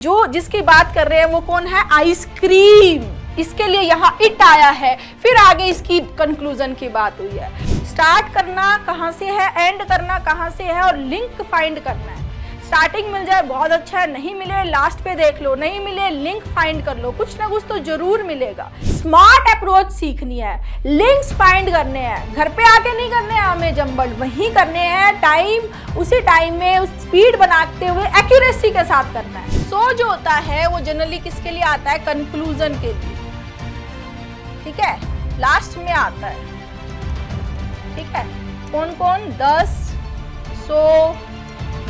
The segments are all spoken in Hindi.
जो जिसकी बात कर रहे हैं वो कौन है? आइसक्रीम। इसके लिए यहाँ इट आया है, फिर आगे इसकी कंक्लूजन की बात हुई है। स्टार्ट करना कहाँ से है, एंड करना कहाँ से है, और लिंक फाइंड करना है। स्टार्टिंग मिल जाए बहुत अच्छा है, नहीं मिले लास्ट पे देख लो, नहीं मिले लिंक फाइंड कर लो, कुछ ना कुछ तो जरूर मिलेगा। स्मार्ट अप्रोच सीखनी है, लिंक्स फाइंड करने हैं, घर पे आके नहीं करने हैं हमें जंबल, वहीं करने हैं, उसी टाइम में उस स्पीड बनाते हुए एक्यूरेसी के साथ करना है। सो जो होता है वो जनरली किसके लिए आता है? कंक्लूजन के लिए, ठीक है, लास्ट में आता है, ठीक है। कौन कौन? 10, सो,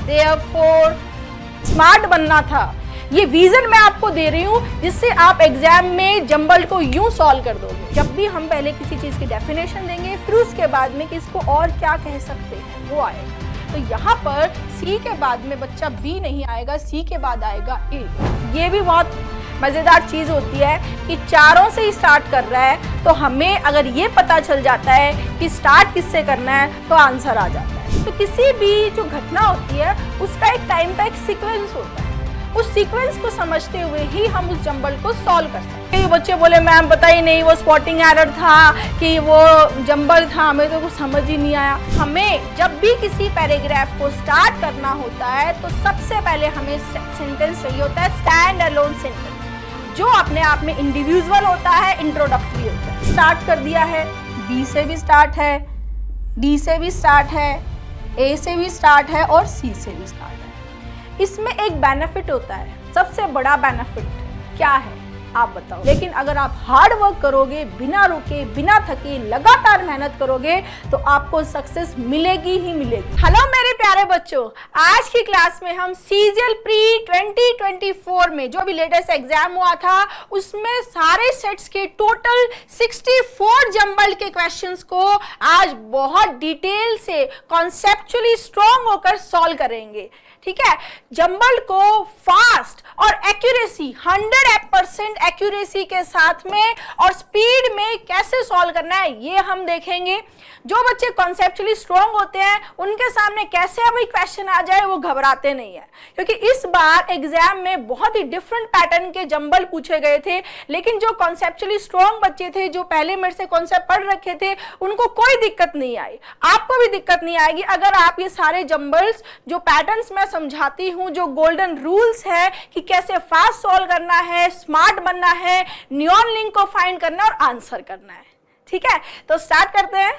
देयरफॉर। स्मार्ट बनना था, ये विजन मैं आपको दे रही हूँ जिससे आप एग्जाम में जंबल को यूं सॉल्व कर दोगे। जब भी हम पहले किसी चीज की डेफिनेशन देंगे, फिर उसके बाद में कि इसको और क्या कह सकते हैं वो आएगा। तो यहाँ पर सी के बाद में बच्चा बी नहीं आएगा, सी के बाद आएगा ए। ये भी बहुत मजेदार चीज होती है कि चारों से ही स्टार्ट कर रहा है, तो हमें अगर ये पता चल जाता है कि स्टार्ट किससे करना है तो आंसर आ जाता है। तो किसी भी जो घटना होती है उसका एक टाइम का एक सीक्वेंस होता है, उस सीक्वेंस को समझते हुए ही हम उस जंबल को सॉल्व कर सकते हैं। बच्चे बोले मैम पता ही नहीं वो स्पॉटिंग एरर था कि वो जंबल था, हमें तो कुछ समझ ही नहीं आया। हमें जब भी किसी पैराग्राफ को स्टार्ट करना होता है तो सबसे पहले हमें सेंटेंस चाहिए होता है स्टैंड अलोन सेंटेंस, जो अपने आप में इंडिविजुअल होता है, इंट्रोडक्टरी होता है। स्टार्ट कर दिया है, बी से भी स्टार्ट है, डी से भी स्टार्ट है, ए से भी स्टार्ट है और सी से भी स्टार्ट है। इसमें एक बेनिफिट होता है, सबसे बड़ा बेनिफिट क्या है आप बताओ? लेकिन अगर आप हार्ड वर्क करोगे, बिना रुके बिना थके लगातार मेहनत करोगे तो आपको सक्सेस मिलेगी ही मिलेगी। हेलो मेरे प्यारे बच्चों, आज की क्लास में हम सीजीएल प्री 2024 में जो भी लेटेस्ट एग्जाम हुआ था उसमें सारे सेट्स के टोटल 64 जंबल के क्वेश्चंस को आज बहुत डिटेल से कॉन्सेप्चुअली स्ट्रॉन्ग होकर सॉल्व करेंगे, ठीक है। जंबल को फास्ट और एक्यूरेसी 100% एक्यूरेसी के साथ में और स्पीड में कैसे सॉल्व करना है ये हम देखेंगे। जो बच्चे कॉन्सेप्चुअली स्ट्रॉन्ग होते हैं उनके सामने कैसे अभी क्वेश्चन आ जाए वो घबराते नहीं है, क्योंकि इस बार एग्जाम में बहुत ही डिफरेंट पैटर्न के जंबल पूछे गए थे। लेकिन जो कॉन्सेप्चुअली स्ट्रॉन्ग बच्चे थे, जो पहले मेरे से कॉन्सेप्ट पढ़ रखे थे, उनको कोई दिक्कत नहीं आई। आपको भी दिक्कत नहीं आएगी अगर आप ये सारे जंबल्स जो पैटर्न्स मैं समझाती हूँ, जो गोल्डन रूल्स है कि कैसे फास्ट सॉल्व करना है, स्मार्ट बनना है, नियॉन लिंक को फाइंड करना है और आंसर करना है, ठीक है। तो स्टार्ट करते हैं।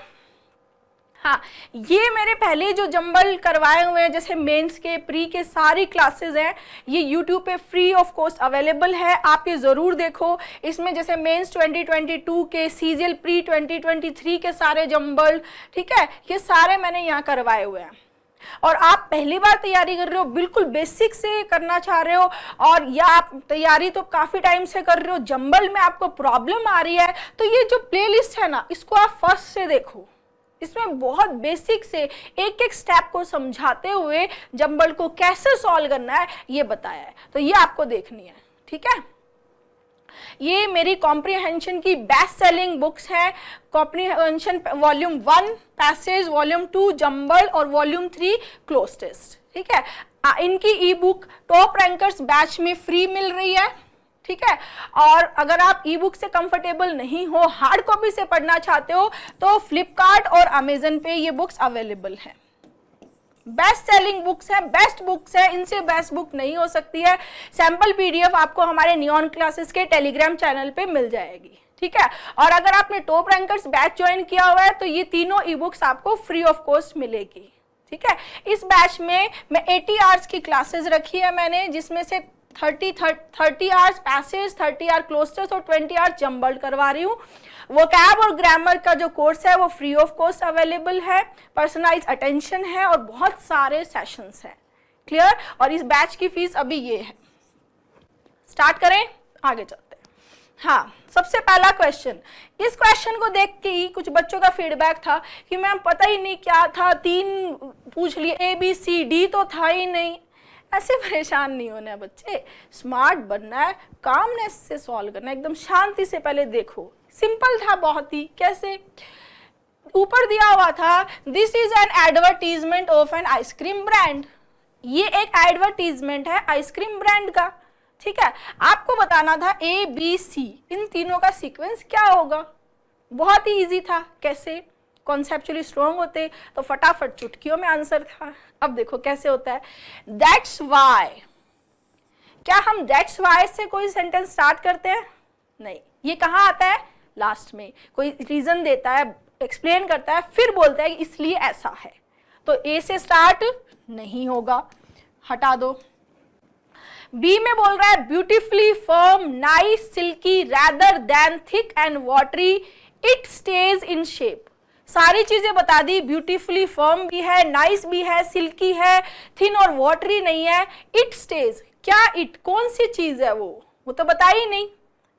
हाँ, ये मेरे पहले जो जंबल करवाए हुए हैं, जैसे मेंस के, प्री के सारी क्लासेस हैं, ये यूट्यूब पे फ्री ऑफ कॉस्ट अवेलेबल है, आप ये ज़रूर देखो। इसमें जैसे मेंस 2022 के, सीजीएल प्री 2023 के सारे जंबल, ठीक है, ये सारे मैंने यहाँ करवाए हुए हैं। और आप पहली बार तैयारी कर रहे हो, बिल्कुल बेसिक से करना चाह रहे हो, और या आप तैयारी तो काफ़ी टाइम से कर रहे हो, जंबल में आपको प्रॉब्लम आ रही है, तो ये जो प्लेलिस्ट है ना, इसको आप फर्स्ट से देखो। इसमें बहुत बेसिक से एक एक स्टेप को समझाते हुए जंबल को कैसे सॉल्व करना है ये बताया है, तो ये आपको देखनी है, ठीक है। ये मेरी कॉम्प्रिहेंशन की बेस्ट सेलिंग बुक्स है। Comprehension volume 1 passage, volume 2 jumble और वॉल्यूम 3 क्लोज टेस्ट, ठीक है। इनकी ई बुक टॉप रैंकर्स बैच में फ्री मिल रही है, ठीक है। और अगर आप ई बुक से कंफर्टेबल नहीं हो, हार्ड कॉपी से पढ़ना चाहते हो, तो फ्लिपकार्ट और अमेजन पे ये बुक्स अवेलेबल है। बेस्ट सेलिंग बुक्स है, बेस्ट बुक्स है, इनसे बेस्ट बुक नहीं हो सकती है। सैंपल पीडीएफ आपको हमारे नियॉन क्लासेस के टेलीग्राम चैनल पे मिल जाएगी, ठीक है। और अगर आपने टॉप रैंकर्स बैच ज्वाइन किया हुआ है तो ये तीनों ई बुक्स आपको फ्री ऑफ कॉस्ट मिलेगी, ठीक है। इस बैच में मैं 80 आवर्स की क्लासेस रखी है मैंने, जिसमें से 30 hours passages, 30 hour cloze test और 20 आवर्स जंबल करवा रही हूँ। वोकैब और ग्रामर का जो कोर्स है वो फ्री ऑफ कॉस्ट अवेलेबल है, पर्सनलाइज अटेंशन है और बहुत सारे सेशंस हैं, क्लियर। और इस बैच की फीस अभी ये है। स्टार्ट करें, आगे चलते हैं। हाँ, सबसे पहला क्वेश्चन, इस क्वेश्चन को देख के ही कुछ बच्चों का फीडबैक था कि मैम पता ही नहीं क्या था, 3 पूछ लिए, ए बी सी डी तो था ही नहीं। ऐसे परेशान नहीं होना है बच्चे, स्मार्ट बनना है, कामनेस से सॉल्व करना है, एकदम शांति से पहले देखो। सिंपल था बहुत ही, कैसे? ऊपर दिया हुआ था this is an advertisement of an ice cream brand. ये एक एडवर्टीजमेंट है आइसक्रीम ब्रांड का, ठीक है, आपको बताना था ए बी सी इन तीनों का सीक्वेंस क्या होगा। बहुत ही इजी था, कैसे, कॉन्सेप्चुअली स्ट्रॉन्ग होते तो फटाफट चुटकियों में आंसर था। अब देखो कैसे होता है, दैट्स वाई। क्या हम दैट्स वाई से कोई सेंटेंस स्टार्ट करते हैं? नहीं, ये कहाँ आता है? लास्ट में कोई रीजन देता है, एक्सप्लेन करता है, फिर बोलता है कि इसलिए ऐसा है। तो ए से स्टार्ट नहीं होगा, हटा दो। बी में बोल रहा है beautifully firm, nice, silky, rather than thick and watery, it stays in shape. सारी चीजें बता दी, ब्यूटीफुली फर्म भी है, नाइस भी है, सिल्की है, थिन और वाटरी नहीं है, इट स्टेज। क्या इट, कौन सी चीज है वो तो बता ही नहीं।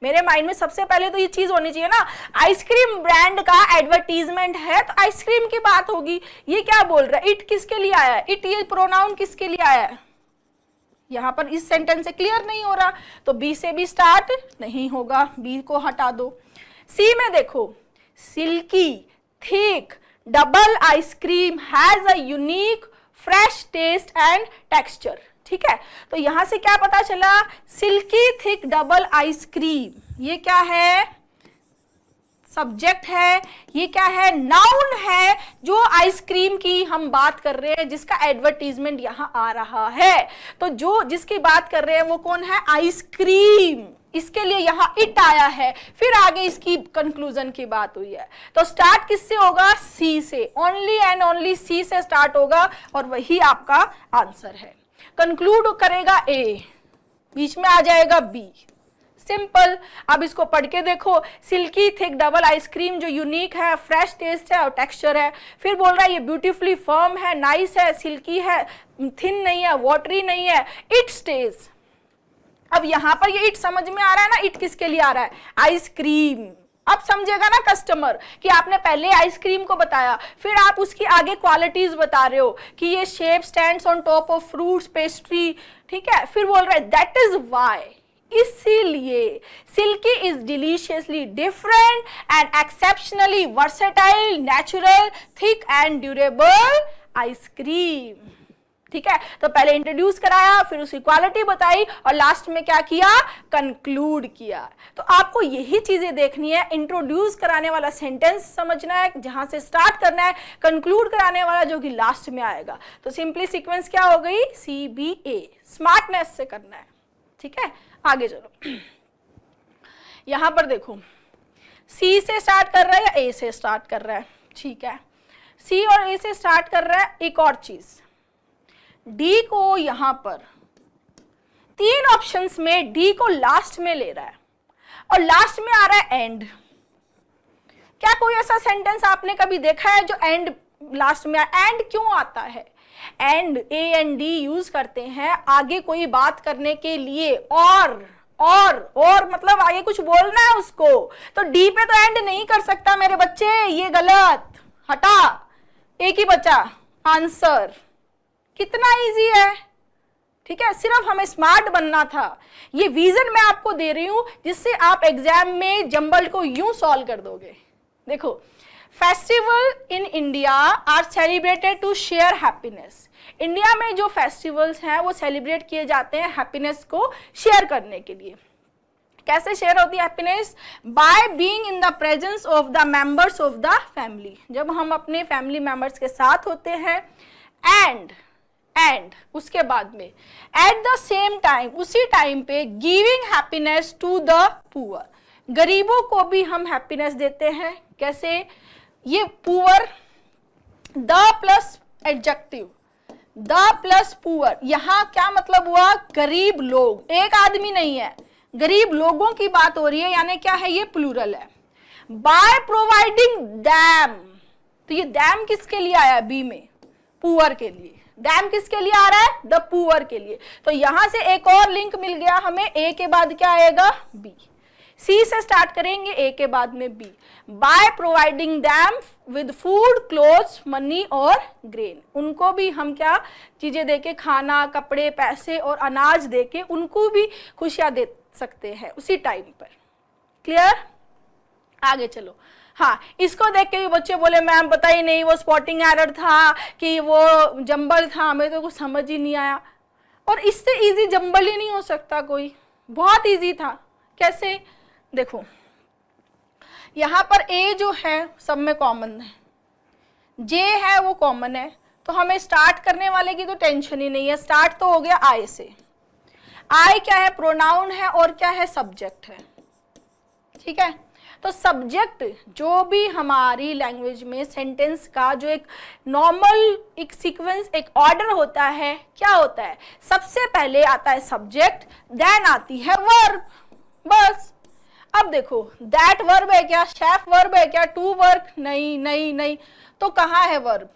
मेरे माइंड में सबसे पहले तो ये चीज होनी चाहिए ना, आइसक्रीम ब्रांड का एडवर्टीजमेंट है तो आइसक्रीम की बात होगी। ये क्या बोल रहा है, इट किसके लिए आया है, इट ये प्रोनाउन किसके लिए आया है, यहां पर इस सेंटेंस से क्लियर नहीं हो रहा, तो बी से भी स्टार्ट नहीं होगा, बी को हटा दो। सी में देखो, silky, thick, double ice cream, has a unique fresh taste and texture. ठीक है, तो यहां से क्या पता चला, सिल्की थिक डबल आइसक्रीम, ये क्या है, सब्जेक्ट है, ये क्या है, नाउन है, जो आइसक्रीम की हम बात कर रहे हैं, जिसका एडवर्टीजमेंट यहां आ रहा है। तो जो जिसकी बात कर रहे हैं वो कौन है, आइसक्रीम, इसके लिए यहां इट आया है, फिर आगे इसकी कंक्लूजन की बात हुई है। तो स्टार्ट किससे होगा, सी से, ओनली एंड ओनली सी से स्टार्ट होगा और वही आपका आंसर है। कंक्लूड करेगा ए, बीच में आ जाएगा बी, सिंपल। अब इसको पढ़ के देखो, सिल्की थिक डबल आइसक्रीम जो यूनिक है, फ्रेश टेस्ट है और टेक्सचर है, फिर बोल रहा है ये ब्यूटीफुली फर्म है, नाइस है, सिल्की है, थिन नहीं है, वाटरी नहीं है, इट स्टेज। अब यहां पर ये इट समझ में आ रहा है ना, इट किसके लिए आ रहा है, आइसक्रीम। अब समझेगा ना कस्टमर कि आपने पहले आइसक्रीम को बताया, फिर आप उसकी आगे क्वालिटीज बता रहे हो कि ये shape stands on top of fruits, pastry, ठीक है, फिर बोल रहा है दैट इज वाई, इसीलिए silky is deliciously different and exceptionally versatile, natural, thick and durable ice cream. ठीक है, तो पहले इंट्रोड्यूस कराया, फिर उसकी क्वालिटी बताई और लास्ट में क्या किया, कंक्लूड किया। तो आपको यही चीजें देखनी है, इंट्रोड्यूस कराने वाला सेंटेंस समझना है जहां से स्टार्ट करना है, कंक्लूड कराने वाला जो कि लास्ट में आएगा। तो सिंपली सीक्वेंस क्या हो गई, सी बी ए, स्मार्टनेस से करना है। ठीक है, आगे चलो, यहां पर देखो सी से स्टार्ट कर रहा है या ए से स्टार्ट कर रहा है, ठीक है, सी और ए से स्टार्ट कर रहा है। एक और चीज, डी को यहां पर तीन ऑप्शंस में डी को लास्ट में ले रहा है और लास्ट में आ रहा है एंड। क्या कोई ऐसा सेंटेंस आपने कभी देखा है जो एंड लास्ट में, एंड क्यों आता है, and A and D use करते हैं आगे कोई बात करने के लिए, और मतलब आगे कुछ बोलना है उसको, तो डी पे तो एंड नहीं कर सकता मेरे बच्चे, ये गलत, हटा, एक ही बचा आंसर। कितना इजी है, ठीक है, सिर्फ हमें स्मार्ट बनना था। ये विजन मैं आपको दे रही हूं जिससे आप एग्जाम में जंबल को यूं सॉल्व कर दोगे। देखो, festival in India are celebrated to share happiness. India में जो फेस्टिवल्स हैं वो सेलिब्रेट किए जाते हैं हैप्पीनेस को शेयर करने के लिए। कैसे शेयर होती है happiness, by being in the presence of the members of the family. जब हम अपने फैमिली मेंबर्स के साथ होते हैं, एंड उसके बाद में एट द सेम टाइम, उसी टाइम पे giving happiness to the poor, गरीबों को भी हम हैप्पीनेस देते हैं। कैसे, ये poor, the plus adjective, the plus poor, यहां क्या मतलब हुआ, गरीब लोग, एक आदमी नहीं है, गरीब लोगों की बात हो रही है, यानी क्या है, ये प्लूरल है। बाय प्रोवाइडिंग दैम, तो ये दैम किसके लिए आया, बी में, पुअर के लिए। डैम किसके लिए आ रहा है, द पुअर के लिए। तो यहां से एक और लिंक मिल गया हमें, ए के बाद क्या आएगा, बी। सी से स्टार्ट करेंगे, ए के बाद में B, by providing them with food, clothes, money और ग्रेन। उनको भी हम क्या चीजें देके, खाना, कपड़े, पैसे और अनाज देके उनको भी खुशियां दे सकते हैं उसी टाइम पर। क्लियर, आगे चलो। हाँ, इसको देख के भी बच्चे बोले मैम पता ही नहीं वो स्पॉटिंग एरर था कि वो जंबल था, हमें तो कुछ समझ ही नहीं आया। और इससे इजी जंबल ही नहीं हो सकता कोई, बहुत इजी था। कैसे? देखो यहाँ पर ए जो है सब में कॉमन है, जे है वो कॉमन है, तो हमें स्टार्ट करने वाले की तो टेंशन ही नहीं है। स्टार्ट तो हो गया आई से। आई क्या है? प्रोनाउन है और क्या है? सब्जेक्ट है। ठीक है, तो सब्जेक्ट जो भी हमारी लैंग्वेज में सेंटेंस का जो एक नॉर्मल एक सीक्वेंस एक ऑर्डर होता है, क्या होता है? सबसे पहले आता है सब्जेक्ट, देन आती है वर्ब, बस। अब देखो दैट वर्ब है क्या? शैफ वर्ब है क्या? To work? नहीं नहीं नहीं, तो कहाँ है verb?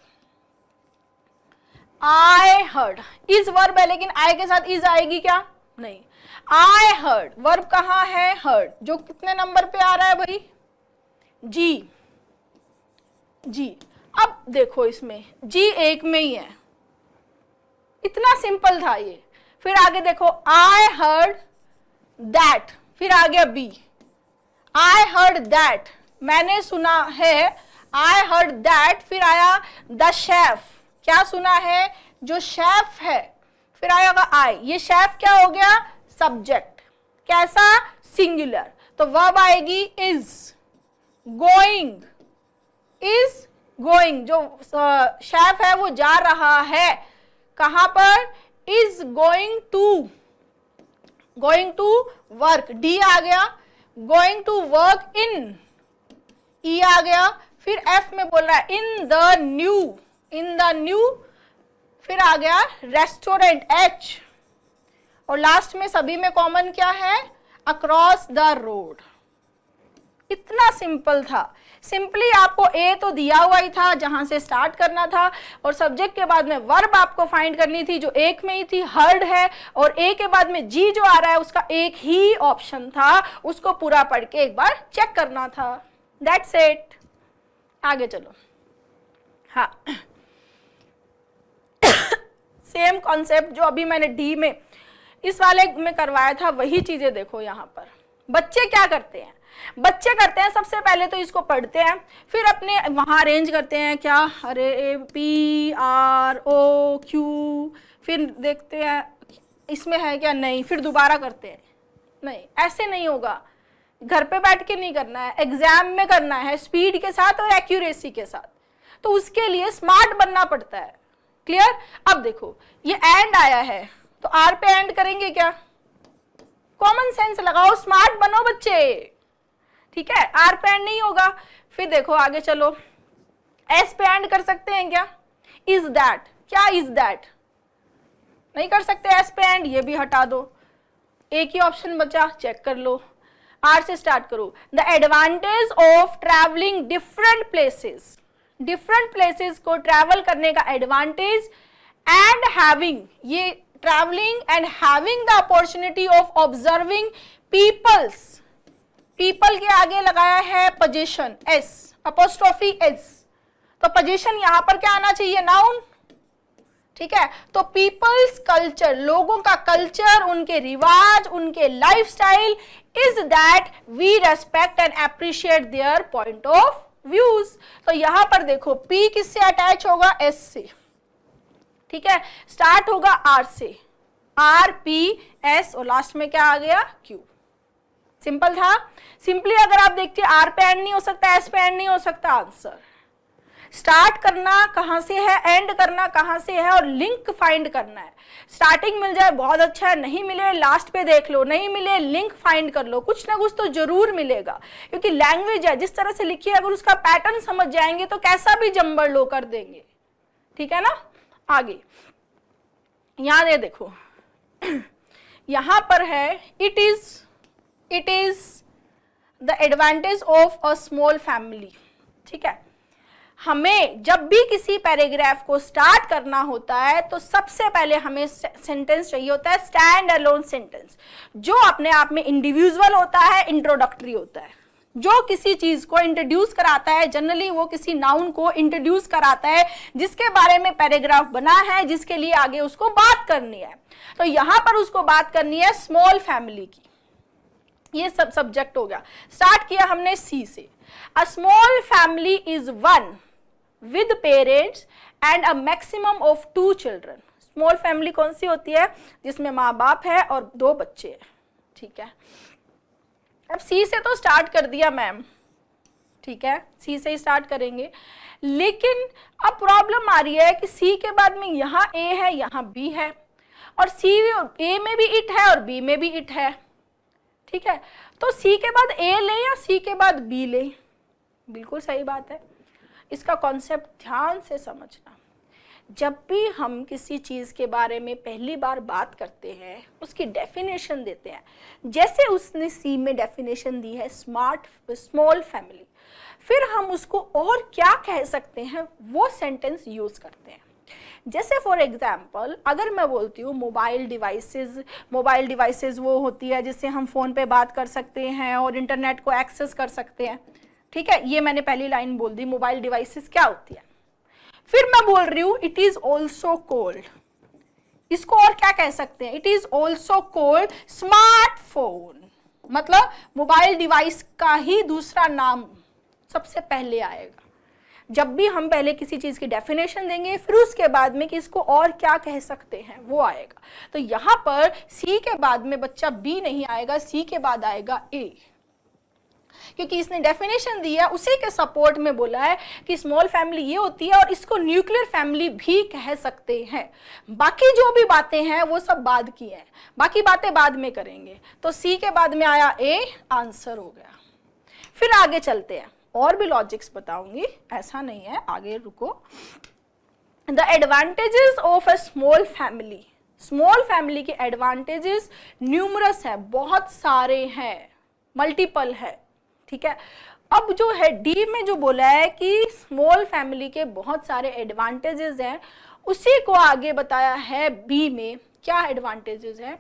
I heard is verb है, लेकिन आई के साथ इज आएगी क्या? नहीं। आई हर्ड, वर्ब कहाँ है? हर्ड, जो कितने नंबर पे आ रहा है भाई? जी। जी, अब देखो इसमें जी एक में ही है, इतना सिंपल था ये। फिर आगे देखो आई हर्ड दैट, फिर आ गया बी। आई हर्ड दैट, मैंने सुना है। आई हर्ड दैट, फिर आया द शेफ, क्या सुना है? जो शेफ है। फिर आएगा आई, ये शेफ क्या हो गया? सब्जेक्ट। कैसा? सिंगुलर, तो वर्ब आएगी इज। गोइंग, इज गोइंग, जो शेफ है वो जा रहा है, कहां पर? Is going to work, D आ गया। Going to work in, E आ गया। फिर एफ में बोल रहा है इन द न्यू, फिर आ गया रेस्टोरेंट, एच, और लास्ट में सभी में कॉमन क्या है? Across the road. इतना सिंपल था। सिंपली आपको ए तो दिया हुआ ही था जहां से स्टार्ट करना था, और सब्जेक्ट के बाद में वर्ब आपको फाइंड करनी थी जो एक में ही थी, हर्ड है, और ए के बाद में जी जो आ रहा है उसका एक ही ऑप्शन था, उसको पूरा पढ़ के एक बार चेक करना था। That's it. आगे चलो। हाँ, सेम कॉन्सेप्ट जो अभी मैंने डी में इस वाले में करवाया था, वही चीजें देखो यहाँ पर। बच्चे क्या करते हैं? बच्चे करते हैं सबसे पहले तो इसको पढ़ते हैं, फिर अपने वहां अरेंज करते हैं क्या? अरे पी आर ओ क्यू, फिर देखते हैं इसमें है क्या? नहीं, फिर दोबारा करते हैं। नहीं, ऐसे नहीं होगा। घर पे बैठ के नहीं करना है, एग्जाम में करना है, स्पीड के साथ और एक्यूरेसी के साथ। तो उसके लिए स्मार्ट बनना पड़ता है। क्लियर? अब देखो ये एंड आया है, तो आर पे एंड करेंगे क्या? कॉमन सेंस लगाओ, स्मार्ट बनो बच्चे। ठीक है, आर पे एंड नहीं होगा। फिर देखो आगे चलो, एस पे एंड कर सकते हैं क्या? इज दैट, क्या इज दैट? नहीं कर सकते एस पे एंड, ये भी हटा दो। एक ही ऑप्शन बचा, चेक कर लो। आर से स्टार्ट करो। The advantage of travelling different places, different places को ट्रैवल करने का एडवांटेज, एंड हैविंग, ये travelling and having the opportunity of observing peoples, people के आगे लगाया है पोजीशन, एस अपोस्ट्रोफी एस, तो पोजीशन यहां पर क्या आना चाहिए? नाउन। ठीक है, तो पीपल्स कल्चर, लोगों का कल्चर, उनके रिवाज, उनके lifestyle, is that we respect and appreciate their point of views. तो यहां पर देखो पी किससे अटैच होगा? एस से। ठीक है, स्टार्ट होगा आर से, आर पी एस, और लास्ट में क्या आ गया? क्यू। सिंपल था। सिंपली अगर आप देखते आर पे एंड नहीं हो सकता, एस पे एंड नहीं हो सकता। आंसर स्टार्ट करना कहां से है, एंड करना कहां से है, और लिंक फाइंड करना है। स्टार्टिंग मिल जाए बहुत अच्छा है, नहीं मिले लास्ट पे देख लो, नहीं मिले लिंक फाइंड कर लो, कुछ ना कुछ तो जरूर मिलेगा, क्योंकि लैंग्वेज है, जिस तरह से लिखी है अगर उसका पैटर्न समझ जाएंगे तो कैसा भी जंबर लो कर देंगे। ठीक है ना? आगे यहां ये देखो, यहां पर है it is the advantage of a small family. ठीक है, हमें जब भी किसी पैराग्राफ को स्टार्ट करना होता है तो सबसे पहले हमें सेंटेंस चाहिए होता है स्टैंड अलोन सेंटेंस, जो अपने आप में इंडिविजुअल होता है, इंट्रोडक्टरी होता है, जो किसी चीज को इंट्रोड्यूस कराता है। जनरली वो किसी नाउन को इंट्रोड्यूस कराता है जिसके बारे में पैराग्राफ बना है, जिसके लिए आगे उसको बात करनी है। तो यहां पर उसको बात करनी है स्मॉल फैमिली की। ये सब सब्जेक्ट हो गया। स्टार्ट किया हमने सी से। अ small family is one with parents and a maximum of 2 children. Small family कौन सी होती है? जिसमें माँ बाप है और 2 बच्चे हैं। ठीक है, अब सी से तो स्टार्ट कर दिया मैम, ठीक है, सी से ही स्टार्ट करेंगे, लेकिन अब प्रॉब्लम आ रही है कि सी के बाद में यहाँ ए है, यहाँ बी है, और सी ए में भी इट है और बी में भी इट है, ठीक है, तो सी के बाद ए ले या सी के बाद बी ले? बिल्कुल सही बात है। इसका कॉन्सेप्ट ध्यान से समझना। जब भी हम किसी चीज़ के बारे में पहली बार बात करते हैं, उसकी डेफिनेशन देते हैं, जैसे उसने सी में डेफिनेशन दी है स्मॉल फैमिली, फिर हम उसको और क्या कह सकते हैं वो सेंटेंस यूज़ करते हैं। जैसे फॉर एग्जाम्पल अगर मैं बोलती हूँ मोबाइल डिवाइसेस वो होती है जिससे हम फ़ोन पे बात कर सकते हैं और इंटरनेट को एक्सेस कर सकते हैं, ठीक है, ये मैंने पहली लाइन बोल दी, मोबाइल डिवाइसेस क्या होती है। फिर मैं बोल रही हूँ इट इज़ ऑल्सो कॉल्ड, इसको और क्या कह सकते हैं, it is also called smartphone, मतलब मोबाइल डिवाइस का ही दूसरा नाम सबसे पहले आएगा। जब भी हम पहले किसी चीज़ की डेफिनेशन देंगे फिर उसके बाद में कि इसको और क्या कह सकते हैं वो आएगा। तो यहाँ पर सी के बाद में बच्चा बी नहीं आएगा, सी के बाद आएगा ए, क्योंकि इसने डेफिनेशन दी है, उसी के सपोर्ट में बोला है कि स्मॉल फैमिली ये होती है और इसको न्यूक्लियर फैमिली भी कह सकते हैं। बाकी जो भी बातें हैं वो सब बाद की हैं, बाकी बातें बाद में करेंगे। तो सी के बाद में आया ए, आंसर हो गया। फिर आगे चलते हैं, और भी लॉजिक्स बताऊंगी, ऐसा नहीं है, आगे रुको। The advantages of a small family, small family के एडवांटेजेस न्यूमरस है, बहुत सारे हैं, मल्टीपल है, ठीक है। अब जो है डी में जो बोला है कि स्मॉल फैमिली के बहुत सारे एडवांटेजेस हैं, उसी को आगे बताया है बी में। क्या एडवांटेजेस है?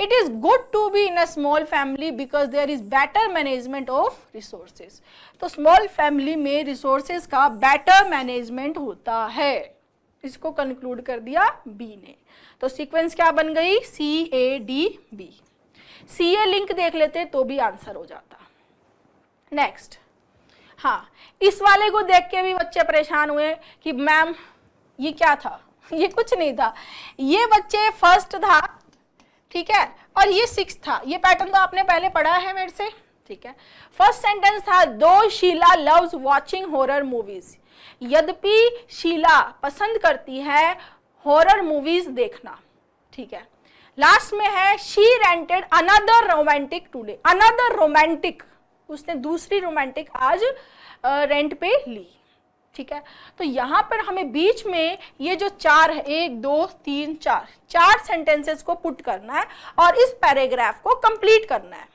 It is good to be in a small family because there is better management of resources. तो स्मॉल फैमिली में रिसोर्सेज का बेटर मैनेजमेंट होता है, इसको कंक्लूड कर दिया बी ने। तो सीक्वेंस क्या बन गई? C A D B. C A link देख लेते तो भी आंसर हो जाता। नेक्स्ट, हाँ, इस वाले को देख के भी बच्चे परेशान हुए कि मैम ये क्या था, ये कुछ नहीं था, ये बच्चे फर्स्ट था, ठीक है, और ये सिक्स था। ये पैटर्न तो आपने पहले पढ़ा है मेरे से, ठीक है। फर्स्ट सेंटेंस था दो Sheela loves watching horror movies, यद्यपि शीला पसंद करती है हॉरर मूवीज देखना, ठीक है। लास्ट में है she rented another romantic today, another romantic, उसने दूसरी रोमांटिक आज रेंट पे ली, ठीक है। तो यहाँ पर हमें बीच में ये जो चार है, 1 2 3 4 सेंटेंसेस को पुट करना है और इस पैराग्राफ को कंप्लीट करना है।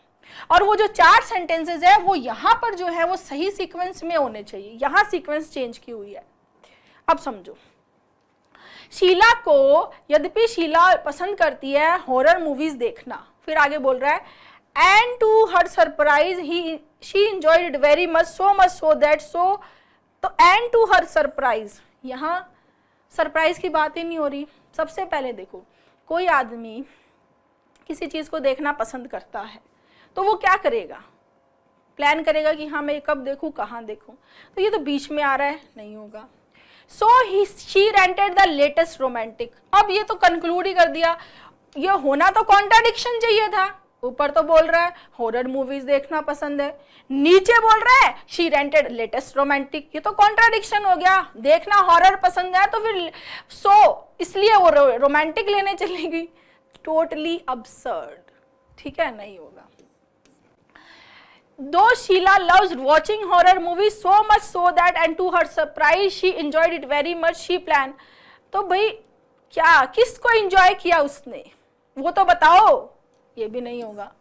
और वो जो 4 सेंटेंसेस है वो यहाँ पर जो है वो सही सीक्वेंस में होने चाहिए, यहाँ सीक्वेंस चेंज की हुई है। अब समझो, शीला को, यद्यपि शीला पसंद करती है हॉरर मूवीज देखना, फिर आगे बोल रहा है and to her surprise she enjoyed it very much, so much so that so, तो and to her surprise, यहाँ सरप्राइज की बात ही नहीं हो रही। सबसे पहले देखो, कोई आदमी किसी चीज़ को देखना पसंद करता है तो वो क्या करेगा? प्लान करेगा कि हाँ मैं कब देखूँ, कहाँ देखूँ। तो ये तो बीच में आ रहा है, नहीं होगा। So she rented the latest romantic, अब ये तो कंक्लूड ही कर दिया, ये होना तो कॉन्ट्राडिक्शन चाहिए था। ऊपर तो बोल रहा है हॉरर मूवीज देखना पसंद है, नीचे बोल रहा है शी रेंटेड लेटेस्ट रोमांटिक, ये तो कॉन्ट्राडिक्शन हो गया। देखना हॉरर पसंद है तो फिर इसलिए वो रोमांटिक लेने चलेगी, टोटली अबसर्ड, ठीक है, नहीं होगा। दो Sheila loves watching horror movies so much so that and to her surprise she enjoyed it very much, she planned, तो भाई क्या, किसको एंजॉय किया उसने वो तो बताओ, ये भी नहीं होगा।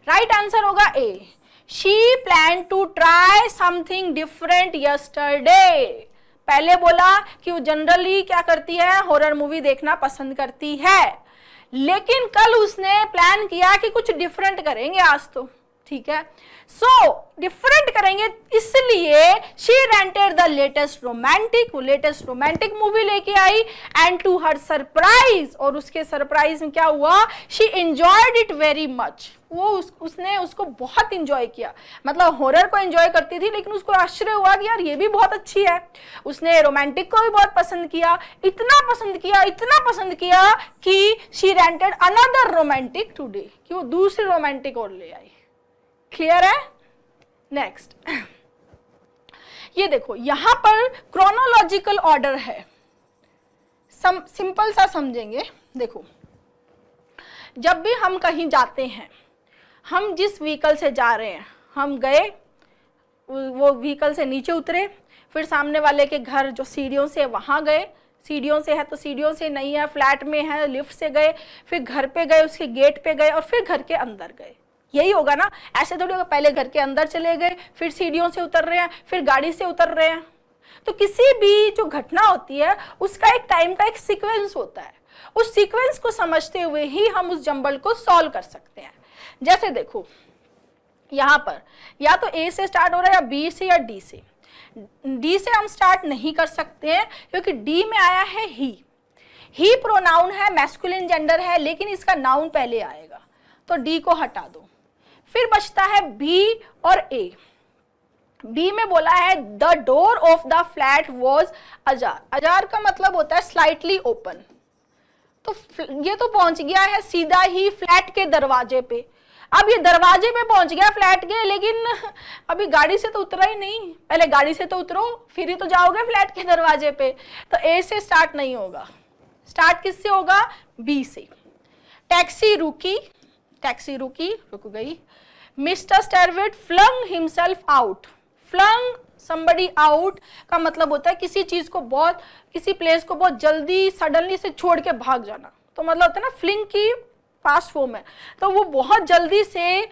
राइट आंसर होगा A, she plan to try something different yesterday. पहले बोला कि वो जनरली क्या करती है, हॉरर मूवी देखना पसंद करती है, लेकिन कल उसने प्लान किया कि कुछ डिफरेंट करेंगे आज तो, ठीक है। सो डिफरेंट करेंगे, इसलिए she rented the latest romantic, वो लेटेस्ट रोमांटिक मूवी लेके आई, एंड टू हर सरप्राइज, और उसके सरप्राइज में क्या हुआ, she enjoyed it very much, वो उसने उसको बहुत इंजॉय किया। मतलब हॉरर को एंजॉय करती थी, लेकिन उसको आश्चर्य हुआ कि यार ये भी बहुत अच्छी है। उसने रोमांटिक को भी बहुत पसंद किया, इतना पसंद किया कि she rented another romantic today, कि वो दूसरी रोमांटिक और ले आई। क्लियर है? नेक्स्ट ये देखो, यहां पर क्रोनोलॉजिकल ऑर्डर है, सिंपल सा समझेंगे। देखो, जब भी हम कहीं जाते हैं, हम जिस व्हीकल से जा रहे हैं, हम गए, वो व्हीकल से नीचे उतरे, फिर सामने वाले के घर जो सीढ़ियों से वहां गए, सीढ़ियों से है तो सीढ़ियों से, नहीं है फ्लैट में है लिफ्ट से गए, फिर घर पे गए, उसके गेट पे गए, और फिर घर के अंदर गए। यही होगा ना, ऐसे थोड़ी होगा पहले घर के अंदर चले गए, फिर सीढ़ियों से उतर रहे हैं, फिर गाड़ी से उतर रहे हैं। तो किसी भी जो घटना होती है उसका एक टाइम का एक सीक्वेंस होता है, उस सीक्वेंस को समझते हुए ही हम उस जंबल को सॉल्व कर सकते हैं। जैसे देखो, यहां पर या तो ए से स्टार्ट हो रहा है, या बी से, या डी से। डी से हम स्टार्ट नहीं कर सकते हैं, क्योंकि डी में आया है ही प्रोनाउन है, मैस्कुलिन जेंडर है, लेकिन इसका नाउन पहले आएगा, तो डी को हटा दो। फिर बचता है बी और ए। बी में बोला है the door of the flat was ajar, ajar का मतलब होता है स्लाइटली ओपन, तो ये तो पहुंच गया है सीधा ही फ्लैट के दरवाजे पे। अब ये दरवाजे पे पहुंच गया फ्लैट के, लेकिन अभी गाड़ी से तो उतरा ही नहीं, पहले गाड़ी से तो उतरो, फिर ही तो जाओगे फ्लैट के दरवाजे पे। तो ए से स्टार्ट नहीं होगा, स्टार्ट किससे होगा, बी से। टैक्सी रुकी, रुक गई। Mister Sturwitt flung himself out, flung somebody out का मतलब होता है किसी चीज को बहुत, किसी प्लेस को बहुत जल्दी सडनली से छोड़ के भाग जाना, तो मतलब होता है ना फ्लिंग की पास्ट फॉर्म है, तो वो बहुत जल्दी से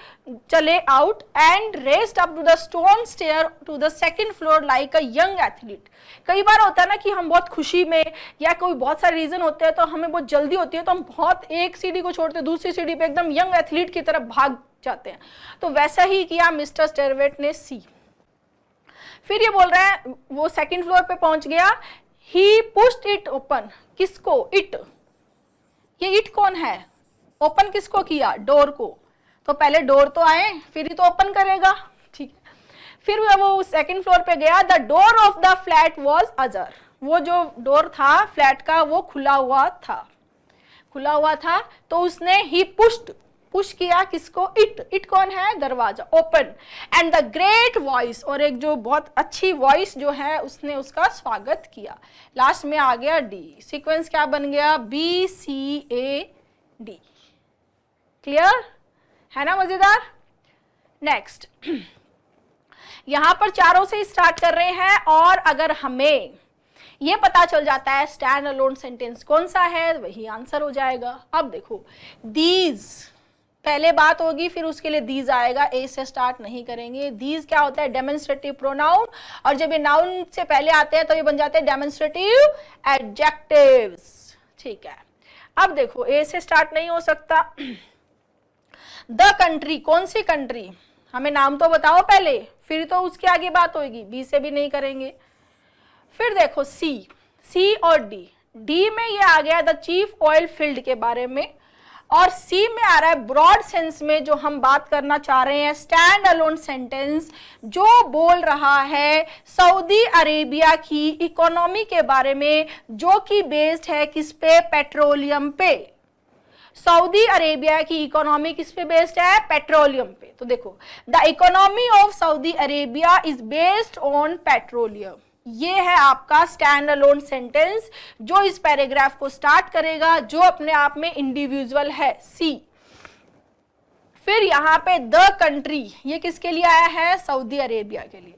चले out, and raced up to the stone stair to the second floor like a young athlete. कई बार होता है ना कि हम बहुत खुशी में, या कोई बहुत सारे रीजन होते हैं, तो हमें बहुत जल्दी होती है, तो हम बहुत एक सीढ़ी को छोड़ते दूसरी सीढ़ी पे एकदम यंग एथलीट की तरफ भाग जाते हैं। तो वैसा ही किया मिस्टर स्टरवेट ने सी। फिर ये बोल रहा है वो सेकंड फ्लोर पे पहुंच गया, ही पुश्ड इट ओपन, किसको, इट, ये इट कौन है, ओपन किसको किया, डोर को, तो पहले डोर तो आए फिर ही तो ओपन करेगा, ठीक है। फिर वो सेकंड फ्लोर पे गया, the door of the flat was अजर, वो जो डोर था फ्लैट का वो खुला हुआ था, तो उसने ही पुश किया किसको, इट कौन है, दरवाजा, open, and the great voice, और एक जो बहुत अच्छी वॉइस जो है उसने उसका स्वागत किया। लास्ट में आ गया डी, सीक्वेंस क्या बन गया, B C A D. Clear है ना, मजेदार। नेक्स्ट यहां पर चारों से स्टार्ट कर रहे हैं, और अगर हमें ये पता चल जाता है स्टैंड अलोन सेंटेंस कौन सा है, वही आंसर हो जाएगा। अब देखो, दीज पहले बात होगी, फिर उसके लिए दीज आएगा, ए से स्टार्ट नहीं करेंगे। दीज क्या होता है, डेमोन्स्ट्रेटिव प्रोनाउन, और जब ये नाउन से पहले आते हैं तो ये बन जाते हैं डेमोन्स्ट्रेटिव एडजेक्टिव्स, ठीक है। अब देखो, ए से स्टार्ट नहीं हो सकता। द कंट्री, कौन सी कंट्री, हमें नाम तो बताओ पहले, फिर तो उसके आगे बात होगी। बी से भी नहीं करेंगे। फिर देखो सी और डी में ये आ गया द चीफ ऑयल फील्ड के बारे में, और सी में आ रहा है ब्रॉड सेंस में जो हम बात करना चाह रहे हैं, स्टैंड अलोन सेंटेंस जो बोल रहा है सऊदी अरेबिया की इकोनॉमी के बारे में, जो कि बेस्ड है किस पे, पेट्रोलियम पे। सऊदी अरेबिया की इकोनॉमी किस पे बेस्ड है, पेट्रोलियम पे। तो देखो, the economy of Saudi Arabia is based on petroleum, ये है आपका स्टैंड अलोन सेंटेंस जो इस पैराग्राफ को स्टार्ट करेगा, जो अपने आप में इंडिविजुअल है, सी। फिर यहां पे द कंट्री, ये किसके लिए आया है, सऊदी अरेबिया के लिए।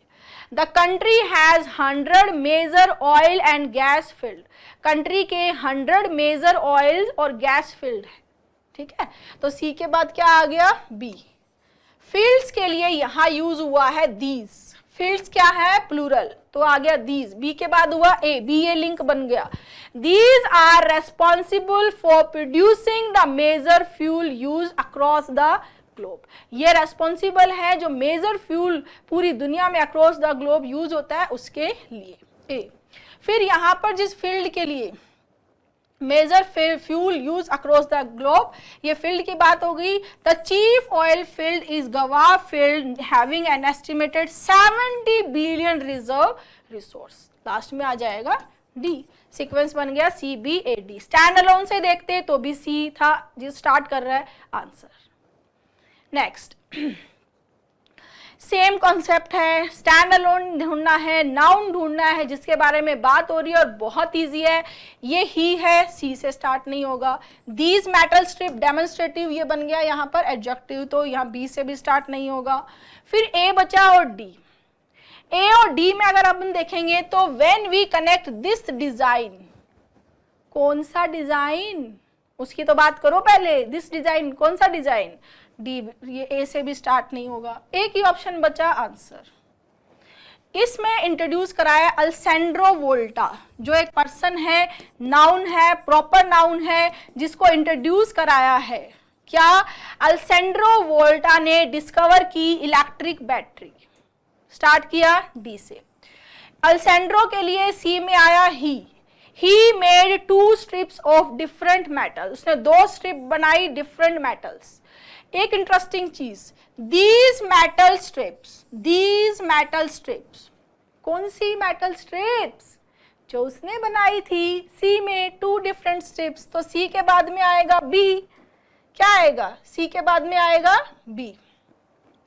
The country has 100 major oil and gas field, country के 100 मेजर ऑयल और गैस फील्ड है, ठीक है। तो सी के बाद क्या आ गया, बी। फील्ड्स के लिए यहां यूज हुआ है दीज, फील्ड्स क्या है, प्लूरल, तो आ गया दीज। बी के बाद हुआ ए, बी ए लिंक बन गया। These are responsible for producing the major fuel use across the globe. ये रेस्पॉन्सिबल है जो मेजर फ्यूल पूरी दुनिया में अक्रॉस द ग्लोब यूज होता है उसके लिए। ए। फिर यहाँ पर जिस फील्ड के लिए major fuel use across the globe, ये फील्ड की बात हो गई। The chief oil field is Ghawar field having an estimated 70 billion reserve resource. Last में आ जाएगा डी। सीक्वेंस बन गया C B A D. Stand alone से देखते तो भी सी था जो स्टार्ट कर रहा है आंसर। नेक्स्ट सेम कॉन्सेप्ट है, स्टैंड अलोन ढूंढना है, नाउन ढूंढना है जिसके बारे में बात हो रही है और बहुत इजी है, ये ही है, सी से स्टार्ट नहीं होगा। दीज मेटल स्ट्रिप डेमोन्स्ट्रेटिव ये बन गया यहाँ पर एडजेक्टिव, तो यहाँ बी से भी स्टार्ट नहीं होगा। फिर ए बचा और डी। ए और डी में अगर अपन देखेंगे तो when we connect this design, कौन सा डिजाइन उसकी तो बात करो पहले, दिस डिजाइन कौन सा डिजाइन, डी। ये ए से भी स्टार्ट नहीं होगा, एक ही ऑप्शन बचा आंसर। इसमें इंट्रोड्यूस कराया अल्सेंड्रो वोल्टा, जो एक पर्सन है, नाउन है, प्रॉपर नाउन है, जिसको इंट्रोड्यूस कराया है। क्या? अल्सेंड्रो वोल्टा ने डिस्कवर की इलेक्ट्रिक बैटरी। स्टार्ट किया डी से। अल्सेंड्रो के लिए सी में आया he made 2 strips of different metal, उसने 2 स्ट्रिप बनाई डिफरेंट मेटल्स। एक इंटरेस्टिंग चीज, दीज मेटल स्ट्रिप्स, कौन सी मेटल स्ट्रिप्स? जो उसने बनाई थी सी में 2 डिफरेंट स्ट्रिप्स, तो सी के बाद में आएगा बी। क्या आएगा? सी के बाद में आएगा बी।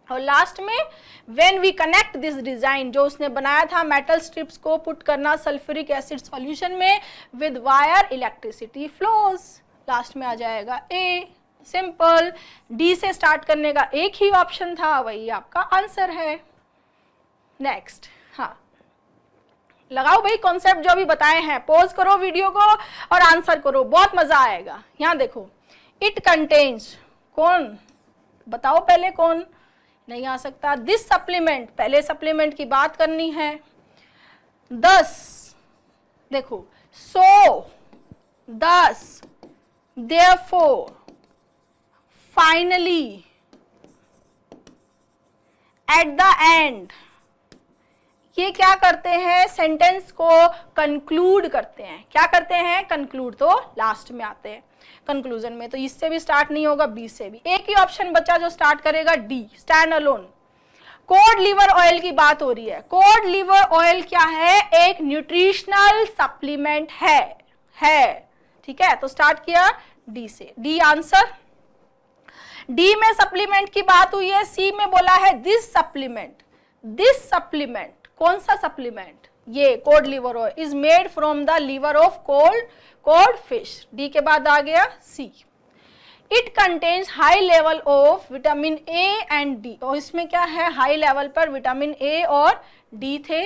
और लास्ट में when we connect this design, जो उसने बनाया था मेटल स्ट्रिप्स को पुट करना सल्फ्यूरिक एसिड सॉल्यूशन में with wire electricity flows, last में आ जाएगा ए। सिंपल, डी से स्टार्ट करने का एक ही ऑप्शन था, वही आपका आंसर है। नेक्स्ट, हाँ लगाओ भाई कॉन्सेप्ट जो अभी बताए हैं, पॉज करो वीडियो को और आंसर करो, बहुत मजा आएगा। यहाँ देखो, इट कंटेन्स, कौन बताओ पहले, कौन नहीं आ सकता? दिस सप्लीमेंट, पहले सप्लीमेंट की बात करनी है। 10 देखो, सो 10 therefore finally at the end, ये क्या करते हैं? सेंटेंस को कंक्लूड करते हैं। क्या करते हैं? कंक्लूड, तो लास्ट में आते हैं कंक्लूजन में, तो इससे भी स्टार्ट नहीं होगा, बी से भी। एक ही ऑप्शन बचा जो स्टार्ट करेगा, D, stand alone. Code liver oil की बात हो रही है। कोड लिवर ऑयल क्या है? एक न्यूट्रिशनल सप्लीमेंट है, ठीक है, तो स्टार्ट किया डी से, डी आंसर। डी में सप्लीमेंट की बात हुई है, सी में बोला है दिस सप्लीमेंट, कौन सा सप्लीमेंट? ये cod liver oil is made from the liver of cold fish, D के बाद आ गया C. It contains high level of vitamin A and D, और इसमें क्या है? हाई लेवल पर विटामिन ए और डी थे।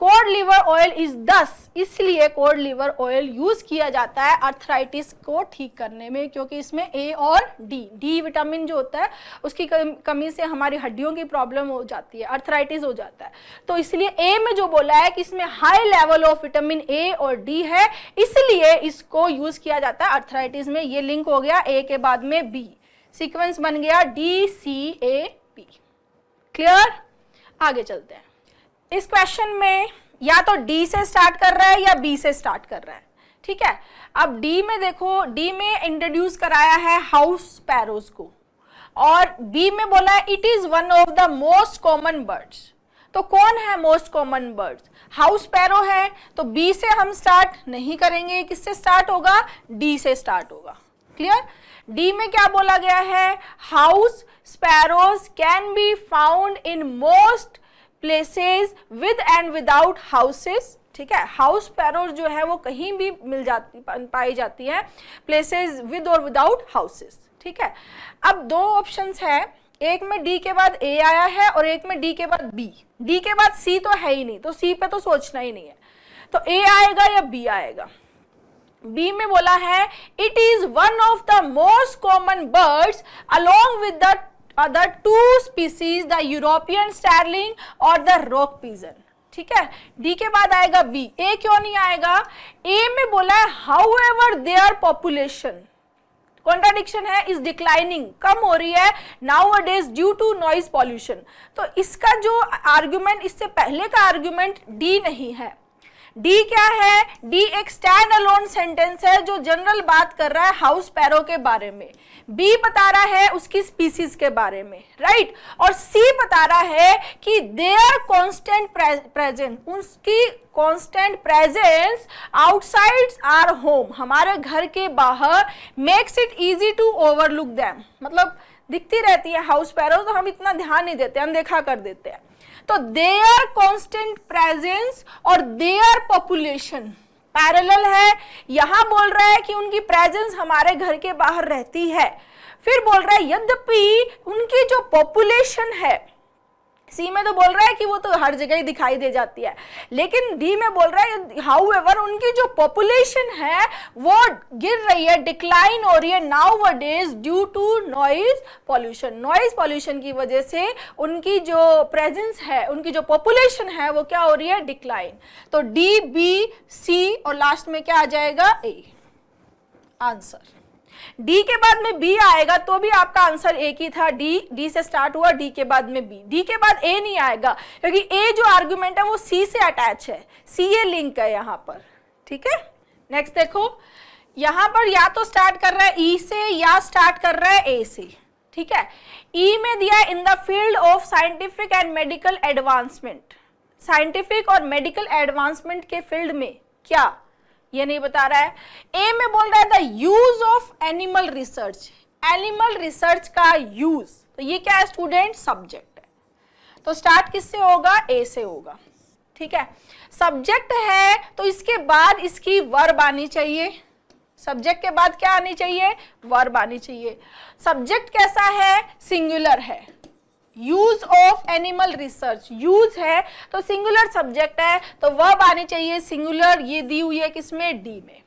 कोड लिवर ऑयल इज 10, इसलिए कोड लिवर ऑयल यूज किया जाता है अर्थराइटिस को ठीक करने में, क्योंकि इसमें ए और डी विटामिन जो होता है उसकी कमी से हमारी हड्डियों की प्रॉब्लम हो जाती है, अर्थराइटिस हो जाता है। तो इसलिए ए में जो बोला है कि इसमें high level of vitamin A और डी है, इसलिए इसको यूज किया जाता है अर्थराइटिस में। ये लिंक हो गया ए के बाद में बी, सीक्वेंस बन गया D C A B. Clear? आगे चलते हैं। इस क्वेश्चन में या तो डी से स्टार्ट कर रहा है या बी से स्टार्ट कर रहा है, ठीक है। अब डी में देखो, डी में इंट्रोड्यूस कराया है हाउस स्पैरोज को, और बी में बोला है it is one of the most common birds. तो कौन है most common birds? House sparrow है, तो बी से हम स्टार्ट नहीं करेंगे, किससे स्टार्ट होगा? डी से स्टार्ट होगा। क्लियर? डी में क्या बोला गया है? House sparrows can be found in most places with and without houses, ठीक है। हाउस स्पैरोज जो है वो कहीं भी पाई जाती है, प्लेसेस विद और विदाउट हाउसेस, ठीक है। अब 2 ऑप्शंस है, एक में डी के बाद ए आया है और एक में डी के बाद बी। डी के बाद सी तो है ही नहीं, तो सी पे तो सोचना ही नहीं है, तो ए आएगा या बी आएगा? बी में बोला है it is one of the most common birds along with the other 2 species, the European starling और the rock pigeon, ठीक है। डी के बाद आएगा बी, ए क्यों नहीं आएगा? ए में बोला है however their population, कॉन्ट्राडिक्शन है, इज डिक्लाइनिंग, कम हो रही है nowadays due to noise pollution. तो इसका जो आर्ग्यूमेंट, इससे पहले का आर्ग्यूमेंट डी नहीं है। डी क्या है? डी एक स्टैंड अलोन सेंटेंस है जो जनरल बात कर रहा है हाउस पैरो के बारे में। बी बता रहा है उसकी स्पीसीज के बारे में, राइट। और सी बता रहा है कि देयर कांस्टेंट प्रेजेंस, उसकी constant presence outside our home, हमारे घर के बाहर, makes it easy to overlook them, मतलब दिखती रहती है हाउस पैरो तो हम इतना ध्यान नहीं देते, अनदेखा कर देते हैं। तो देयर कांस्टेंट प्रेजेंस और देयर पॉपुलेशन पैरेलल है। यहां बोल रहा है कि उनकी प्रेजेंस हमारे घर के बाहर रहती है, फिर बोल रहा है यद्यपि उनकी जो पॉपुलेशन है, सी में तो बोल रहा है कि वो तो हर जगह ही दिखाई दे जाती है, लेकिन डी में बोल रहा है हाउएवर उनकी जो पॉपुलेशन है वो गिर रही है, डिक्लाइन हो रही है nowadays due to noise pollution. Noise pollution की वजह से उनकी जो प्रेजेंस है, उनकी जो पॉपुलेशन है वो क्या हो रही है? डिक्लाइन। तो डी, बी, सी और लास्ट में क्या आ जाएगा? A answer. डी के बाद में बी आएगा तो भी आपका आंसर एक ही था, डी से स्टार्ट हुआ, डी के बाद में बी, डी के बाद ए नहीं आएगा क्योंकि ए जो आर्गुमेंट है वो सी से अटैच है, सी ए लिंक है यहाँ पर, ठीक है। नेक्स्ट देखो, यहाँ पर या तो स्टार्ट कर रहा है ई से या स्टार्ट कर रहा है ए से, ठीक है। ई में दिया है इन the field of scientific and medical advancement, scientific और मेडिकल एडवांसमेंट के फील्ड में क्या, ये नहीं बता रहा है। ए में बोल रहा है the use of animal research, animal research का यूज, तो ये क्या है स्टूडेंट? सब्जेक्ट है। तो स्टार्ट किससे होगा? ए से होगा, ठीक है। सब्जेक्ट है तो इसके बाद इसकी वर्ब आनी चाहिए, सब्जेक्ट के बाद क्या आनी चाहिए? वर्ब आनी चाहिए। सब्जेक्ट कैसा है? सिंगुलर है। Use of animal research, use है तो सिंगुलर सब्जेक्ट है तो वर्ब आनी चाहिए सिंगुलर, ये दी हुई है किसमें? डी में।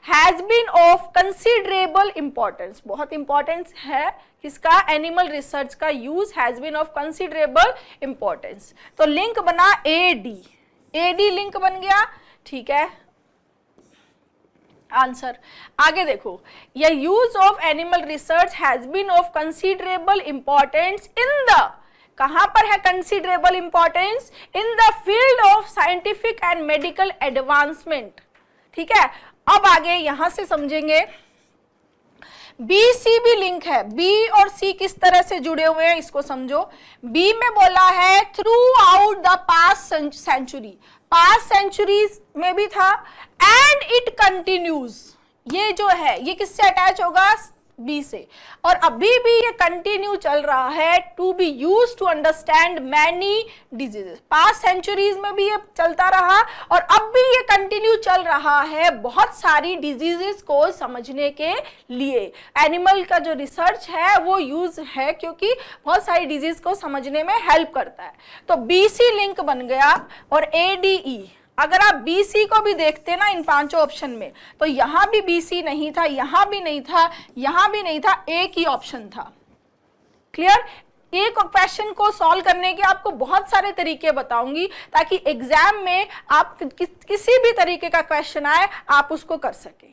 Has been of considerable importance, बहुत इंपॉर्टेंस है किसका? एनिमल रिसर्च का use has been of considerable importance. तो लिंक बना ए डी लिंक बन गया, ठीक है, आंसर। आगे देखो, ये use of animal research has been of considerable importance in the, कहां पर है considerable importance? In the field of scientific and medical advancement, ठीक है। अब आगे यहां से समझेंगे, बी सी भी लिंक है, बी और सी किस तरह से जुड़े हुए हैं इसको समझो। बी में बोला है throughout the past century, past centuries में भी था, एंड इट कंटिन्यूज, ये जो है ये किससे अटैच होगा? बी से, और अभी भी ये कंटिन्यू चल रहा है to be use to understand many diseases. Past centuries में भी ये चलता रहा और अब भी ये कंटिन्यू चल रहा है बहुत सारी डिजीजेस को समझने के लिए। एनिमल का जो रिसर्च है वो यूज है क्योंकि बहुत सारी डिजीज को समझने में हेल्प करता है। तो बी सी लिंक बन गया और ए डी ई। अगर आप बी सी को भी देखते ना इन पांचों ऑप्शन में, तो यहां भी बी सी नहीं था, यहां भी नहीं था, यहां भी नहीं था, एक ही ऑप्शन था। क्लियर? एक क्वेश्चन को सॉल्व करने के आपको बहुत सारे तरीके बताऊंगी ताकि एग्जाम में आप किसी भी तरीके का क्वेश्चन आए आप उसको कर सके।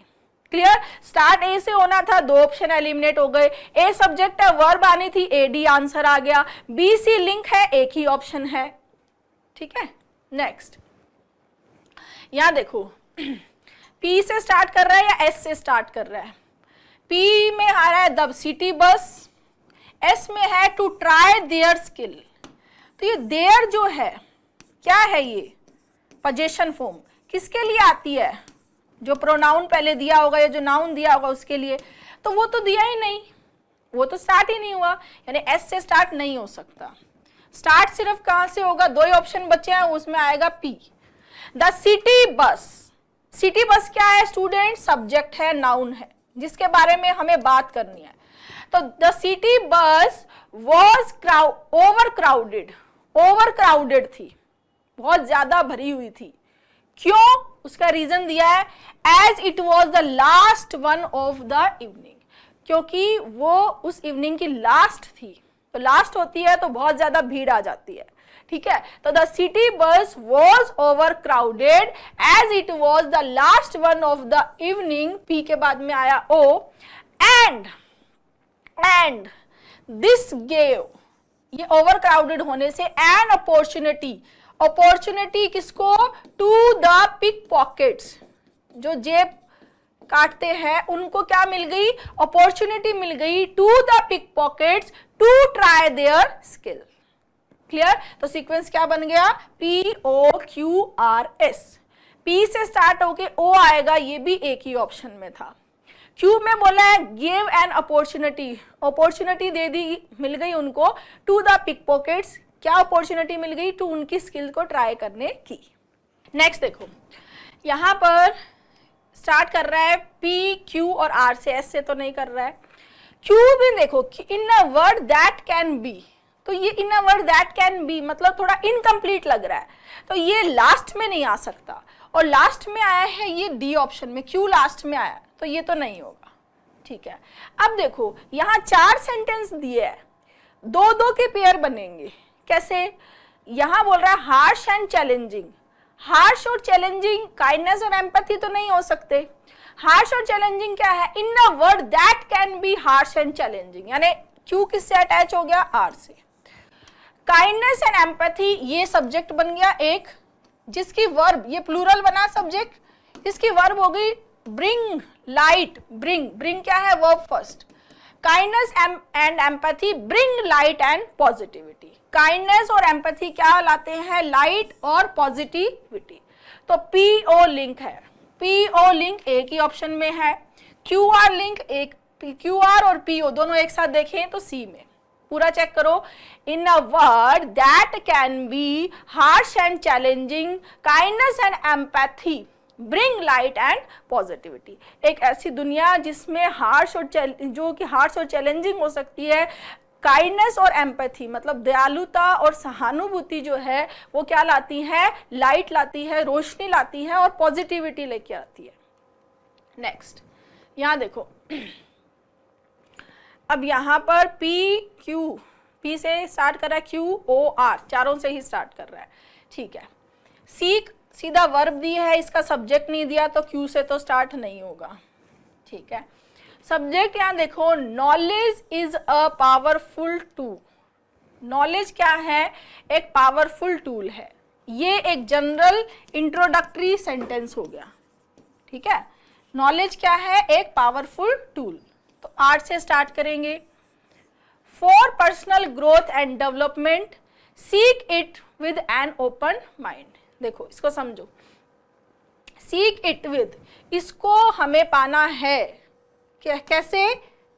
क्लियर? स्टार्ट ए से होना था, दो ऑप्शन एलिमिनेट हो गए। ए सब्जेक्ट है, वर्ब आनी थी, ए डी आंसर आ गया। बी सी लिंक है, एक ही ऑप्शन है, ठीक है। नेक्स्ट यहां देखो, पी से स्टार्ट कर रहा है या एस से स्टार्ट कर रहा है? पी में आ रहा है द सिटी बस, एस में है टू ट्राई देयर स्किल। तो ये देयर जो है क्या है? ये पोजीशन फॉर्म किसके लिए आती है? जो प्रोनाउन पहले दिया होगा या जो नाउन दिया होगा उसके लिए, तो वो तो दिया ही नहीं, वो तो स्टार्ट ही नहीं हुआ, यानी एस से स्टार्ट नहीं हो सकता। स्टार्ट सिर्फ कहां से होगा? दो ही ऑप्शन बचे हैं, उसमें आएगा पी। द सिटी बस, सिटी बस क्या है स्टूडेंट? सब्जेक्ट है, नाउन है, जिसके बारे में हमें बात करनी है। तो the city bus was over crowded थी, बहुत ज्यादा भरी हुई थी। क्यों? उसका रीजन दिया है, as it was the last one of the evening, क्योंकि वो उस इवनिंग की लास्ट थी। तो लास्ट होती है तो बहुत ज्यादा भीड़ आ जाती है, ठीक है। तो the city bus was overcrowded as it was the last one of the evening, P के बाद में आया ओ, एंड दिस गेव, ये ओवर क्राउडेड होने से एन अपॉर्चुनिटी किसको, टू द पिक पॉकेट्स, जो जेब काटते हैं उनको क्या मिल गई, अपॉर्चुनिटी मिल गई, to the pickpockets to try their skill. Clear? तो सीक्वेंस क्या बन गया, POQRS, P से स्टार्ट होके O आएगा, ये भी एक ही ऑप्शन में था। Q में बोला है गिव एन अपॉर्चुनिटी दे दी, मिल गई उनको, टू द पिक पॉकेट्स, क्या अपॉर्चुनिटी मिल गई, टू उनकी स्किल को ट्राई करने की। नेक्स्ट देखो, यहां पर स्टार्ट कर रहा है P, Q और R से, S से तो नहीं कर रहा है। Q भी देखो, in a word that can be, तो ये in a word that can be मतलब थोड़ा इनकम्प्लीट लग रहा है, तो ये लास्ट में नहीं आ सकता, और लास्ट में आया है ये D ऑप्शन में, Q लास्ट में आया, तो ये तो नहीं होगा। ठीक है, अब देखो यहाँ 4 सेंटेंस दिए हैं, 2-2 के पेयर बनेंगे, कैसे, यहाँ बोल रहा है हार्श एंड चैलेंजिंग, हार्श और चैलेंजिंग, काइंडनेस और एम्पैथी तो नहीं हो सकते। हार्श और चैलेंजिंग क्या है, in a word that can be harsh and challenging, यानी Q किससे अटैच हो गया, R से। काइंडनेस एंड एम्पैथी ये सब्जेक्ट बन गया एक, जिसकी वर्ब, ये प्लूरल बना सब्जेक्ट, इसकी वर्ब हो गई ब्रिंग लाइट, ब्रिंग क्या है, verb first. Kindness and empathy bring light and positivity, kindness और एम्पैथी क्या लाते हैं, लाइट और पॉजिटिविटी। तो PO लिंक है, PO लिंक एक ही ऑप्शन में है, QR लिंक एक, QR और PO दोनों एक साथ देखें तो C में। पूरा चेक करो, in a word that can be harsh and challenging, kindness and empathy bring light and positivity. एक ऐसी दुनिया जिसमें हार्श और चैलेंजिंग हो सकती है, काइंडनेस और एम्पैथी मतलब दयालुता और सहानुभूति जो है वो क्या लाती है, लाइट लाती है, रोशनी लाती है और पॉजिटिविटी लेके आती है। नेक्स्ट यहाँ देखो, अब यहाँ पर P से स्टार्ट कर रहा है, QOR चारों से ही स्टार्ट कर रहा है। ठीक है, सीक सीधा वर्ब दी है, इसका सब्जेक्ट नहीं दिया तो Q से तो स्टार्ट नहीं होगा। ठीक है, सब्जेक्ट यहाँ देखो, knowledge is a powerful tool, knowledge क्या है, एक पावरफुल टूल है, ये एक जनरल इंट्रोडक्टरी सेंटेंस हो गया। ठीक है, नॉलेज क्या है, एक पावरफुल टूल, तो R से स्टार्ट करेंगे। For personal growth and development seek it with an open mind, देखो इसको समझो, सीक इट विद, इसको हमें पाना है, कैसे,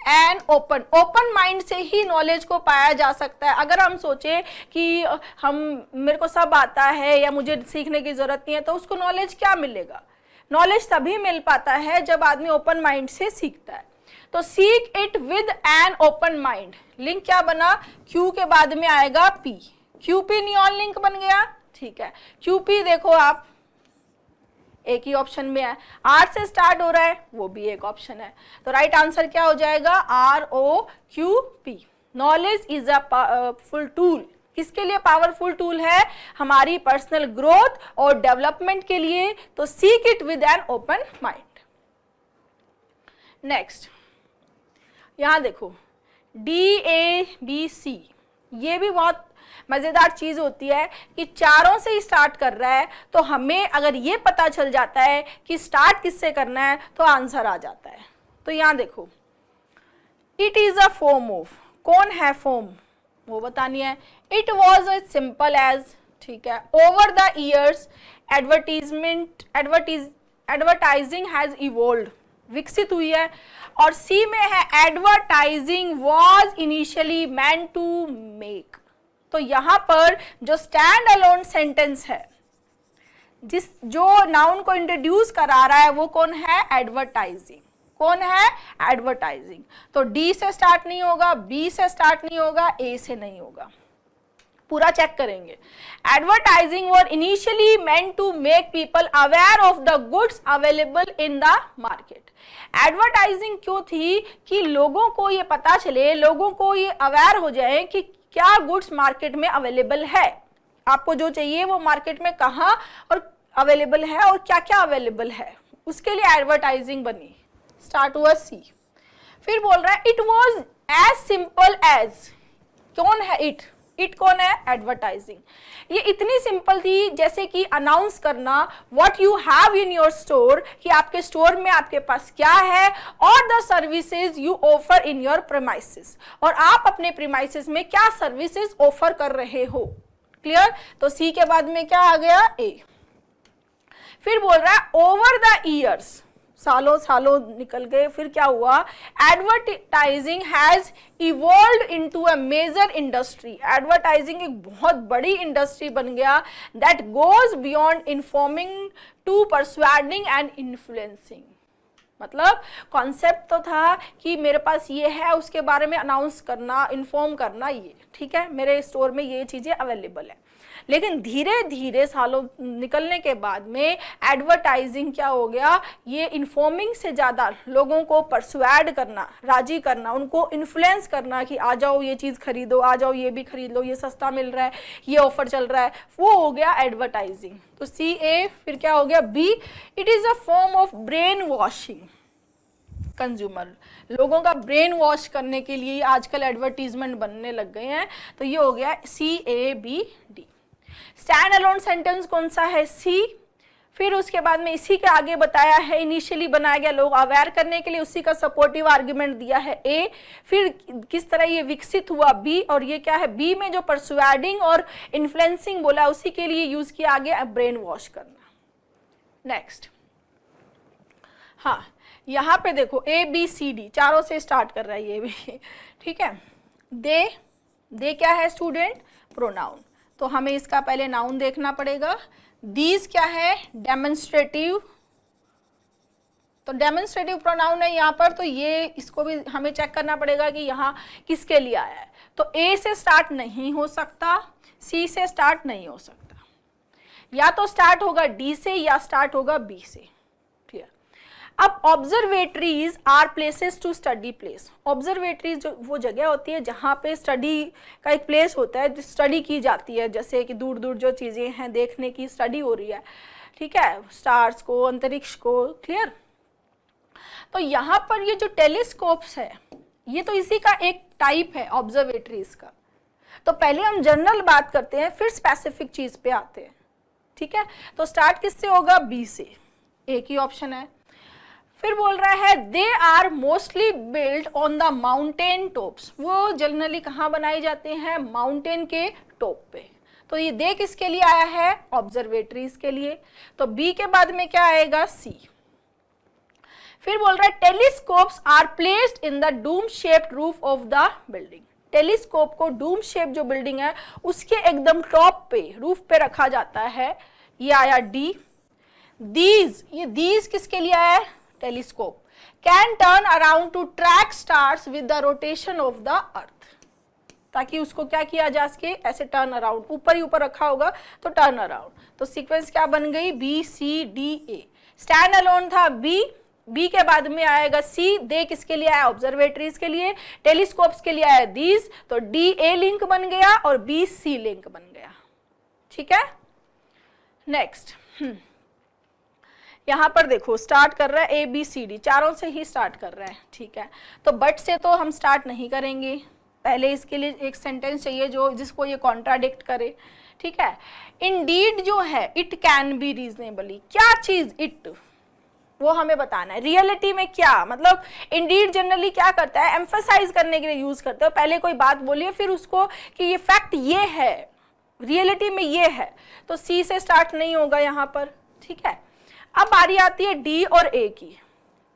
एन ओपन माइंड से ही नॉलेज को पाया जा सकता है। अगर हम सोचे कि मेरे को सब आता है या मुझे सीखने की जरूरत नहीं है, तो उसको नॉलेज क्या मिलेगा, नॉलेज तभी मिल पाता है जब आदमी ओपन माइंड से सीखता है। तो seek it with an open mind, link क्या बना, Q के बाद में आएगा P, QP नियॉन लिंक बन गया। ठीक है, QP देखो आप एक ही ऑप्शन में है, R से स्टार्ट हो रहा है, वो भी एक ऑप्शन है, तो राइट आंसर क्या हो जाएगा, ROQP। Knowledge is a powerful tool, किसके लिए पावरफुल टूल है, हमारी पर्सनल ग्रोथ और डेवलपमेंट के लिए, तो seek it with an open mind. Next यहां देखो DABC, ये भी बहुत मजेदार चीज होती है कि चारों से ही स्टार्ट कर रहा है, तो हमें अगर ये पता चल जाता है कि स्टार्ट किससे करना है तो आंसर आ जाता है। तो यहां देखो, it is a form of, कौन है फॉर्म वो बतानी है, it was as simple as, ठीक है, over the years advertising has evolved, विकसित हुई है, और सी में है advertising was initially meant to make. तो यहां पर जो स्टैंड अलोन सेंटेंस है, जो नाउन को इंट्रोड्यूस करा रहा है वो कौन है, एडवर्टाइजिंग, कौन है, एडवर्टाइजिंग। तो डी से स्टार्ट नहीं होगा, बी से स्टार्ट नहीं होगा, ए से नहीं होगा, पूरा चेक करेंगे। Advertising were initially meant to make people aware of the goods available in the market. Advertising क्यों थी कि लोगों को ये पता चले, लोगों को ये अवेयर हो जाए कि क्या गुड्स मार्केट में अवेलेबल है, आपको जो चाहिए वो मार्केट में कहाँ और अवेलेबल है और क्या क्या अवेलेबल है, उसके लिए एडवर्टाइजिंग बनी। स्टार्ट हुआ सी। फिर बोल रहा है it was as simple as, कौन है इट, इट कौन है, एडवर्टाइजिंग। ये इतनी सिंपल थी जैसे कि अनाउंस करना what you have in your store, कि आपके स्टोर में आपके पास क्या है, और the services you offer in your premises, और आप अपने प्रीमाइसेस में क्या सर्विसेज ऑफर कर रहे हो। क्लियर। तो सी के बाद में क्या आ गया, ए। फिर बोल रहा है ओवर द ईयर्स, सालों सालों निकल गए, फिर क्या हुआ, advertising has evolved into a major industry, advertising एक बहुत बड़ी इंडस्ट्री बन गया, that goes beyond informing to persuading and influencing. मतलब कॉन्सेप्ट तो था कि मेरे पास ये है, उसके बारे में अनाउंस करना, इन्फॉर्म करना, ये ठीक है, मेरे स्टोर में ये चीजें अवेलेबल है। लेकिन धीरे धीरे सालों निकलने के बाद में एडवर्टाइजिंग क्या हो गया, ये इन्फॉर्मिंग से ज़्यादा लोगों को परसुएड करना, राजी करना, उनको इन्फ्लुएंस करना कि आ जाओ ये चीज़ खरीदो, आ जाओ ये भी खरीद लो, ये सस्ता मिल रहा है, ये ऑफर चल रहा है, वो हो गया एडवर्टाइजिंग। तो सी ए। फिर क्या हो गया, B, it is a form of brain washing consumer, लोगों का ब्रेन वॉश करने के लिए आजकल एडवर्टीजमेंट बनने लग गए हैं। तो ये हो गया C A B D. Stand alone sentence कौन सा है, सी। फिर उसके बाद में इसी के आगे बताया है, इनिशियली बनाया गया लोग अवेयर करने के लिए, उसी का सपोर्टिव आर्ग्यूमेंट दिया है, ए। फिर किस तरह ये विकसित हुआ, बी। और ये क्या है, बी में जो परसुएडिंग और इन्फ्लुएंसिंग बोला उसी के लिए यूज किया आगे ब्रेन वॉश करना। नेक्स्ट, हाँ यहाँ पे देखो ए बी सी डी चारों से स्टार्ट कर रहा है ये भी, ठीक है। दे क्या है स्टूडेंट, प्रोनाउन, तो हमें इसका पहले नाउन देखना पड़ेगा। दीज क्या है, डेमोन्स्ट्रेटिव, तो डेमोन्स्ट्रेटिव प्रोनाउन है यहाँ पर, तो ये इसको भी हमें चेक करना पड़ेगा कि यहाँ किसके लिए आया है। तो ए से स्टार्ट नहीं हो सकता, सी से स्टार्ट नहीं हो सकता, या तो स्टार्ट होगा डी से या स्टार्ट होगा बी से। अब observatories are places to study place, observatories जो वो जगह होती है जहाँ पे स्टडी का एक प्लेस होता है, स्टडी की जाती है, जैसे कि दूर दूर जो चीज़ें हैं देखने की स्टडी हो रही है, ठीक है, स्टार्स को, अंतरिक्ष को। क्लियर। तो यहाँ पर ये जो टेलीस्कोप्स है ये तो इसी का एक टाइप है ऑब्जर्वेटरीज का। तो पहले हम जनरल बात करते हैं, फिर स्पेसिफिक चीज़ पे आते हैं, ठीक है। तो स्टार्ट किससे होगा, बी से, एक ही ऑप्शन है। फिर बोल रहा है they are mostly build on the mountain tops, वो जनरली कहाँ बनाए जाते हैं, माउंटेन के टॉप पे। तो ये दे किसके लिए आया है, ऑब्जर्वेटरीज के लिए। तो बी के बाद में क्या आएगा, सी। फिर बोल रहा है telescopes are placed in the dome shaped roof of the building, telescope को डूम शेप जो बिल्डिंग है उसके एकदम टॉप पे, रूफ पे रखा जाता है, ये आया डी। दीज, ये दीज किसके लिए आया है, telescope can turn around two track stars with the rotation of the earth, ताकि उसको क्या किया जा सके, ऐसे टर्न अराउंड, ऊपर ही ऊपर रखा होगा तो टर्न अराउंड। तो सीक्वेंस क्या बन गई, B C D A. Stand alone था बी, बी के बाद में आएगा सी। दे किसके लिए आया, ऑब्जर्वेटरीज के लिए। टेलीस्कोप्स के लिए आया दीज, तो डी ए लिंक बन गया और बी सी लिंक बन गया, ठीक है। नेक्स्ट, यहाँ पर देखो स्टार्ट कर रहा है ए बी सी डी, चारों से ही स्टार्ट कर रहा है, ठीक है। तो बट से तो हम स्टार्ट नहीं करेंगे, पहले इसके लिए एक सेंटेंस चाहिए जो जिसको ये कॉन्ट्राडिक्ट करे, ठीक है। इंडीड जो है, इट कैन बी रीजनेबली, क्या चीज इट, वो हमें बताना है। रियलिटी में क्या मतलब, इंडीड जनरली क्या करता है, एम्फसाइज करने के लिए यूज करते हो, पहले कोई बात बोलिए फिर उसको कि ये फैक्ट ये है, रियलिटी में ये है। तो सी से स्टार्ट नहीं होगा यहाँ पर, ठीक है। अब बारी आती है डी और ए की।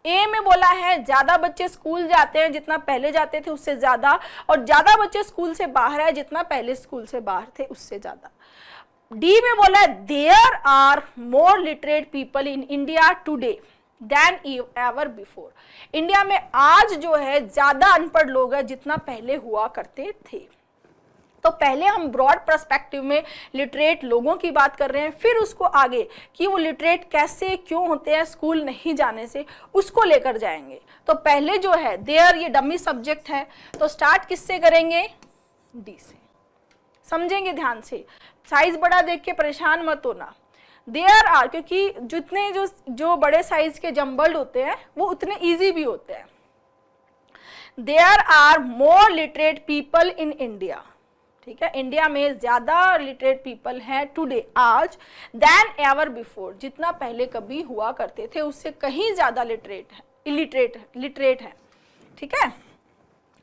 ए में बोला है ज्यादा बच्चे स्कूल जाते हैं जितना पहले जाते थे उससे ज्यादा, और ज्यादा बच्चे स्कूल से बाहर है जितना पहले स्कूल से बाहर थे उससे ज्यादा। डी में बोला है there are more literate people in India today than ever before, India में आज जो है ज्यादा अनपढ़ लोग हैं जितना पहले हुआ करते थे। तो पहले हम ब्रॉड पर्सपेक्टिव में लिटरेट लोगों की बात कर रहे हैं, फिर उसको आगे कि वो लिटरेट कैसे क्यों होते हैं स्कूल नहीं जाने से, उसको लेकर जाएंगे। तो पहले जो है देयर, ये डमी सब्जेक्ट है, तो स्टार्ट किससे करेंगे, डी से। समझेंगे ध्यान से, साइज बड़ा देख के परेशान मत होना। देयर आर, क्योंकि जितने जो बड़े साइज के जम्बल्ड होते हैं वो उतने ईजी भी होते हैं। There are more literate people in India, ठीक है, इंडिया में ज्यादा लिटरेट पीपल हैं टुडे, आज, देन एवर बिफोर, जितना पहले कभी हुआ करते थे उससे कहीं ज्यादा लिटरेट है, ठीक है।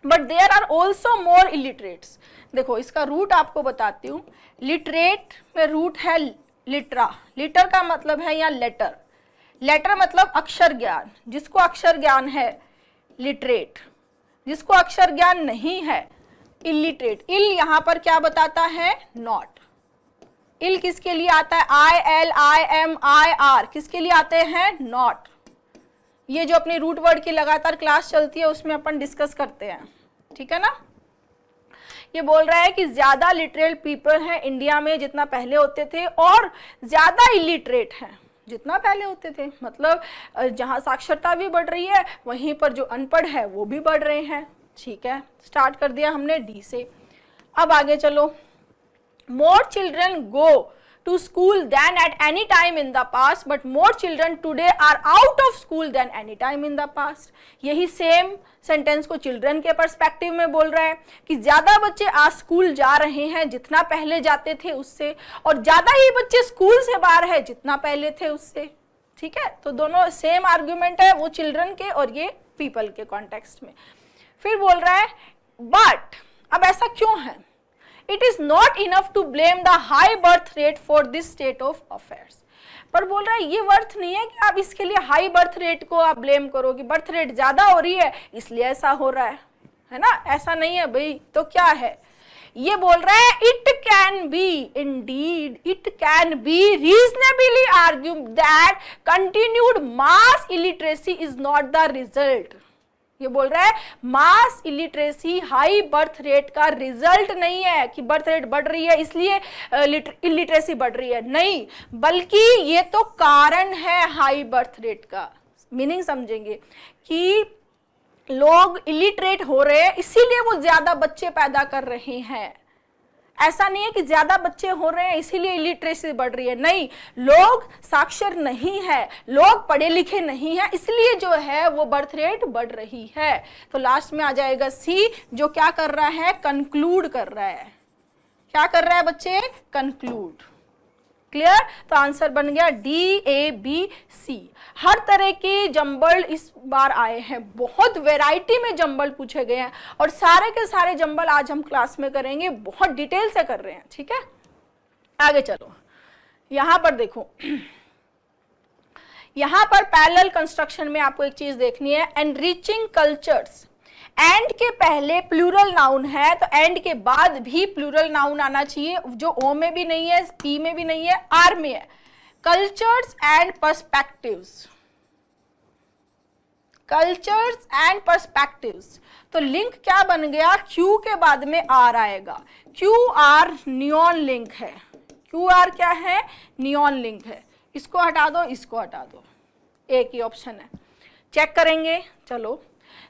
But there are also more illiterates. देखो इसका रूट आपको बताती हूँ, लिटरेट में रूट है लिटरा, लिटर का मतलब है यहाँ लेटर, लेटर मतलब अक्षर ज्ञान, जिसको अक्षर ज्ञान है लिटरेट, जिसको अक्षर ज्ञान नहीं है इलिटरेट। इल यहाँ पर क्या बताता है, नॉट। इल किसके लिए आता है, I L I am I R, किसके लिए आते हैं, नॉट। ये जो अपनी रूट वर्ड की लगातार क्लास चलती है उसमें अपन डिस्कस करते हैं, ठीक है ना। ये बोल रहा है कि ज्यादा लिटरेट पीपल हैं इंडिया में जितना पहले होते थे, और ज्यादा इलिटरेट हैं जितना पहले होते थे। मतलब जहां साक्षरता भी बढ़ रही है वहीं पर जो अनपढ़ है वो भी बढ़ रहे हैं, ठीक है। स्टार्ट कर दिया हमने डी से, अब आगे चलो। More children go to school than at any time in the past, but more children today are out of school than any time in the past। यही सेम सेंटेंस को चिल्ड्रन के पर्सपेक्टिव में बोल रहा है कि ज्यादा बच्चे आज स्कूल जा रहे हैं जितना पहले जाते थे उससे, और ज्यादा ही बच्चे स्कूल से बाहर है जितना पहले थे उससे, ठीक है। तो दोनों सेम आर्ग्यूमेंट है, वो चिल्ड्रन के और ये पीपल के कॉन्टेक्स्ट में। फिर बोल रहा है बट, अब ऐसा क्यों है, It is not enough to blame the high birth rate for this state of affairs। पर बोल रहा है ये वर्थ नहीं है कि आप इसके लिए हाई बर्थ रेट को आप ब्लेम करो कि बर्थ रेट ज्यादा हो रही है इसलिए ऐसा हो रहा है ना, ऐसा नहीं है भाई। तो क्या है, ये बोल रहा है it can be, Indeed it can be reasonably argue that continued mass illiteracy is not the result. ये बोल रहा है मास इलिटरेसी हाई बर्थ रेट का रिजल्ट नहीं है कि बर्थ रेट बढ़ रही है इसलिए इलिटरेसी बढ़ रही है, नहीं, बल्कि ये तो कारण है हाई बर्थ रेट का। मीनिंग समझेंगे कि लोग इलिटरेट हो रहे हैं इसीलिए वो ज्यादा बच्चे पैदा कर रहे हैं। ऐसा नहीं है कि ज्यादा बच्चे हो रहे हैं इसीलिए इलिटरेसी बढ़ रही है, नहीं, लोग साक्षर नहीं है, लोग पढ़े लिखे नहीं है, इसलिए जो है वो बर्थ रेट बढ़ रही है। तो लास्ट में आ जाएगा सी, जो क्या कर रहा है, कंक्लूड कर रहा है। क्या कर रहा है बच्चे, कंक्लूड। क्लियर। तो आंसर बन गया डी ए बी सी। हर तरह के जंबल इस बार आए हैं, बहुत वैरायटी में जंबल पूछे गए हैं, और सारे के सारे जंबल आज हम क्लास में करेंगे, बहुत डिटेल से कर रहे हैं, ठीक है। आगे चलो, यहां पर देखो, यहां पर पैरेलल कंस्ट्रक्शन में आपको एक चीज देखनी है, एनरिचिंग कल्चर्स। एंड के पहले प्लूरल नाउन है तो एंड के बाद भी प्लूरल नाउन आना चाहिए, जो ओ में भी नहीं है, पी में भी नहीं है, आर में है। Cultures and perspectives, cultures and perspectives. तो लिंक क्या बन गया, क्यू के बाद में आर आएगा। क्यू आर नियॉन लिंक है, क्यू आर क्या है, नियॉन लिंक है। इसको हटा दो, इसको हटा दो, एक ही ऑप्शन है। चेक करेंगे, चलो।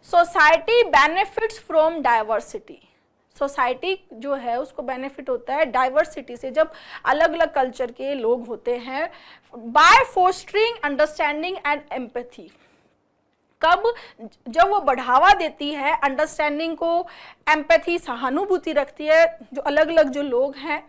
Society benefits from diversity. Society जो है उसको बेनिफिट होता है डाइवर्सिटी से, जब अलग अलग कल्चर के लोग होते हैं। By fostering understanding and empathy. कब, जब वो बढ़ावा देती है अंडरस्टैंडिंग को, एम्पैथी सहानुभूति रखती है जो अलग अलग जो लोग हैं।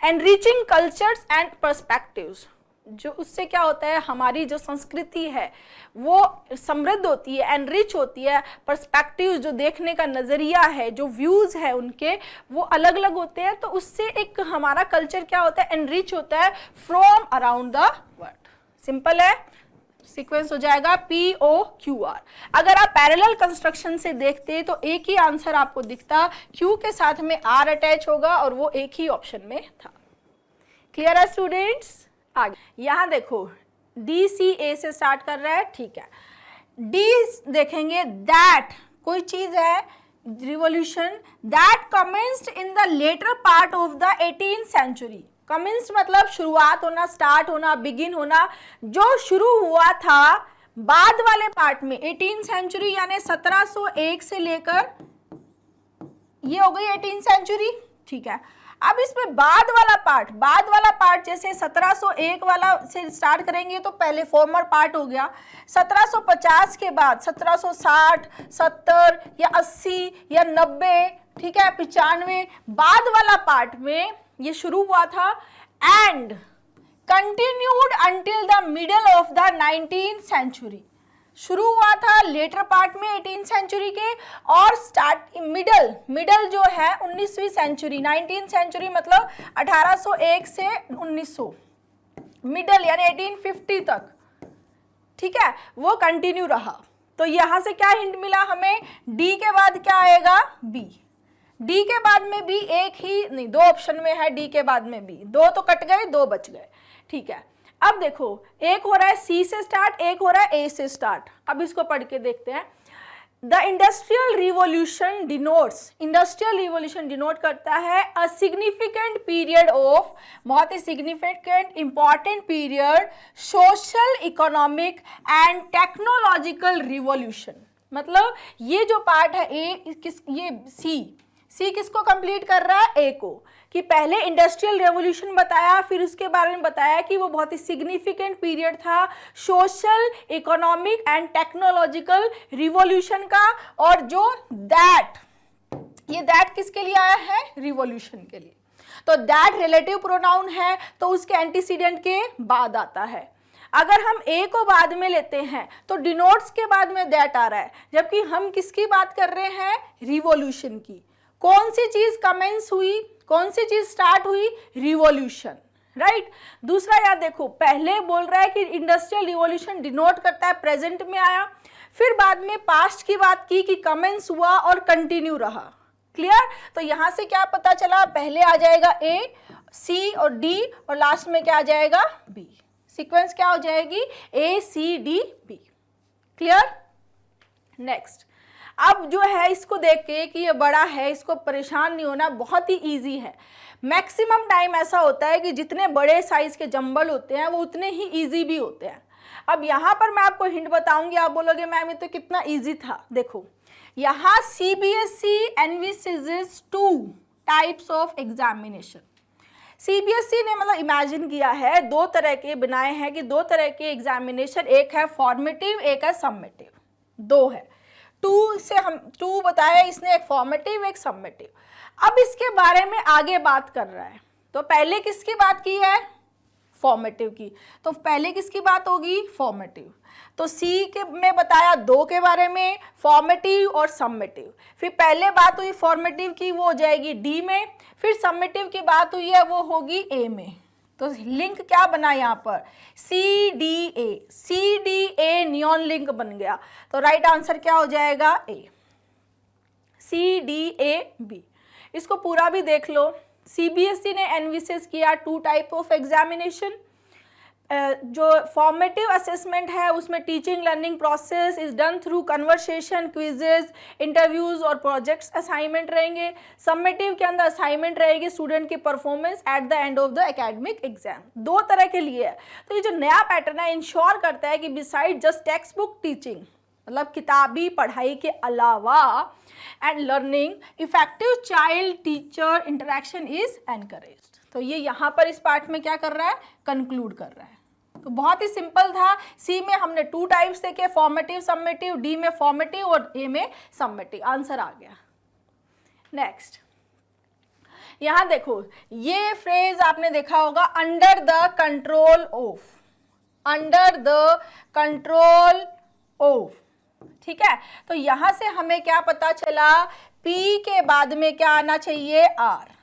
एनरिचिंग कल्चर्स एंड पर्सपेक्टिव्स, जो उससे क्या होता है, हमारी जो संस्कृति है वो समृद्ध होती है, एनरिच होती है। पर्सपेक्टिव, जो देखने का नजरिया है, जो व्यूज है उनके, वो अलग अलग होते हैं। तो उससे एक हमारा कल्चर क्या होता है, एनरिच होता है from around the world. Simple है, सीक्वेंस हो जाएगा पी ओ क्यू आर। अगर आप पैरेलल कंस्ट्रक्शन से देखते तो एक ही आंसर आपको दिखता, क्यू के साथ में आर अटैच होगा और वो एक ही ऑप्शन में था। क्लियर है स्टूडेंट्स। आगे यहां देखो, डी सी ए से स्टार्ट कर रहा है, ठीक है। डी देखेंगे, दैट कोई चीज है, revolution that commenced in the latter part of the 18th century. Commenced मतलब शुरुआत होना, स्टार्ट होना, बिगिन होना। जो शुरू हुआ था बाद वाले पार्ट में 18th सेंचुरी, यानी 1701 से लेकर ये हो गई 18th सेंचुरी, ठीक है। अब इसमें बाद वाला पार्ट जैसे 1701 वाला से स्टार्ट करेंगे तो पहले फॉर्मर पार्ट हो गया, 1750 के बाद 1760, 70 या 80 या 90, ठीक है, 95, बाद वाला पार्ट में ये शुरू हुआ था and continued until the middle of the 19th century. शुरू हुआ था लेटर पार्ट में 18th सेंचुरी के और स्टार्ट मिडल जो है 19वीं सेंचुरी, 19th सेंचुरी मतलब 1801 से 1900, मिडल यानी 1850 तक, ठीक है, वो कंटिन्यू रहा। तो यहां से क्या हिंट मिला हमें, डी के बाद क्या आएगा, बी। डी के बाद में भी एक ही नहीं, दो ऑप्शन में है डी के बाद में बी, दो तो कट गए, दो बच गए, ठीक है। अब देखो एक हो रहा है सी से स्टार्ट, एक हो रहा है ए से स्टार्ट। अब इसको पढ़ के देखते हैं। The industrial revolution denotes, industrial revolution denote करता है अ सिग्निफिकेंट पीरियड ऑफ, बहुत ही significant important period, social economic and technological revolution. मतलब ये जो पार्ट है ये सी किसको कंप्लीट कर रहा है, ए को, कि पहले इंडस्ट्रियल रेवोल्यूशन बताया, फिर उसके बारे में बताया कि वो बहुत ही सिग्निफिकेंट पीरियड था social economic and technological revolution का, और जो दैट किसके लिए आया है, रिवॉल्यूशन के लिए। तो दैट रिलेटिव प्रोनाउन है तो उसके एंटीसीडेंट के बाद आता है। अगर हम ए को बाद में लेते हैं तो डिनोट्स के बाद में दैट आ रहा है, जबकि हम किसकी बात कर रहे हैं, रिवॉल्यूशन की। कौन सी चीज कमेंस हुई, कौन सी चीज स्टार्ट हुई, रिवॉल्यूशन, राइट। दूसरा याद देखो, पहले बोल रहा है कि इंडस्ट्रियल रिवॉल्यूशन डिनोट करता है, प्रेजेंट में आया, फिर बाद में पास्ट की बात की कि कमेंस हुआ और कंटिन्यू रहा, क्लियर। तो यहां से क्या पता चला, पहले आ जाएगा ए, सी और डी, और लास्ट में क्या आ जाएगा, बी। सीक्वेंस क्या हो जाएगी, A C D B, clear. Next, अब जो है इसको देख के कि ये बड़ा है, इसको परेशान नहीं होना, बहुत ही इजी है। मैक्सिमम टाइम ऐसा होता है कि जितने बड़े साइज के जंबल होते हैं वो उतने ही इजी भी होते हैं। अब यहाँ पर मैं आपको हिंट बताऊंगी, आप बोलोगे मैम ये तो कितना इजी था। देखो यहाँ CBSE envisages 2 types of examination. CBSE ने मतलब इमेजिन किया है, दो तरह के बनाए हैं कि दो तरह के एग्जामिनेशन, एक है फॉर्मेटिव, एक है समेटिव, दो है। टू बताया इसने, एक फॉर्मेटिव एक समेटिव। अब इसके बारे में आगे बात कर रहा है, तो पहले किसकी बात की है, फॉर्मेटिव की, तो पहले किसकी बात होगी, फॉर्मेटिव। तो सी के में बताया दो के बारे में, फॉर्मेटिव और समेटिव। फिर पहले बात हुई फॉर्मेटिव की, वो हो जाएगी डी में, फिर समेटिव की बात हुई है वो होगी ए में। तो लिंक क्या बना यहाँ पर, CDA नियॉन लिंक बन गया। तो राइट आंसर क्या हो जाएगा, ए, CDAB। इसको पूरा भी देख लो। CBSE ने एनविसेस किया 2 टाइप ऑफ एग्जामिनेशन। जो फॉर्मेटिव असेसमेंट है उसमें teaching learning process is done through conversation, quizzes, interviews और प्रोजेक्ट्स असाइनमेंट रहेंगे। समेटिव के अंदर असाइनमेंट रहेगी स्टूडेंट की performance at the end of the academic exam. दो तरह के लिए है। तो ये जो नया पैटर्न है इंश्योर करता है कि beside just text book teaching, मतलब किताबी पढ़ाई के अलावा and learning, effective child teacher interaction is encouraged. तो ये यहाँ पर इस पार्ट में क्या कर रहा है, कंक्लूड कर रहा है। तो बहुत ही सिंपल था। सी में हमने 2 टाइप्स देखे, फॉर्मेटिव समेटिव, डी में फॉर्मेटिव और ए में समेटिव। आंसर आ गया। नेक्स्ट, यहां देखो ये फ्रेज आपने देखा होगा, under the control of, under the control of, ठीक है। तो यहां से हमें क्या पता चला, पी के बाद में क्या आना चाहिए, आर।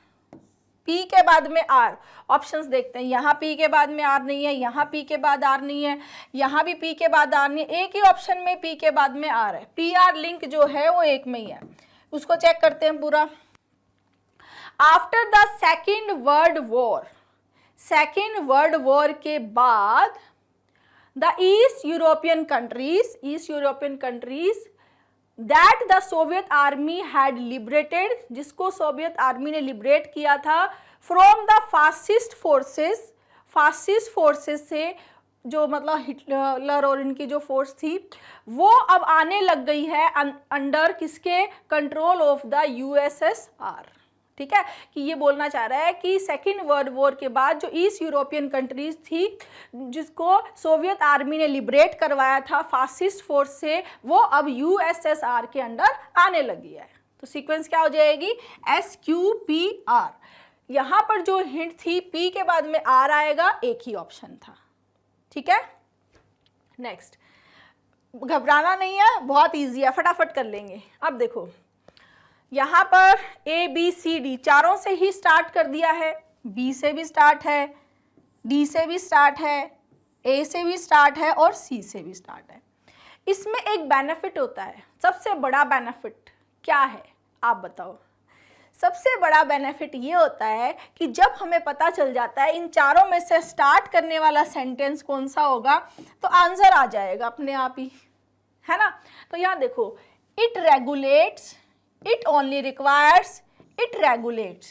पी के बाद में आर, ऑप्शंस देखते हैं। यहाँ पी के बाद में आर नहीं है, यहाँ पी के बाद आर नहीं है, यहाँ भी पी के बाद आर नहीं है, एक ही ऑप्शन में पी के बाद में आर है। पी आर लिंक जो है वो एक में ही है, उसको चेक करते हैं पूरा। After the second world war, second world war के बाद the east European countries that the Soviet army had liberated, जिसको सोवियत आर्मी ने लिबरेट किया था, फ्रॉम द फासिस्ट फोर्सेस से, जो मतलब हिटलर और इनकी जो फोर्स थी वो अब आने लग गई है अंडर किसके, कंट्रोल ऑफ द USSR। ठीक है, कि ये बोलना चाह रहा है कि सेकेंड वर्ल्ड वॉर के बाद जो ईस्ट यूरोपियन कंट्रीज थी जिसको सोवियत आर्मी ने लिबरेट करवाया था फासिस्ट फोर्स से, वो अब यूएसएसआर के अंडर आने लगी है। तो सीक्वेंस क्या हो जाएगी, SQPR। यहाँ पर जो हिंट थी P के बाद में R आएगा, एक ही ऑप्शन था। ठीक है, नेक्स्ट, घबराना नहीं है, बहुत इजी है, फटाफट कर लेंगे। अब देखो यहाँ पर ABCD चारों से ही स्टार्ट कर दिया है, B से भी स्टार्ट है, D से भी स्टार्ट है, A से भी स्टार्ट है और C से भी स्टार्ट है। इसमें एक बेनिफिट होता है, सबसे बड़ा बेनिफिट क्या है आप बताओ। सबसे बड़ा बेनिफिट ये होता है कि जब हमें पता चल जाता है इन चारों में से स्टार्ट करने वाला सेंटेंस कौन सा होगा तो आंसर आ जाएगा अपने आप ही, है ना। तो यहाँ देखो, it regulates, it only requires, it regulates,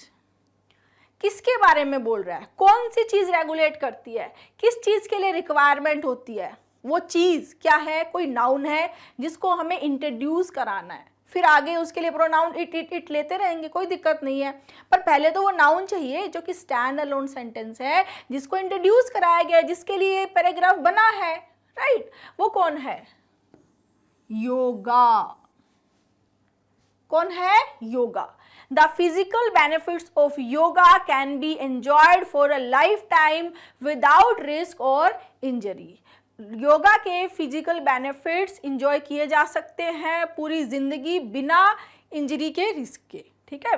किसके बारे में बोल रहा है, कौन सी चीज रेगुलेट करती है, किस चीज के लिए रिक्वायरमेंट होती है, वो चीज क्या है, कोई नाउन है जिसको हमें इंट्रोड्यूस कराना है, फिर आगे उसके लिए प्रोनाउन इट लेते रहेंगे, कोई दिक्कत नहीं है, पर पहले तो वो नाउन चाहिए जो कि स्टैंड अलोन सेंटेंस है, जिसको इंट्रोड्यूस कराया गया, जिसके लिए पैराग्राफ बना है, राइट। वो कौन है, योगा। कौन है, yoga. The physical benefits of yoga can be enjoyed for a lifetime without risk or injury. Yoga के फिजिकल बेनिफिट्स इंजॉय किए जा सकते हैं पूरी जिंदगी बिना इंजरी के, रिस्क के। ठीक है,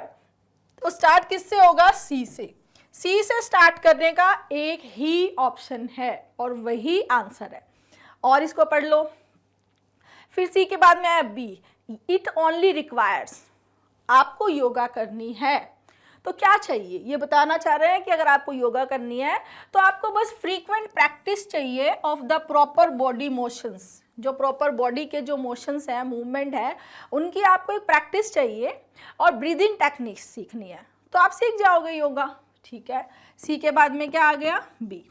तो स्टार्ट किससे होगा, सी से। सी से स्टार्ट करने का एक ही ऑप्शन है और वही आंसर है, और इसको पढ़ लो। फिर सी के बाद में है बी, इट ओनली रिक्वायर्स, आपको योगा करनी है तो क्या चाहिए, ये बताना चाह रहे हैं कि अगर आपको योगा करनी है तो आपको बस फ्रीक्वेंट प्रैक्टिस चाहिए of the proper body motions, जो प्रॉपर बॉडी के जो मोशंस हैं, मूवमेंट है, उनकी आपको एक प्रैक्टिस चाहिए, और ब्रीदिंग टेक्निक्स सीखनी है, तो आप सीख जाओगे योगा। ठीक है, सी के बाद में क्या आ गया, बी।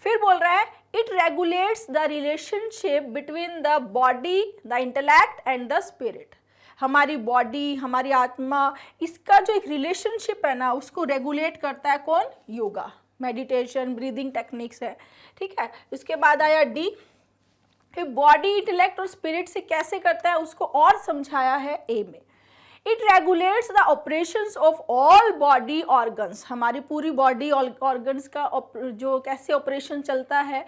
फिर बोल रहा है it regulates the relationship between the body, the intellect and the spirit. हमारी बॉडी, हमारी आत्मा, इसका जो एक रिलेशनशिप है ना, उसको रेगुलेट करता है कौन, योगा, मेडिटेशन, ब्रीदिंग टेक्निक्स है। ठीक है, उसके बाद आया डी, बॉडी, इंटेलेक्ट और स्पिरिट से कैसे करता है उसको और समझाया है ए में। It regulates the operations of all body organs, हमारी पूरी बॉडी ऑर्गन्स का जो कैसे ऑपरेशन चलता है,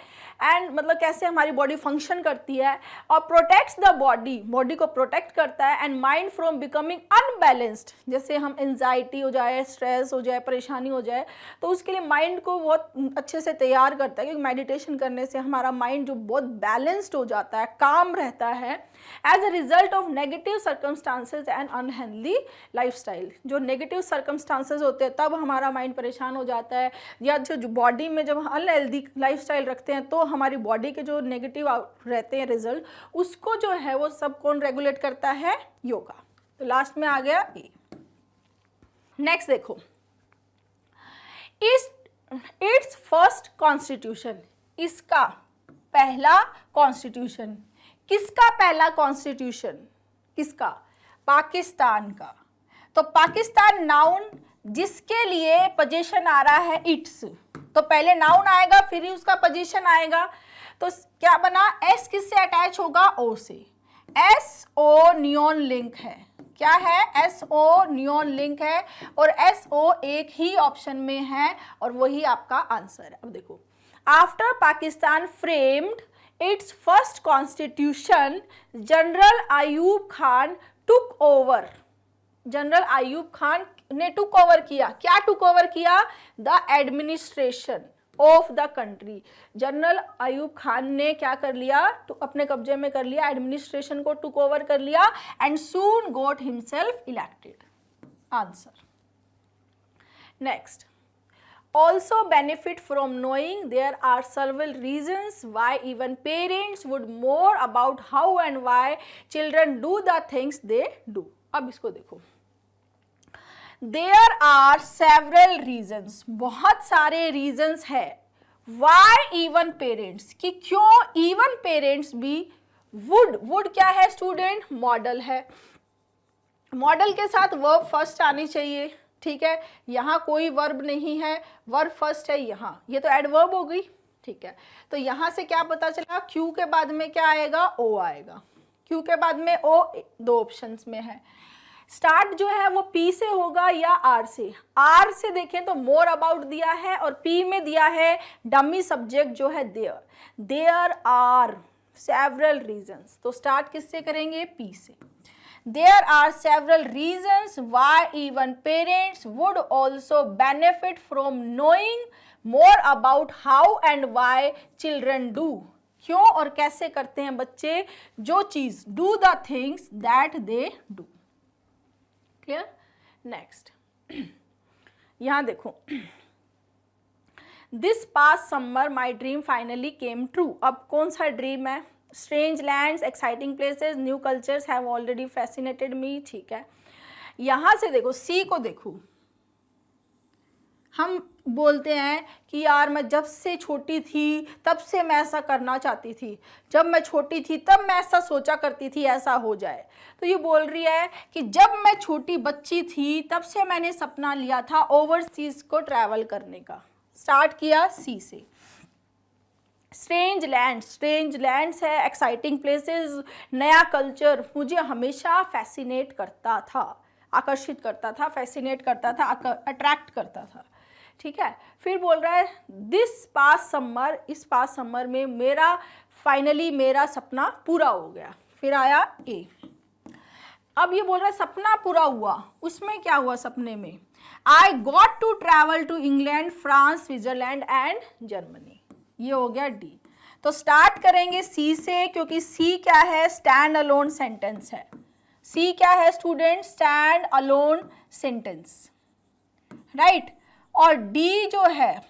एंड मतलब कैसे हमारी बॉडी फंक्शन करती है, और प्रोटेक्ट्स द बॉडी, बॉडी को प्रोटेक्ट करता है, and mind from becoming unbalanced, जैसे हम एंजाइटी हो जाए, स्ट्रेस हो जाए, परेशानी हो जाए, तो उसके लिए माइंड को बहुत अच्छे से तैयार करता है, क्योंकि मेडिटेशन करने से हमारा माइंड जो बहुत बैलेंस्ड हो जाता है, काम रहता है, as a result of negative circumstances and unhealthy lifestyle. जो नेगेटिव सर्कमस्टांसेस होते हैं तब हमारा माइंड परेशान हो जाता है, या जो बॉडी में जब हम अनहेल्दी लाइफस्टाइल रखते हैं तो हमारी बॉडी के जो नेगेटिव रहते हैं रिजल्ट, उसको जो है वो सब कौन रेगुलेट करता है, योगा। तो लास्ट में आ गया ए। नेक्स्ट देखो, इट्स फर्स्ट कॉन्स्टिट्यूशन, इसका पहला कॉन्स्टिट्यूशन, किसका पहला कॉन्स्टिट्यूशन, किसका, पाकिस्तान का। तो पाकिस्तान नाउन जिसके लिए पोजीशन आ रहा है इट्स, तो पहले नाउन आएगा फिर ही उसका पोजीशन आएगा, तो क्या बना, एस किससे अटैच होगा, ओ से। एस ओ नियॉन लिंक है, क्या है, एस ओ नियॉन लिंक है, और एस ओ एक ही ऑप्शन में है और वही आपका आंसर है। अब देखो, after Pakistan framed its first constitution, general Ayub Khan took over, general Ayub Khan ने टुक ओवर किया, क्या टुक ओवर किया, the administration of the country. General Ayub Khan ने क्या कर लिया, तो अपने कब्जे में कर लिया, एडमिनिस्ट्रेशन को टुक ओवर कर लिया, and soon got himself elected. Answer. Next, also benefit from knowing there are several reasons why even parents would more about how and why children do the things they do. अब इसको देखो, there are several reasons, बहुत सारे reasons है, why even parents, कि क्यों even parents भी would क्या है स्टूडेंट, मॉडल है, मॉडल के साथ वर्ब फर्स्ट आनी चाहिए, ठीक है, यहाँ कोई वर्ब नहीं है, वर्ब फर्स्ट है यहाँ, ये तो एडवर्ब हो गई। ठीक है, तो यहाँ से क्या पता चला, क्यू के बाद में क्या आएगा, ओ आएगा। क्यू के बाद में ओ दो ऑप्शंस में है। स्टार्ट जो है वो पी से होगा या आर से। आर से देखें तो मोर अबाउट दिया है और पी में दिया है डमी सब्जेक्ट जो है there. There are several reasons, तो स्टार्ट किससे करेंगे, पी से। There are several reasons why even parents would also benefit from knowing more about how and why children do. क्यों और कैसे करते हैं बच्चे जो चीज, do the things that they do. Clear? Next. यहाँ देखो, This past summer my dream finally came true. अब कौन सा ड्रीम है, strange lands, exciting places, new cultures have already fascinated me. ठीक है, यहाँ से देखो सी को देखो, हम बोलते हैं कि यार मैं जब से छोटी थी तब से मैं ऐसा करना चाहती थी, जब मैं छोटी थी तब मैं ऐसा सोचा करती थी ऐसा हो जाए। तो ये बोल रही है कि जब मैं छोटी बच्ची थी तब से मैंने सपना लिया था ओवरसीज को ट्रैवल करने का। स्टार्ट किया सी से। स्ट्रेंज लैंड्स है, एक्साइटिंग प्लेसेस, नया कल्चर मुझे हमेशा फैसिनेट करता था, आकर्षित करता था, फैसिनेट करता था, अट्रैक्ट करता था। ठीक है, फिर बोल रहा है दिस पास्ट समर, इस पास्ट समर में मेरा फाइनली मेरा सपना पूरा हो गया। फिर आया ए। अब ये बोल रहा है सपना पूरा हुआ, उसमें क्या हुआ सपने में, I got to travel to England, France, Switzerland and Germany. ये हो गया डी। तो स्टार्ट करेंगे सी से, क्योंकि सी क्या है, स्टैंड अलोन सेंटेंस है। सी क्या है student, stand alone sentence, right. और डी जो है,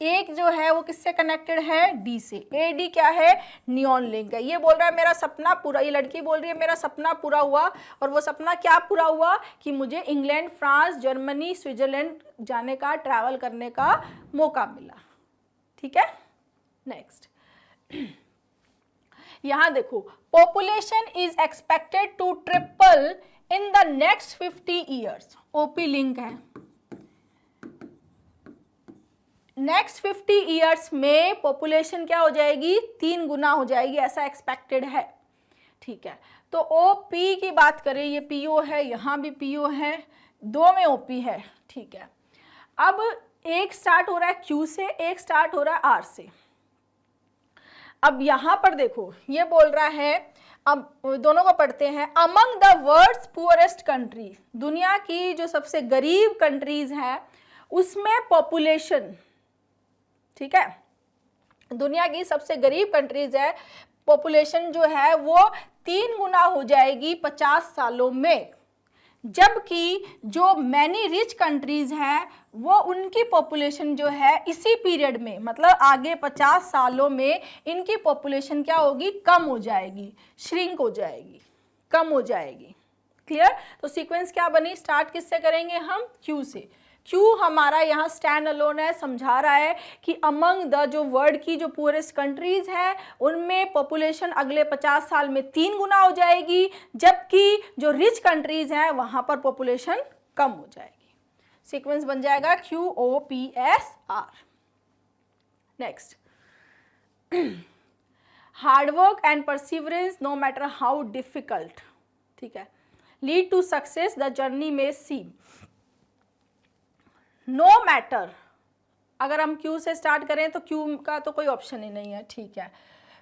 एक जो है वो किससे कनेक्टेड है, डी से। ए डी क्या है, नियॉन लिंक है। ये बोल रहा है मेरा सपना पूरा, ये लड़की बोल रही है मेरा सपना पूरा हुआ, और वो सपना क्या पूरा हुआ कि मुझे इंग्लैंड, फ्रांस, जर्मनी, स्विट्जरलैंड जाने का, ट्रैवल करने का मौका मिला। ठीक है, नेक्स्ट। यहां देखो, population is expected to triple in the next 50 years. O P link है, नेक्स्ट 50 ईयर्स में पॉपुलेशन क्या हो जाएगी, 3 गुना हो जाएगी, ऐसा एक्सपेक्टेड है। ठीक है, तो ओपी की बात करें, ये पीओ है, यहां भी पीओ है, दो में ओपी है। ठीक है, अब एक स्टार्ट हो रहा है क्यू से, एक स्टार्ट हो रहा है आर से। अब यहां पर देखो ये बोल रहा है, अब दोनों को पढ़ते हैं, among the world's poorest country, दुनिया की जो सबसे गरीब कंट्रीज है उसमें पॉपुलेशन, ठीक है, दुनिया की सबसे गरीब कंट्रीज है, पॉपुलेशन जो है वो 3 गुना हो जाएगी 50 सालों में। जबकि जो मैनी रिच कंट्रीज हैं वो उनकी पॉपुलेशन जो है इसी पीरियड में, मतलब आगे 50 सालों में इनकी पॉपुलेशन क्या होगी, कम हो जाएगी, श्रिंक हो जाएगी, कम हो जाएगी। क्लियर। तो सीक्वेंस क्या बनी, स्टार्ट किससे करेंगे हम, क्यू से। क्यू हमारा यहाँ स्टैंड अलोन है, समझा रहा है कि अमंग द जो वर्ल्ड की जो पुअरेस्ट कंट्रीज है उनमें पॉपुलेशन अगले 50 साल में 3 गुना हो जाएगी, जबकि जो रिच कंट्रीज हैं वहां पर पॉपुलेशन कम हो जाएगी। सीक्वेंस बन जाएगा QOPSR। Next, hard work and perseverance no matter how difficult, ठीक है, lead to success the journey में सीम। नो मैटर, अगर हम क्यू से स्टार्ट करें तो क्यू का तो कोई ऑप्शन ही नहीं है। ठीक है,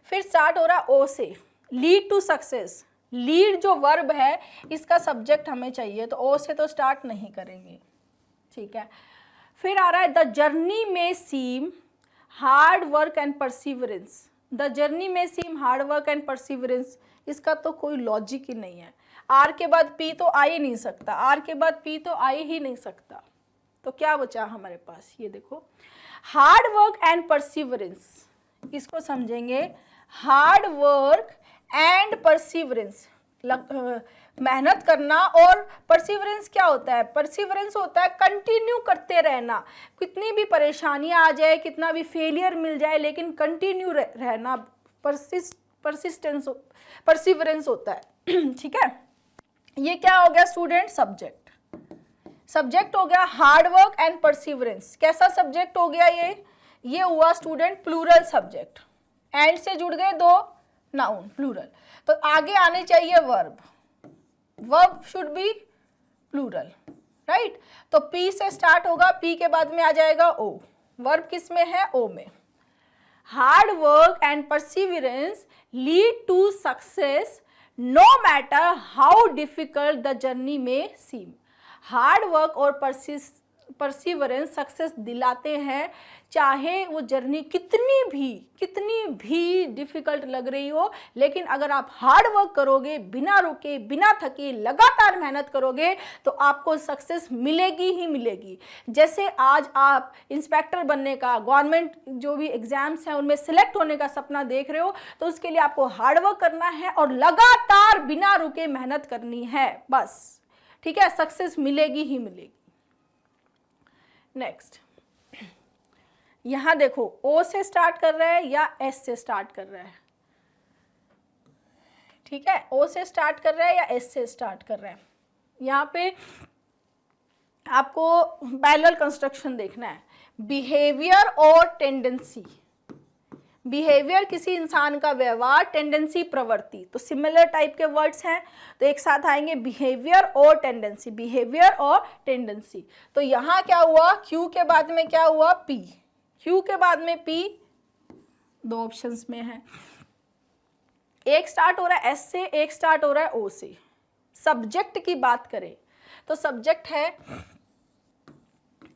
फिर स्टार्ट हो रहा है ओ से, लीड टू सक्सेस। लीड जो वर्ब है इसका सब्जेक्ट हमें चाहिए, तो ओ से तो स्टार्ट नहीं करेंगे। ठीक है, फिर आ रहा है द जर्नी में seem hard work and perseverance. The journey में seem hard work and perseverance, इसका तो कोई लॉजिक ही नहीं है। आर के बाद पी तो आ ही नहीं सकता, आर के बाद पी तो आ ही नहीं सकता, तो क्या बचा हमारे पास, ये देखो, हार्ड वर्क एंड परसिवरेंस। इसको समझेंगे, हार्ड वर्क एंड परसिवरेंस, मेहनत करना, और परसिवरेंस क्या होता है, परसिवरेंस होता है कंटिन्यू करते रहना, कितनी भी परेशानियां आ जाए, कितना भी फेलियर मिल जाए, लेकिन कंटिन्यू रहना, परसिस्टेंस, परसिवरेंस होता है। ठीक है, ये क्या हो गया स्टूडेंट, सब्जेक्ट। सब्जेक्ट हो गया हार्ड वर्क एंड परसिवरेंस। कैसा सब्जेक्ट हो गया ये हुआ स्टूडेंट प्लूरल सब्जेक्ट। एंड से जुड़ गए दो नाउन प्लूरल, तो आगे आने चाहिए verb, verb should be plural, right. तो पी से स्टार्ट होगा, पी के बाद में आ जाएगा ओ। वर्ब किस में है? ओ में। Hard work and perseverance lead to success no matter how difficult the journey में सीम। हार्ड वर्क और परसिवरेंस सक्सेस दिलाते हैं, चाहे वो जर्नी कितनी भी डिफिकल्ट लग रही हो, लेकिन अगर आप हार्ड वर्क करोगे, बिना रुके बिना थके लगातार मेहनत करोगे, तो आपको सक्सेस मिलेगी ही मिलेगी। जैसे आज आप इंस्पेक्टर बनने का, गवर्नमेंट जो भी एग्जाम्स हैं उनमें सिलेक्ट होने का सपना देख रहे हो, तो उसके लिए आपको हार्ड वर्क करना है और लगातार बिना रुके मेहनत करनी है, बस, ठीक है। सक्सेस मिलेगी ही मिलेगी। नेक्स्ट, यहां देखो ओ से स्टार्ट कर रहा है या एस से स्टार्ट कर रहा है, ठीक है। ओ से स्टार्ट कर रहा है या एस से स्टार्ट कर रहा है। यहां पे आपको पैरेलल कंस्ट्रक्शन देखना है। बिहेवियर और टेंडेंसी, बिहेवियर किसी इंसान का व्यवहार, टेंडेंसी प्रवृत्ति, तो सिमिलर टाइप के वर्ड्स हैं, तो एक साथ आएंगे बिहेवियर और टेंडेंसी, बिहेवियर और टेंडेंसी। तो यहां क्या हुआ? क्यू के बाद में क्या हुआ? पी। क्यू के बाद में पी, दो ऑप्शंस में है, एक स्टार्ट हो रहा है एस से, एक स्टार्ट हो रहा है ओ से। सब्जेक्ट की बात करें तो सब्जेक्ट है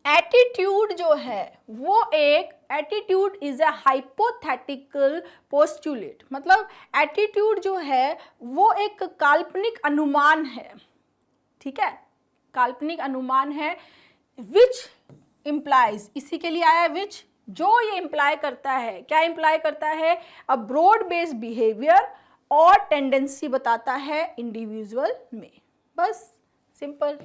एटीट्यूड, जो है वो एक attitude is a hypothetical postulate, मतलब एटीट्यूड जो है वो एक काल्पनिक अनुमान है, ठीक है, काल्पनिक अनुमान है। विच इम्प्लाइज, इसी के लिए आया है विच, जो ये इम्प्लाई करता है, क्या इम्प्लाई करता है? अ ब्रॉड बेस्ड बिहेवियर और टेंडेंसी बताता है इंडिविजुअल में, बस सिंपल।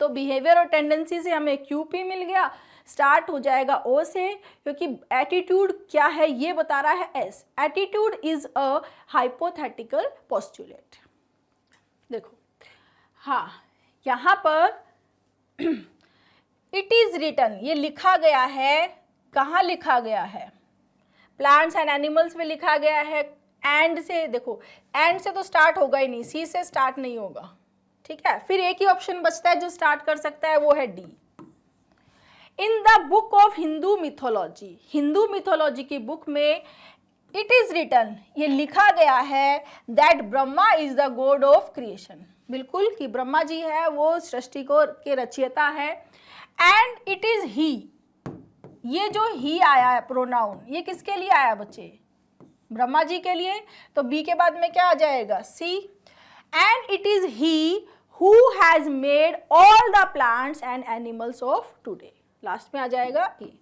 तो बिहेवियर और टेंडेंसी से हमें क्यूपी मिल गया, स्टार्ट हो जाएगा ओ से, क्योंकि एटीट्यूड क्या है ये बता रहा है S. Attitude is a hypothetical postulate. देखो हाँ, यहां पर इट इज रिटन, ये लिखा गया है, कहाँ लिखा गया है? प्लांट्स एंड एनिमल्स में लिखा गया है। एंड से देखो, एंड से तो स्टार्ट होगा ही नहीं, सी से स्टार्ट नहीं होगा, ठीक है। फिर एक ही ऑप्शन बचता है जो स्टार्ट कर सकता है, वो है D. In the book of Hindu mythology, Hindu mythology की बुक में इट इज रिटन, ये लिखा गया है that Brahma is the God of creation, बिल्कुल, कि ब्रह्मा जी है वो सृष्टि को के रचयिता है। एंड इट इज ही, ये जो ही आया है प्रोनाउन, ये किसके लिए आया बच्चे? ब्रह्मा जी के लिए। तो बी के बाद में क्या आ जाएगा? C. And it is he who has made all the plants and animals of today, last में आ जाएगा ए।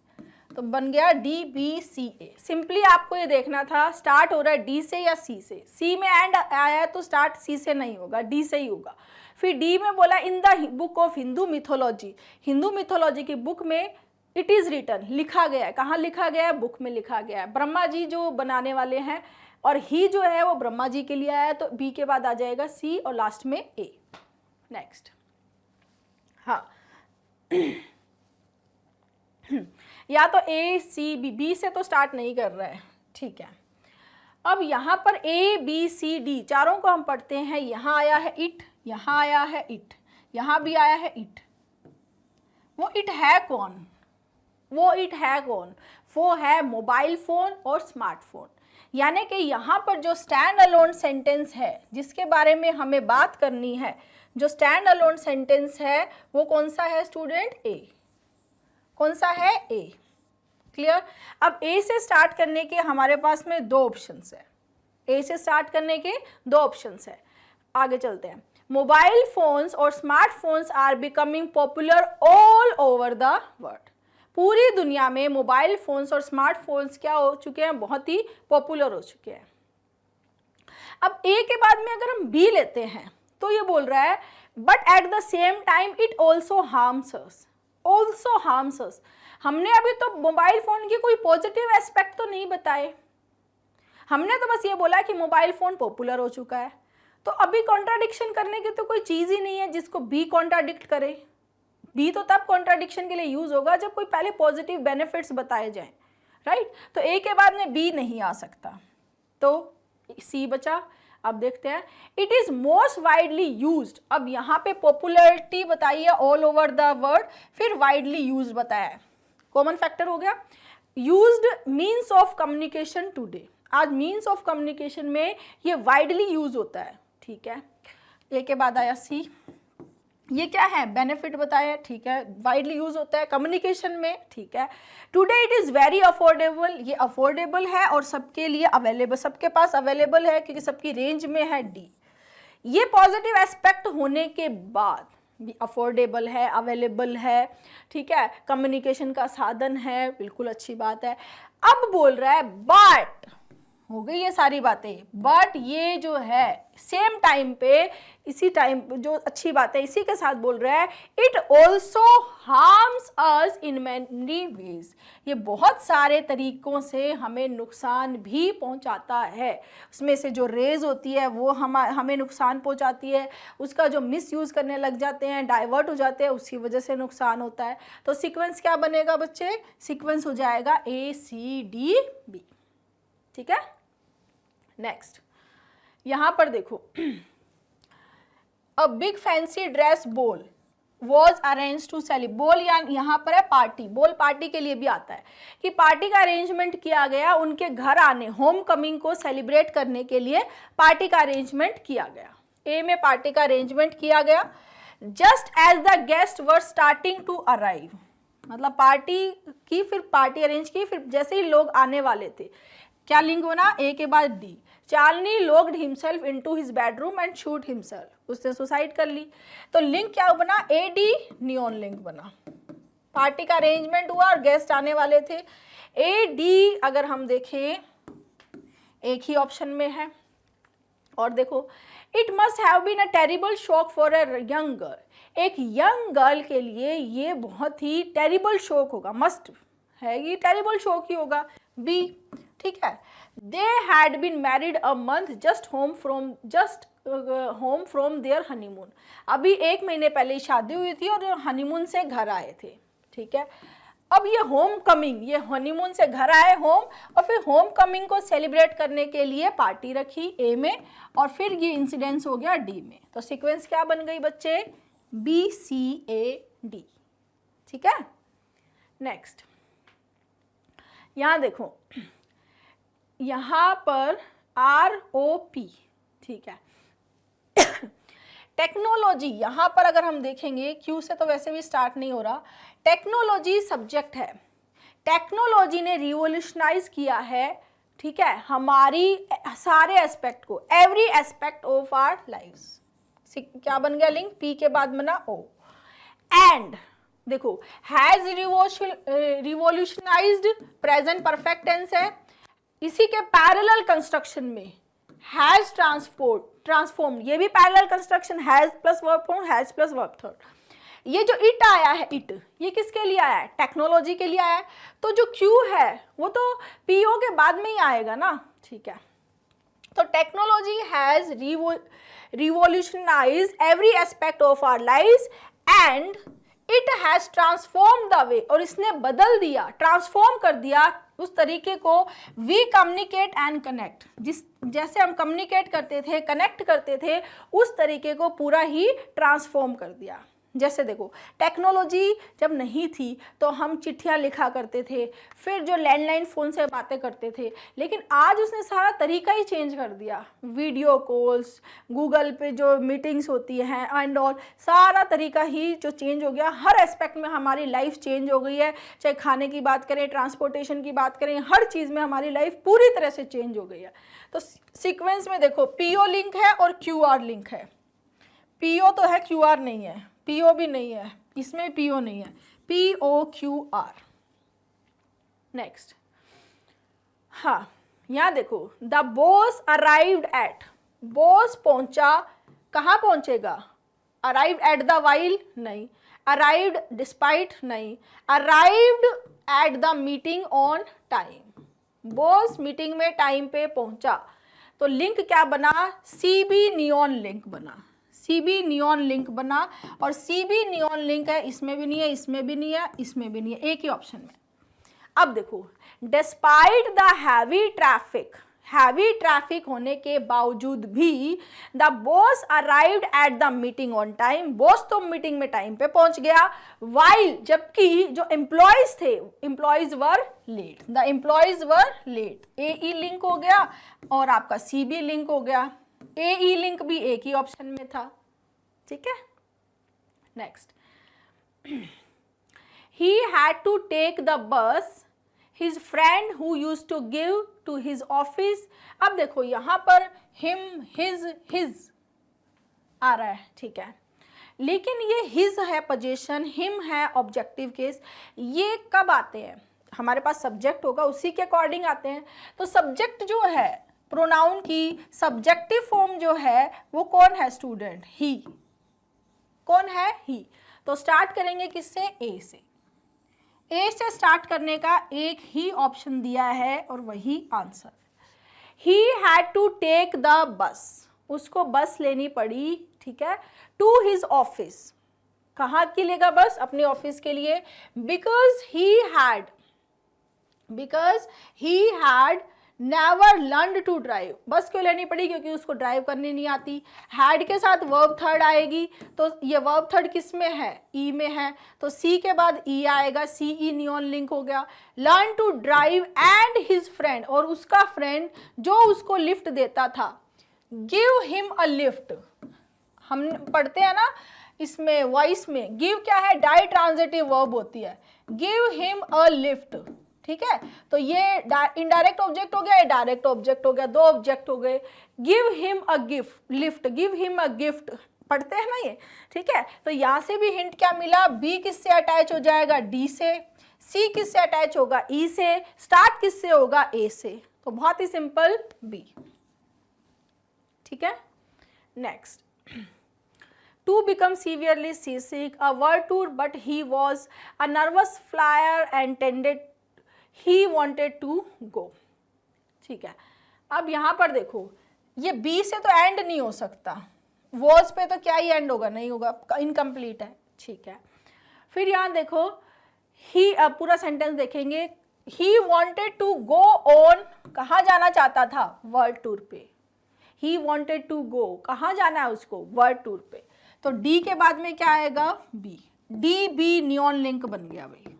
तो बन गया D B C A. Simply आपको ये देखना था स्टार्ट हो रहा है डी से या सी से। सी में एंड आया है तो स्टार्ट सी से नहीं होगा, डी से ही होगा। फिर डी में बोला in the book of Hindu mythology, Hindu mythology की बुक में इट इज रिटन, लिखा गया है। कहाँ लिखा गया है? बुक में लिखा गया है। ब्रह्मा जी जो बनाने वाले हैं, और ही जो है वो ब्रह्मा जी के लिए आया है, तो बी के बाद आ जाएगा सी और लास्ट में ए। नेक्स्ट, हाँ या तो ए सी बी, बी से तो स्टार्ट नहीं कर रहा है, ठीक है। अब यहाँ पर ए बी सी डी चारों को हम पढ़ते हैं। यहाँ आया है इट, यहाँ आया है इट, यहाँ भी आया है इट। वो इट है कौन? वो इट है कौन? वो है मोबाइल फ़ोन और स्मार्टफोन। यानी कि यहाँ पर जो स्टैंड अलोन सेंटेंस है जिसके बारे में हमें बात करनी है, जो स्टैंड अलोन सेंटेंस है वो कौन सा है स्टूडेंट? ए। कौन सा है? ए। क्लियर? अब ए से स्टार्ट करने के हमारे पास में दो ऑप्शंस है। ए से स्टार्ट करने के दो ऑप्शंस है। आगे चलते हैं। मोबाइल फोन्स और smartphones are becoming popular all over the world. पूरी दुनिया में मोबाइल फोन्स और स्मार्टफोन्स क्या हो चुके हैं? बहुत ही पॉपुलर हो चुके हैं। अब ए के बाद में अगर हम बी लेते हैं तो ये बोल रहा है but at the same time it also harms us, also harms us. हमने अभी तो मोबाइल फोन के कोई पॉजिटिव एस्पेक्ट तो नहीं बताए, हमने तो बस ये बोला कि मोबाइल फोन पॉपुलर हो चुका है। तो अभी कॉन्ट्राडिक्शन करने की तो कोई चीज ही नहीं है जिसको बी कॉन्ट्राडिक्ट करे। बी तो तब कॉन्ट्राडिक्शन के लिए यूज होगा जब कोई पहले पॉजिटिव बेनिफिट्स बताए जाएं, राइट। तो ए के बाद में बी नहीं आ सकता, तो सी बचा। अब देखते हैं, it is most widely used. अब यहाँ पे पॉपुलैरिटी बताई है ऑल ओवर द वर्ल्ड, फिर वाइडली यूज्ड बताया है, कॉमन फैक्टर हो गया। Used means of communication today, आज मीन्स ऑफ कम्युनिकेशन में ये वाइडली यूज होता है, ठीक है। ए के बाद आया सी, ये क्या है, बेनिफिट बताया, ठीक है, वाइडली यूज होता है कम्युनिकेशन में, ठीक है। Today it is very affordable, ये अफोर्डेबल है और सबके लिए अवेलेबल, सबके पास अवेलेबल है क्योंकि सबकी रेंज में है, डी। ये पॉजिटिव एस्पेक्ट होने के बाद भी अफोर्डेबल है, अवेलेबल है, ठीक है, कम्युनिकेशन का साधन है, बिल्कुल अच्छी बात है। अब बोल रहा है बट, हो गई ये सारी बातें, बट ये जो है सेम टाइम पे, इसी टाइम जो अच्छी बात है इसी के साथ बोल रहा है, it also harms us in many ways, ये बहुत सारे तरीकों से हमें नुकसान भी पहुंचाता है। उसमें से जो रेज होती है वो हमें नुकसान पहुंचाती है, उसका जो मिस यूज़ करने लग जाते हैं, डाइवर्ट हो जाते हैं, उसकी वजह से नुकसान होता है। तो सीक्वेंस क्या बनेगा बच्चे, सीक्वेंस हो जाएगा ए सी डी बी, ठीक है। नेक्स्ट यहां पर देखो, a big fancy dress ball was arrange to celebrate, ball यहाँ पर है पार्टी, बॉल पार्टी के लिए भी आता है कि पार्टी का अरेंजमेंट किया गया, उनके घर आने, होम कमिंग को सेलिब्रेट करने के लिए पार्टी का अरेंजमेंट किया गया। ए में पार्टी का अरेंजमेंट किया गया। Just as the guest were starting to arrive, मतलब पार्टी की, फिर पार्टी अरेंज की, फिर जैसे ही लोग आने वाले थे, क्या लिंक बना, ए के बाद D, Charlie locked himself into his bedroom and shoot himself, उसने सुसाइड कर ली। तो लिंक क्या बना, ए डी नियॉन लिंक बना। पार्टी का अरेंजमेंट हुआ और गेस्ट आने वाले थे। ए डी अगर हम देखें एक ही ऑप्शन में है। और देखो, it must have been a terrible shock for a young girl, एक यंग गर्ल के लिए ये बहुत ही टेरिबल शॉक होगा, मस्ट है, ये टेरिबल शॉक ही होगा, बी, ठीक है। They had been married a month just home from their honeymoon, अभी 1 महीने पहले शादी हुई थी और हनीमून से घर आए थे, ठीक है। अब ये होम कमिंग, ये हनीमून से घर आए होम, और फिर होम कमिंग को सेलिब्रेट करने के लिए पार्टी रखी ए में, और फिर ये इंसिडेंस हो गया डी में। तो सीक्वेंस क्या बन गई बच्चे, बी सी ए डी, ठीक है। नेक्स्ट यहां देखो, यहाँ पर ROP, ठीक है। टेक्नोलॉजी, यहाँ पर अगर हम देखेंगे, क्यू से तो वैसे भी स्टार्ट नहीं हो रहा, टेक्नोलॉजी सब्जेक्ट है। टेक्नोलॉजी ने रिवोल्यूशनाइज किया है, ठीक है, हमारी सारे एस्पेक्ट को, every aspect of our lives. क्या बन गया लिंक, पी के बाद बना ओ। एंड देखो, has revolutionised, present perfect tense है। इसी के पैरेलल कंस्ट्रक्शन में हैज ट्रांसफॉर्म, ये भी parallel construction, has plus verb form, has plus verb third. ये जो इट आया है, इट, ये किसके लिए आया है, टेक्नोलॉजी के लिए आया है। तो जो क्यू है वो तो पीओ के बाद में ही आएगा ना, ठीक है। तो technology has revolutionised every aspect of our lives and it has transform the way, और इसने बदल दिया, ट्रांसफॉर्म कर दिया उस तरीके को, वी कम्युनिकेट एंड कनेक्ट, जैसे हम कम्युनिकेट करते थे, कनेक्ट करते थे, उस तरीके को पूरा ही ट्रांसफॉर्म कर दिया। जैसे देखो, टेक्नोलॉजी जब नहीं थी तो हम चिट्ठियां लिखा करते थे, फिर जो लैंडलाइन फ़ोन से बातें करते थे, लेकिन आज उसने सारा तरीका ही चेंज कर दिया। वीडियो कॉल्स, गूगल पे जो मीटिंग्स होती हैं एंड ऑल, सारा तरीका ही जो चेंज हो गया। हर एस्पेक्ट में हमारी लाइफ चेंज हो गई है, चाहे खाने की बात करें, ट्रांसपोर्टेशन की बात करें, हर चीज़ में हमारी लाइफ पूरी तरह से चेंज हो गई है। तो सीक्वेंस में देखो, पीओ लिंक है और क्यूआर लिंक है। पीओ तो है, क्यूआर नहीं है, पीओ भी नहीं है, इसमें पीओ नहीं है, POQR। नेक्स्ट, हाँ यहाँ देखो, the boss arrived eight, boss पहुंचा, कहाँ पहुंचेगा, अराइव्ड एट द वाइल नहीं, अराइव्ड डिस्पाइट नहीं, arrived at the meeting on time, boss meeting में टाइम पे पहुंचा। तो लिंक क्या बना, सीबी नियॉन लिंक बना, सीबी नियॉन लिंक बना। और सीबी नियॉन लिंक है, इसमें भी नहीं है, इसमें भी नहीं है, इसमें भी नहीं है, एक ही ऑप्शन में। अब देखो, डिस्पाइट द हैवी ट्रैफिक होने के बावजूद भी the boss arrived at the meeting on time, boss तो मीटिंग में टाइम पे पहुंच गया, वाइल जबकि जो एम्प्लॉयज थे, employees were late, the employees were late. A link हो गया और आपका सीबी लिंक हो गया, ए लिंक भी एक ही ऑप्शन में था, ठीक है। Next, he had to take the bus, his friend who used to give to his office। अब देखो यहाँ पर him, his आ रहा है, ठीक है, लेकिन ये his है पोजीशन, him है ऑब्जेक्टिव केस। ये कब आते हैं, हमारे पास सब्जेक्ट होगा उसी के अकॉर्डिंग आते हैं। तो सब्जेक्ट जो है प्रोनाउन की सब्जेक्टिव फॉर्म जो है वो कौन है स्टूडेंट, ही। कौन है, ही। तो स्टार्ट करेंगे किससे, ए से। ए से स्टार्ट करने का एक ही ऑप्शन दिया है और वही answer. He had to take the bus, उसको बस लेनी पड़ी, ठीक है, टू हिज ऑफिस। कहाँ के लेगा बस, अपने ऑफिस के लिए। Because he had never learn to drive. Bus क्यों लेनी पड़ी, क्योंकि उसको ड्राइव करनी नहीं आती। हैड के साथ वर्ब थर्ड आएगी, तो ये वर्ब थर्ड किस में है, ई में है, तो सी के बाद ई आएगा, सी ई नियॉन लिंक हो गया। Learn to drive and his friend, और उसका फ्रेंड जो उसको लिफ्ट देता था। गिव हिम अ लिफ्ट, हम पढ़ते हैं ना इसमें वॉइस में, गिव क्या है, डाई ट्रांजिटिव वर्ब होती है, गिव हिम अ लिफ्ट, ठीक है। तो ये इनडायरेक्ट ऑब्जेक्ट हो गया, ये डायरेक्ट ऑब्जेक्ट हो गया, दो ऑब्जेक्ट हो गए। Give him a gift, lift, give him a gift पढ़ते हैं ना ये, ठीक है। तो यहाँ से भी हिंट क्या मिला, बी किससे अटैच हो जाएगा, डी से, सी किससे अटैच होगा, ई से, स्टार्ट किससे होगा, ए से। तो बहुत ही सिंपल, बी, ठीक है। Next, to become severely seasick, a world tour, but he was a nervous flyer and he wanted to go, ठीक है। अब यहाँ पर देखो, ये बी से तो एंड नहीं हो सकता, was पे तो क्या ही एंड होगा, नहीं होगा, इनकम्प्लीट है, ठीक है। फिर यहाँ देखो, ही, अब पूरा सेंटेंस देखेंगे, he wanted to go on, कहाँ जाना चाहता था, वर्ल्ड टूर पे। he wanted to go, कहाँ जाना है उसको, वर्ल्ड टूर पे। तो डी के बाद में क्या आएगा, B, D B neon link बन गया भाई,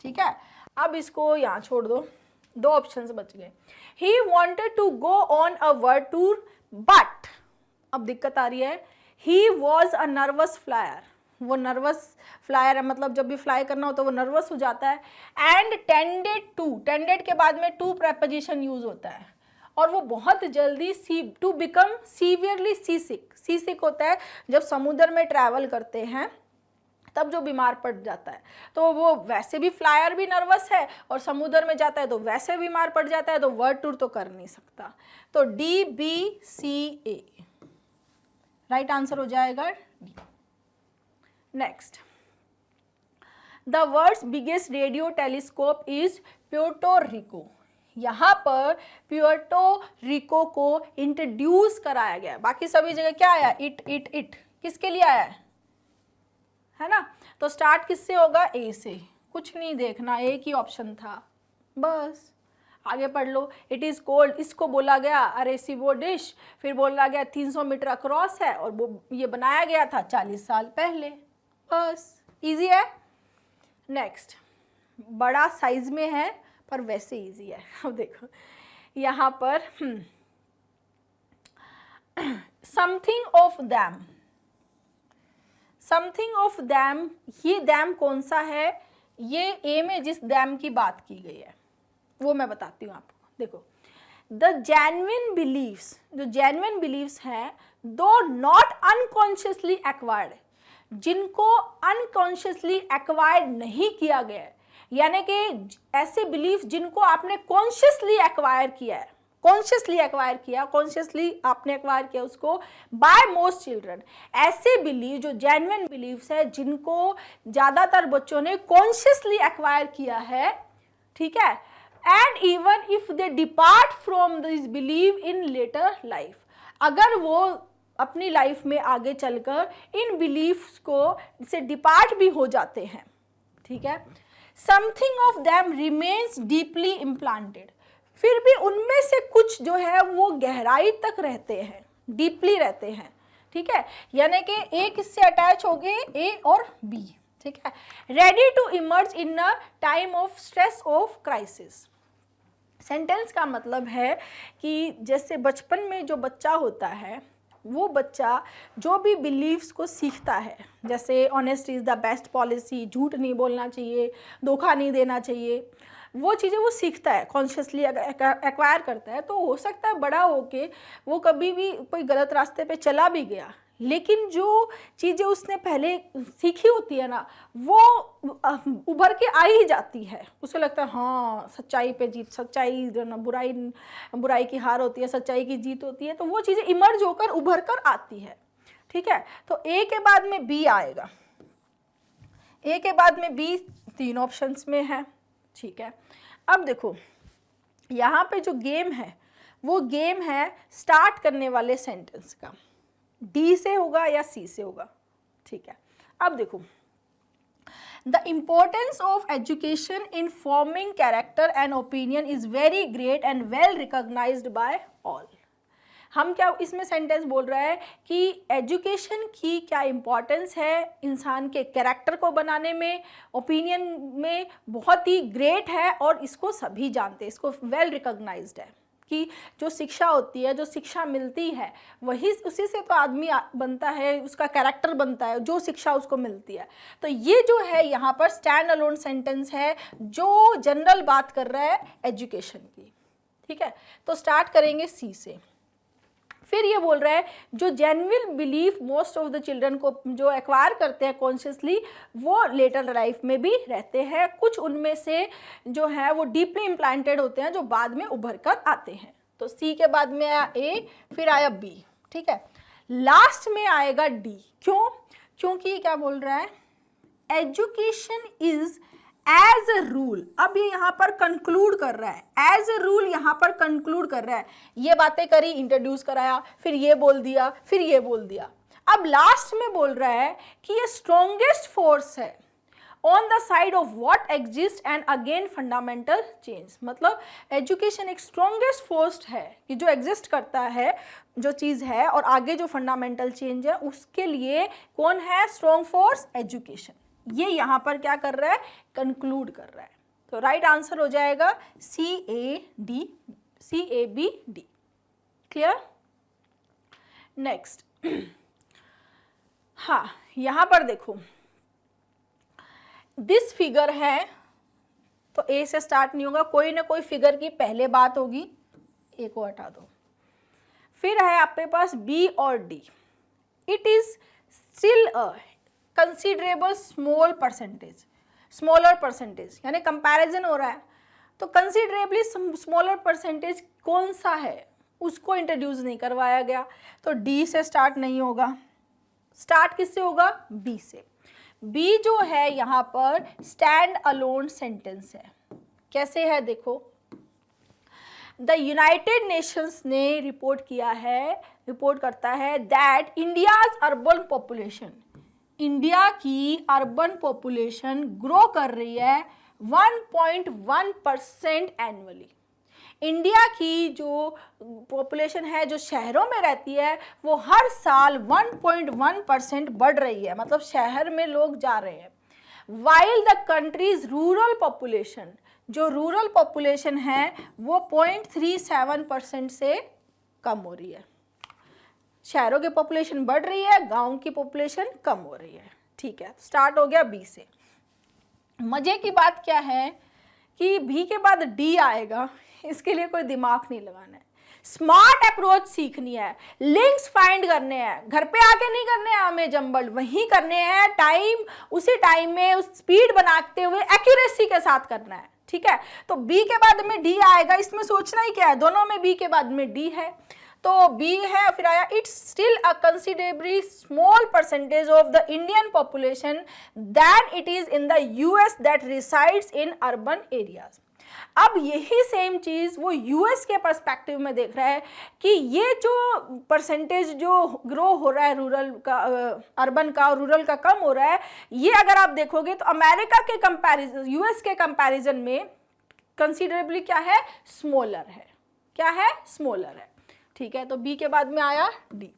ठीक है। अब इसको यहाँ छोड़ दो, दो ऑप्शंस बच गए। He wanted to go on a world tour but, अब दिक्कत आ रही है, he was a nervous flyer, वो नर्वस फ्लायर है, मतलब जब भी फ्लाई करना हो तो वो नर्वस हो जाता है। एंड टेंडेड टू, टेंडेड के बाद में टू प्रेपोजिशन यूज होता है, और वो बहुत जल्दी टू बिकम सीवियरली सीसिक, सीसिक होता है जब समुद्र में ट्रैवल करते हैं तब जो बीमार पड़ जाता है। तो वो वैसे भी फ्लायर भी नर्वस है और समुद्र में जाता है तो वैसे बीमार पड़ जाता है, तो वर्ल्ड टूर तो कर नहीं सकता। तो D B C A right answer हो जाएगा D. Next, the world's biggest radio telescope is Puerto Rico. यहाँ पर प्यूर्टो रिको को इंट्रोड्यूस कराया गया, बाकी सभी जगह क्या आया, इट, किसके लिए आया है ना। तो स्टार्ट किससे होगा, ए से, कुछ नहीं देखना, एक ही ऑप्शन था, बस आगे पढ़ लो। इट इज़ कोल्ड, इसको बोला गया अरेसिबो डिश, फिर बोला गया 300 मीटर अक्रॉस है और वो ये बनाया गया था 40 साल पहले, बस इजी है। नेक्स्ट, बड़ा साइज में है पर वैसे इजी है। अब देखो यहाँ पर something of them, something of them, ये डैम कौन सा है, ये ए में जिस डैम की बात की गई है वो मैं बताती हूँ आपको। देखो, द जेन्युइन बिलीव्स, जो जेन्युइन बिलीव्स हैं दो नॉट अनकॉन्शियसली एक्वायर्ड, जिनको अनकॉन्शियसली एक्वायर्ड नहीं किया गया है, यानी कि ऐसे बिलीफ जिनको आपने कॉन्शियसली एक्वायर किया है, कॉन्शियसली एक्वायर किया, कॉन्शियसली आपने एक्वायर किया उसको बाय मोस्ट चिल्ड्रन, ऐसे बिलीफ जो जेन्युइन बिलीफ्स है जिनको ज़्यादातर बच्चों ने कॉन्शियसली एक्वायर किया है, ठीक है, and even if they depart from this believe in later life, अगर वो अपनी लाइफ में आगे चलकर इन बिलीफ्स को से डिपार्ट भी हो जाते हैं, ठीक है, something of them remains deeply implanted, फिर भी उनमें से कुछ जो है वो गहराई तक रहते हैं, डीपली रहते हैं, ठीक है, यानी कि ए किससे अटैच हो गए, ए और बी, ठीक है, ready to emerge in a time of stress of crisis. Sentence का मतलब है कि जैसे बचपन में जो बच्चा होता है, वो बच्चा जो भी बिलीव्स को सीखता है, जैसे honesty is the best policy, झूठ नहीं बोलना चाहिए, धोखा नहीं देना चाहिए, वो चीज़ें वो सीखता है, कॉन्शियसली एक्वायर करता है, तो हो सकता है बड़ा होके वो कभी भी कोई गलत रास्ते पे चला भी गया, लेकिन जो चीज़ें उसने पहले सीखी होती है ना, वो उभर के आ ही जाती है, उसको लगता है हाँ सच्चाई पे जीत, सच्चाई जो ना बुराई की हार होती है, सच्चाई की जीत होती है, तो वो चीज़ें इमर्ज होकर उभर कर आती है, ठीक है। तो ए के बाद में बी आएगा, ए के बाद में बी 3 ऑप्शंस में है, ठीक है। अब देखो यहाँ पे जो गेम है वो गेम है स्टार्ट करने वाले सेंटेंस का, डी से होगा या सी से होगा, ठीक है। अब देखो, the importance of education in forming character and opinion is very great and well recognised by all. हम क्या इसमें सेंटेंस बोल रहा है कि एजुकेशन की क्या इम्पोर्टेंस है इंसान के कैरेक्टर को बनाने में, ओपिनियन में बहुत ही ग्रेट है और इसको सभी जानते हैं, इसको वेल रिकॉग्नाइज्ड है कि जो शिक्षा होती है, जो शिक्षा मिलती है, वही उसी से तो आदमी बनता है, उसका कैरेक्टर बनता है, जो शिक्षा उसको मिलती है। तो ये जो है यहाँ पर स्टैंड अलोन सेंटेंस है जो जनरल बात कर रहा है एजुकेशन की, ठीक है। तो स्टार्ट करेंगे सी से। फिर ये बोल रहा है जो genuine belief most of the children को जो एक्वायर करते हैं कॉन्शियसली, वो लेटर लाइफ में भी रहते हैं, कुछ उनमें से जो है वो डीपली इम्प्लांटेड होते हैं जो बाद में उभर कर आते हैं। तो सी के बाद में आया ए, फिर आया बी, ठीक है, लास्ट में आएगा डी। क्यों? क्योंकि क्या बोल रहा है, education is as a rule, अब ये यहाँ पर कंक्लूड कर रहा है, एज अ रूल यहाँ पर कंक्लूड कर रहा है, ये बातें करी, इंट्रोड्यूस कराया, फिर ये बोल दिया, फिर ये बोल दिया, अब लास्ट में बोल रहा है कि ये स्ट्रॉन्गेस्ट फोर्स है on the side of what exist and again fundamental change. मतलब एजुकेशन एक स्ट्रॉन्गेस्ट फोर्स है कि जो एग्जिस्ट करता है, जो चीज़ है, और आगे जो फंडामेंटल चेंज है उसके लिए कौन है स्ट्रॉन्ग फोर्स, एजुकेशन। ये यहाँ पर क्या कर रहा है, कंक्लूड कर रहा है। तो राइट आंसर हो जाएगा C A B D. Clear? Next, हाँ यहाँ पर देखो दिस फिगर है, तो ए से स्टार्ट नहीं होगा, कोई ना कोई फिगर की पहले बात होगी, ए को हटा दो। फिर है आपके पास बी और D, it is still a considerable smaller percentage, यानी कंपैरिजन हो रहा है, तो कंसिडरेबली स्मॉलर परसेंटेज कौन सा है उसको इंट्रोड्यूस नहीं करवाया गया, तो डी से स्टार्ट नहीं होगा, स्टार्ट किससे होगा, बी से। बी जो है यहाँ पर स्टैंड अलोन सेंटेंस है। कैसे है देखो, द यूनाइटेड नेशंस ने रिपोर्ट करता है that India's urban population, India की अर्बन पॉपुलेशन ग्रो कर रही है 1.1% एनुअली। इंडिया की जो पॉपुलेशन है जो शहरों में रहती है वो हर साल 1.1% बढ़ रही है, मतलब शहर में लोग जा रहे हैं। While the countries rural population, जो रूरल पॉपुलेशन है वो 0.37% से कम हो रही है। शहरों की पॉपुलेशन बढ़ रही है, गांव की पॉपुलेशन कम हो रही है। ठीक है, स्टार्ट हो गया बी से। मजे की बात क्या है कि बी के बाद डी आएगा, इसके लिए कोई दिमाग नहीं लगाना है, स्मार्ट अप्रोच सीखनी है, लिंक्स फाइंड करने हैं, घर पे आके नहीं करने हैं हमें जंबल, वहीं करने हैं, टाइम उसी टाइम में उस स्पीड बनाते हुए एक्यूरेसी के साथ करना है। ठीक है, तो बी के बाद में डी आएगा, इसमें सोचना ही क्या है, दोनों में बी के बाद में डी है, तो बी है। फिर आया it's still a considerably small percentage of the Indian population that it is in the US that resides in urban areas. अब यही सेम चीज वो यूएस के पर्सपेक्टिव में देख रहा है कि ये जो परसेंटेज जो ग्रो हो रहा है रूरल का, अर्बन का और रूरल का कम हो रहा है, ये अगर आप देखोगे तो अमेरिका के कंपैरिजन, यूएस के कंपैरिजन में कंसीडरेबली क्या है, स्मॉलर है। क्या है, स्मॉलर है। ठीक है, तो बी के बाद में आया डी।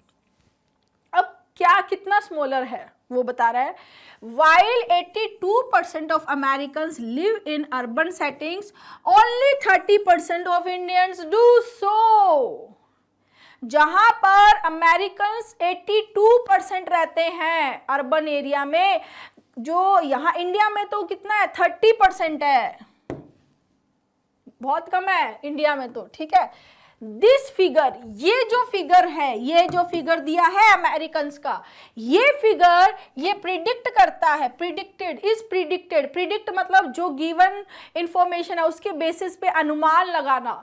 अब क्या कितना स्मॉलर है वो बता रहा है, while 82% of Americans live in urban settings, only 30% of Indians do so। जहां पर अमेरिकन्स 82% रहते हैं अर्बन एरिया में, जो यहाँ इंडिया में तो कितना है, 30% है, बहुत कम है इंडिया में तो। ठीक है, दिस फिगर, ये जो फिगर है, ये जो फिगर दिया है अमेरिकन्स का, ये फिगर ये प्रिडिक्ट करता है, प्रिडिक्टेड इज प्रिडिक्टेड, प्रिडिक्ट मतलब जो गिवन इंफॉर्मेशन है उसके बेसिस पे अनुमान लगाना।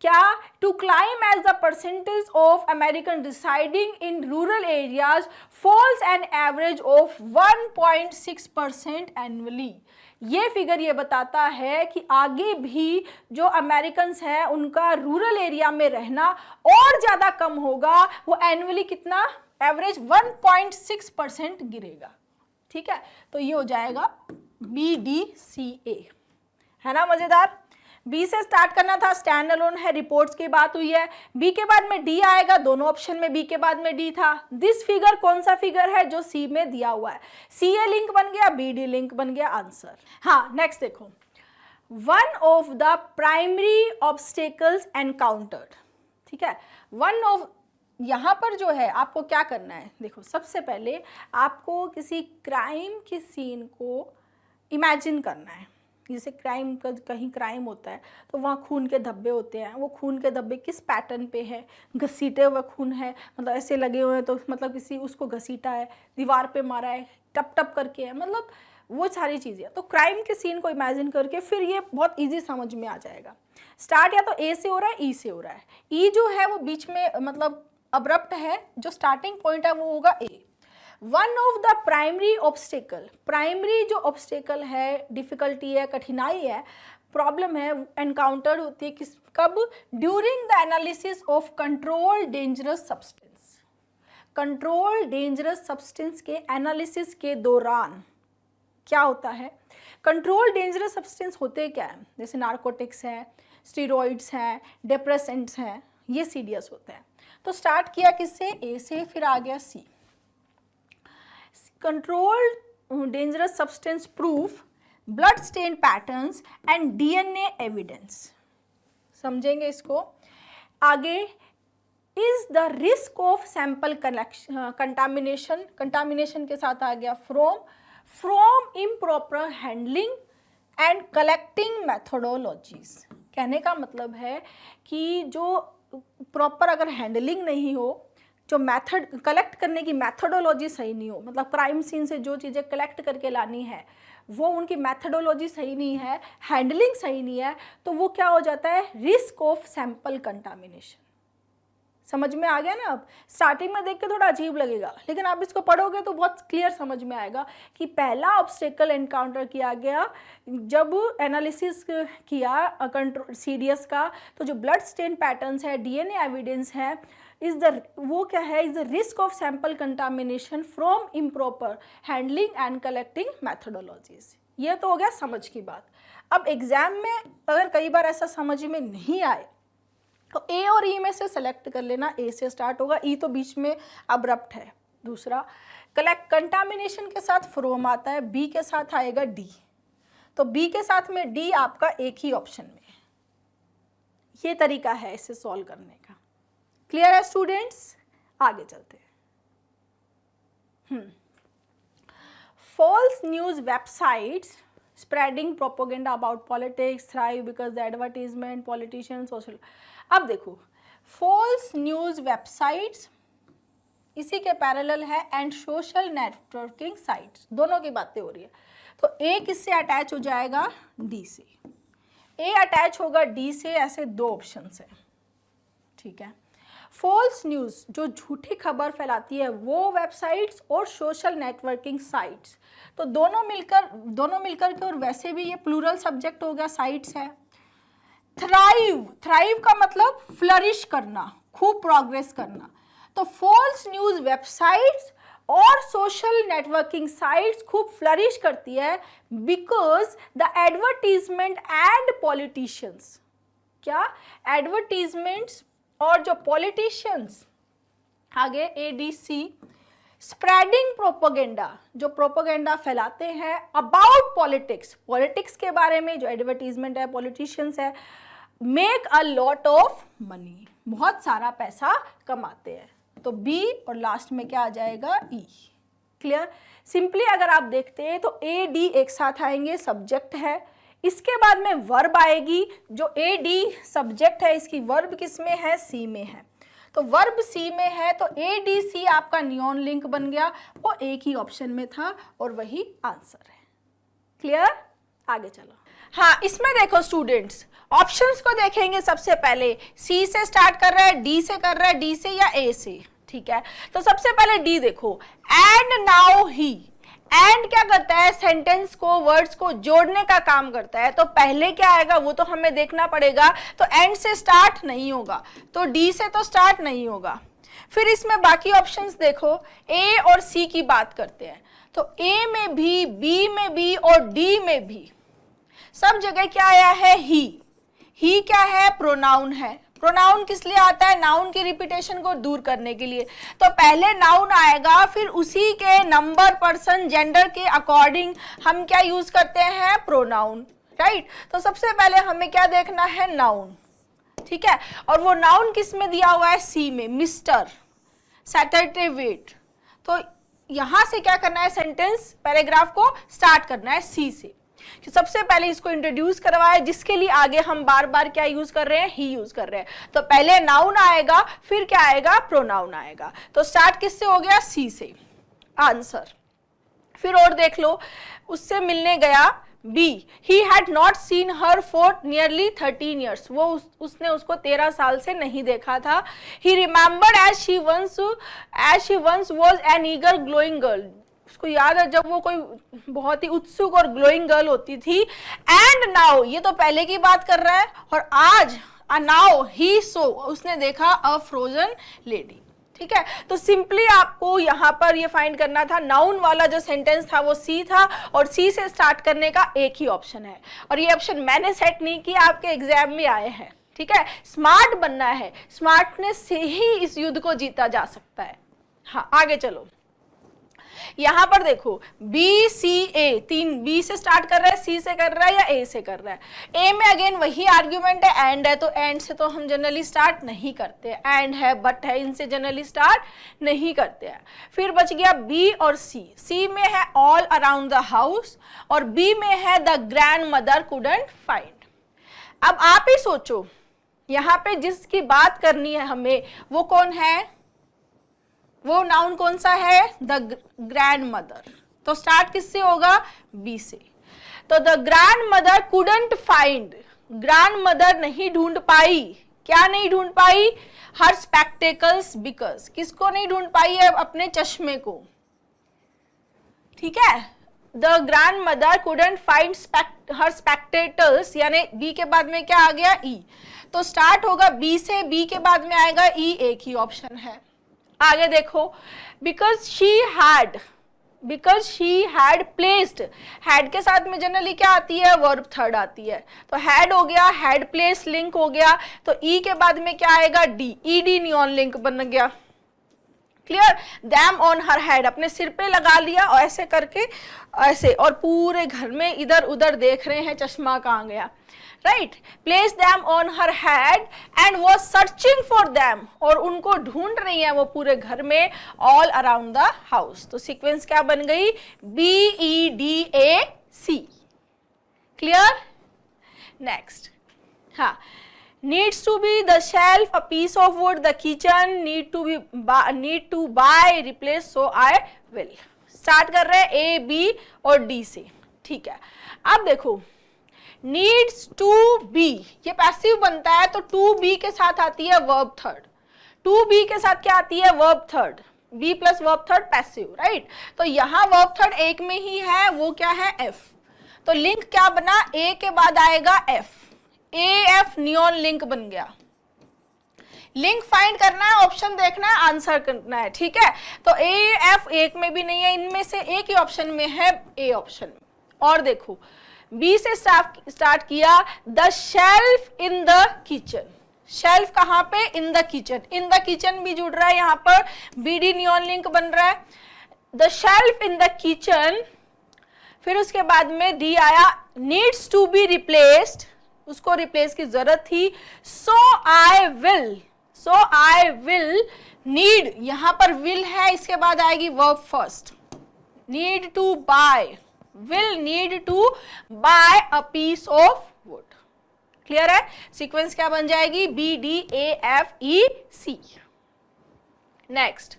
क्या, to climb as the percentage of American residing in rural areas falls an average of 1.6% annually. ये फिगर ये बताता है कि आगे भी जो अमेरिकन्स हैं उनका रूरल एरिया में रहना और ज़्यादा कम होगा, वो एनुअली कितना, एवरेज 1.6% गिरेगा। ठीक है, तो ये हो जाएगा BDCA, है ना मज़ेदार। बी से स्टार्ट करना था, स्टैंड अलोन है, रिपोर्ट्स की बात हुई है। बी के बाद में डी आएगा, दोनों ऑप्शन में बी के बाद में डी था। दिस फिगर कौन सा फिगर है, जो सी में दिया हुआ है, सी ए लिंक बन गया, बी डी लिंक बन गया, आंसर। हाँ, नेक्स्ट देखो, one of the primary obstacles encountered. ठीक है, वन ऑफ, यहाँ पर जो है आपको क्या करना है, देखो सबसे पहले आपको किसी क्राइम के सीन को इमेजिन करना है। जैसे क्राइम का, कहीं क्राइम होता है तो वहाँ खून के धब्बे होते हैं, वो खून के धब्बे किस पैटर्न पे है, घसीटे हुए खून है, मतलब ऐसे लगे हुए हैं तो मतलब किसी उसको घसीटा है, दीवार पे मारा है, टप टप करके है, मतलब वो सारी चीज़ें। तो क्राइम के सीन को इमेजिन करके फिर ये बहुत ईजी समझ में आ जाएगा। स्टार्ट या तो ए से हो रहा है, ई से हो रहा है। ई जो है वो बीच में मतलब अब्रप्ट है, जो स्टार्टिंग पॉइंट है वो होगा A. One of the primary obstacle, primary जो ऑब्स्टेकल है, डिफिकल्टी है, कठिनाई है, प्रॉब्लम है, एनकाउंटर होती है किस, कब, during the analysis of control dangerous substance. Control dangerous substance के एनालिसिस के दौरान क्या होता है, कंट्रोल डेंजरस सब्सटेंस होते क्या है, जैसे नारकोटिक्स है, स्टीरॉइड्स हैं, डिप्रेसेंट्स हैं, ये सीरियस होते हैं। तो स्टार्ट किया किससे, ए से, फिर आ गया C. Controlled dangerous substance proof, blood stain patterns and DNA evidence. समझेंगे इसको आगे। Is the risk of sample contamination, contamination के साथ आ गया from improper handling and collecting methodologies. कहने का मतलब है कि जो प्रॉपर अगर हैंडलिंग नहीं हो, जो मेथड कलेक्ट करने की मैथडोलॉजी सही नहीं हो, मतलब क्राइम सीन से जो चीज़ें कलेक्ट करके लानी है वो उनकी मैथडोलॉजी सही नहीं है, हैंडलिंग सही नहीं है, तो वो क्या हो जाता है, रिस्क ऑफ सैंपल कंटामिनेशन। समझ में आ गया ना। अब स्टार्टिंग में देख के थोड़ा अजीब लगेगा, लेकिन आप इसको पढ़ोगे तो बहुत क्लियर समझ में आएगा कि पहला ऑब्स्टेकल एनकाउंटर किया गया जब एनालिसिस किया कंट्रोल सीडीएस का, तो जो ब्लड स्टेन पैटर्न्स है, DNA एविडेंस है, इज द, वो क्या है, is the risk of sample contamination from improper handling and collecting methodologies. ये तो हो गया समझ की बात। अब एग्जाम में अगर कई बार ऐसा समझ में नहीं आए तो ए और ई में से सेलेक्ट कर लेना। ए से स्टार्ट होगा, ई तो बीच में अब्रप्ट है। दूसरा, कलेक्ट कंटामिनेशन के साथ फ्रॉम आता है, बी के साथ आएगा डी, तो बी के साथ में डी आपका एक ही ऑप्शन में है। ये तरीका है इसे सॉल्व करने का। क्लियर है स्टूडेंट्स, आगे चलते हैं। False news websites spreading propaganda about politics thrive because the advertisement, politicians, social। अब देखो, फॉल्स न्यूज वेबसाइट्स इसी के पैरेलल है एंड सोशल नेटवर्किंग साइट्स, दोनों की बातें हो रही है। तो ए किससे अटैच हो जाएगा, डी से। ए अटैच होगा डी से, ऐसे दो ऑप्शन है। ठीक है, फॉल्स न्यूज़ जो झूठी खबर फैलाती है वो वेबसाइट्स और सोशल नेटवर्किंग साइट्स, तो दोनों मिलकर के, और वैसे भी ये प्लूरल सब्जेक्ट हो गया, साइट्स है, थ्राइव, थ्राइव का मतलब फ्लरिश करना, खूब प्रोग्रेस करना। तो फॉल्स न्यूज वेबसाइट्स और सोशल नेटवर्किंग साइट्स खूब फ्लरिश करती है because the advertisement and politicians, क्या एडवर्टीजमेंट्स और जो पॉलिटिशियंस, आगे एडीसी, स्प्रेडिंग प्रोपोगेंडा, जो प्रोपोगेंडा फैलाते हैं अबाउट पॉलिटिक्स, पॉलिटिक्स के बारे में जो एडवर्टीजमेंट है, पॉलिटिशियंस है, make a lot of money, बहुत सारा पैसा कमाते हैं। तो बी और लास्ट में क्या आ जाएगा, ई। क्लियर? सिंपली अगर आप देखते हैं तो ए डी एक साथ आएंगे, सब्जेक्ट है, इसके बाद में वर्ब आएगी, जो ए डी सब्जेक्ट है, इसकी वर्ब किस में है, सी में है। तो वर्ब सी में है तो ए डी सी आपका नियॉन लिंक बन गया, वो एक ही ऑप्शन में था और वही आंसर है। क्लियर? आगे चलो। हाँ, इसमें देखो स्टूडेंट्स, ऑप्शंस को देखेंगे। सबसे पहले सी से स्टार्ट कर रहा है, डी से कर रहा है, डी से या ए से, ठीक है। तो सबसे पहले डी देखो, एंड नाउ ही, एंड क्या करता है, सेंटेंस को, वर्ड्स को जोड़ने का काम करता है। तो पहले क्या आएगा वो तो हमें देखना पड़ेगा, तो एंड से स्टार्ट नहीं होगा, तो डी से तो स्टार्ट नहीं होगा। फिर इसमें बाकी ऑप्शंस देखो, ए और सी की बात करते हैं, तो ए में भी, बी में भी और डी में भी सब जगह क्या आया है, ही क्या है, प्रोनाउन है। प्रोनाउन किस लिए आता है, नाउन की रिपीटेशन को दूर करने के लिए। तो पहले नाउन आएगा, फिर उसी के नंबर, पर्सन, जेंडर के अकॉर्डिंग हम क्या यूज करते हैं, प्रोनाउन, राइट। तो सबसे पहले हमें क्या देखना है, नाउन, ठीक है। और वो नाउन किस में दिया हुआ है, सी में, मिस्टर, सैटरडे वेट। तो यहां से क्या करना है, सेंटेंस, पैराग्राफ को स्टार्ट करना है सी से। कि सबसे पहले इसको इंट्रोड्यूस करवाया, जिसके लिए आगे हम बार बार क्या यूज कर रहे हैं, ही यूज कर रहे हैं। तो पहले नाउन आएगा, फिर क्या आएगा, प्रोनाउन आएगा। तो स्टार्ट किससे हो गया, सी से, आंसर। फिर और देख लो, उससे मिलने गया B, he had not seen her for nearly 13 years, वो उसने उसको 13 साल से नहीं देखा था। He remembered as she once was an eager glowing girl, उसको याद है जब वो कोई बहुत ही उत्सुक और ग्लोइंग गर्ल होती थी। एंड नाउ, ये तो पहले की बात कर रहा है, और आज नाउ ही सो, उसने देखा अ फ्रोजन लेडी, ठीक है। तो सिंपली आपको यहाँ पर ये फाइंड करना था, नाउन वाला जो सेंटेंस था वो सी था, और सी से स्टार्ट करने का एक ही ऑप्शन है। और ये ऑप्शन मैंने सेट नहीं किया, आपके एग्जाम में आए हैं, ठीक है। स्मार्ट बनना है, स्मार्टनेस से ही इस युद्ध को जीता जा सकता है। हाँ, आगे चलो। यहां पर देखो, बी सी ए, तीन, बी से स्टार्ट कर रहा है, सी से कर रहा है या ए से कर रहा है। ए में अगेन वही आर्ग्यूमेंट है, एंड है, तो एंड से तो हम जनरली स्टार्ट नहीं करते, एंड है, बट है, इनसे जनरली स्टार्ट नहीं करते हैं। फिर बच गया बी और सी। सी में है ऑल अराउंड द हाउस, और बी में है the grand mother couldn't find. अब आप ही सोचो, यहां पे जिसकी बात करनी है हमें, वो कौन है, वो नाउन कौन सा है, द ग्रैंड मदर। तो स्टार्ट किससे होगा, बी से। तो the grand mother couldn't find, grand mother नहीं ढूंढ पाई, क्या नहीं ढूंढ पाई, हर स्पेक्टेकल्स, बिकॉज, किसको नहीं ढूंढ पाई है, अपने चश्मे को, ठीक है। The grand mother couldn't find her spectacles, यानी बी के बाद में क्या आ गया, ई। तो स्टार्ट होगा बी से, बी के बाद में आएगा ई, एक ही ऑप्शन है। आगे देखो, because she had placed, had के साथ में जनरली क्या आती है, वर्ब थर्ड आती है। तो हैड हो गया, हैड प्लेस लिंक हो गया, तो ई के बाद में क्या आएगा, D, E D neon link बन गया। Clear, them on her head, अपने सिर पे लगा लिया और ऐसे करके ऐसे, और पूरे घर में इधर उधर देख रहे हैं चश्मा कहाँ गया, right. Place them on her head and was searching for them, और उनको ढूंढ रही है वो पूरे घर में, ऑल अराउंड द हाउस। तो सीक्वेंस क्या बन गई, B E D A C. Clear, next. हाँ, needs to be the shelf, a piece of wood, the kitchen, need to buy, replace, so I will। Start कर रहे हैं ए, बी और डी से, ठीक है। अब देखो, needs to be, ये पैसिव बनता है, तो to be के साथ आती है verb third, to be के साथ क्या आती है, verb third, be plus verb third passive, right. तो यहाँ verb third एक में ही है, वो क्या है, F। तो लिंक क्या बना, A के बाद आएगा F, AF नियॉन लिंक बन गया। लिंक फाइंड करना है, ऑप्शन देखना है, आंसर करना है, ठीक है। तो AF एक में भी नहीं है, इनमें से एक ही ऑप्शन में है, ए ऑप्शन में। और देखो बी से स्टार्ट किया, the shelf in the kitchen. Shelf कहाँ पे? In the kitchen. In the kitchen भी जुड़ रहा है, यहाँ पर BD नियॉन लिंक बन रहा है। The shelf in the kitchen, फिर उसके बाद में डी आया, नीड्स टू बी रिप्लेस्ड, उसको रिप्लेस की जरूरत थी। सो आई विल नीड, यहां पर विल है, इसके बाद आएगी verb first, need to buy, will need to buy a piece of wood. Clear है? सीक्वेंस क्या बन जाएगी? BDAFEC। नेक्स्ट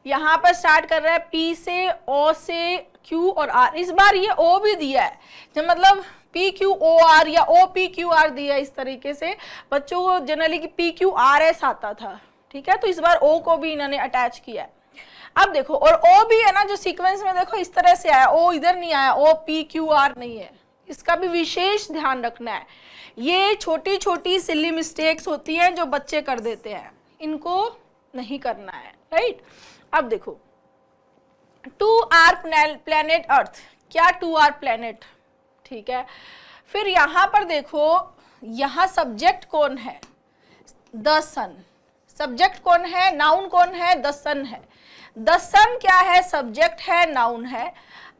यहां पर स्टार्ट कर रहा है P से, O से, Q और R। इस बार ये O भी दिया है, जब मतलब PQOR या OPQR दिया है। इस तरीके से बच्चों को जनरली कि PQRS आता था, ठीक है, तो इस बार O को भी इन्होंने अटैच किया है। अब देखो, और O भी है ना, जो सीक्वेंस में देखो इस तरह से आया, O इधर नहीं आया, OPQR नहीं है, इसका भी विशेष ध्यान रखना है। ये छोटी छोटी सिली मिस्टेक्स होती हैं जो बच्चे कर देते हैं, इनको नहीं करना है, राइट। अब देखो 2R प्लैनेट अर्थ, क्या 2R प्लैनेट, ठीक है। फिर यहां पर देखो, यहां सब्जेक्ट कौन है? The sun. सब्जेक्ट कौन है? नाउन कौन है? द सन है। द सन क्या है? सब्जेक्ट है, नाउन है।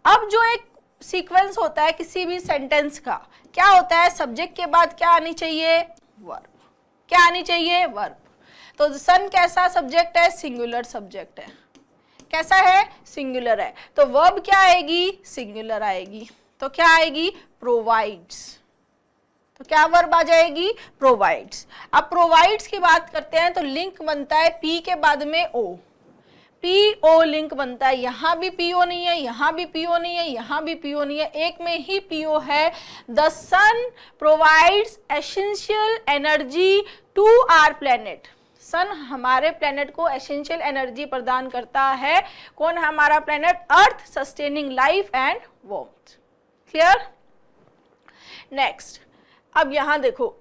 अब जो एक सीक्वेंस होता है किसी भी सेंटेंस का, क्या होता है? सब्जेक्ट के बाद क्या आनी चाहिए? वर्ब। क्या आनी चाहिए? वर्ब। तो सन कैसा सब्जेक्ट है? सिंगुलर सब्जेक्ट है। कैसा है? सिंगुलर है। तो वर्ब क्या आएगी? सिंगुलर आएगी। तो क्या आएगी? प्रोवाइड्स। तो क्या वर्ब आ जाएगी? प्रोवाइड्स। अब प्रोवाइड्स की बात करते हैं तो लिंक बनता है P के बाद में O, PO लिंक बनता है। यहां भी PO नहीं है, यहां भी PO नहीं है, यहां भी PO नहीं है, एक में ही PO है। The sun provides essential energy to our planet. Sun हमारे प्लेनेट को एसेंशियल एनर्जी प्रदान करता है। कौन है हमारा planet? Earth, sustaining life and warmth. Clear? Next, अब यहां देखो,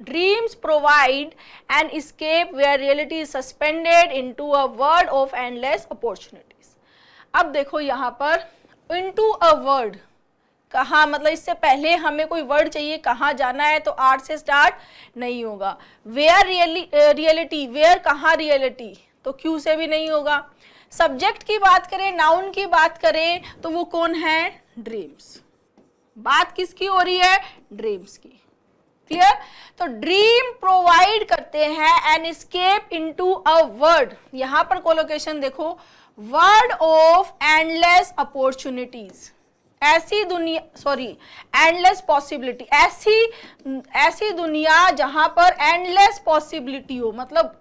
dreams provide an escape where reality is suspended into a world of endless opportunities। अब देखो यहां पर into a world, कहाँ, मतलब इससे पहले हमें कोई वर्ड चाहिए, कहाँ जाना है, तो आर से स्टार्ट नहीं होगा। वेयर रियलिटी, वेयर कहाँ रियलिटी, तो क्यू से भी नहीं होगा। सब्जेक्ट की बात करें, नाउन की बात करें, तो वो कौन है? ड्रीम्स। बात किसकी हो रही है? ड्रीम्स की। क्लियर? तो ड्रीम प्रोवाइड करते हैं an escape into a word, यहां पर कोलोकेशन देखो, वर्ड ऑफ एंडलेस अपॉर्चुनिटीज। ऐसी दुनिया, सॉरी, एंडलेस पॉसिबिलिटी, ऐसी दुनिया जहां पर एंडलेस पॉसिबिलिटी हो, मतलब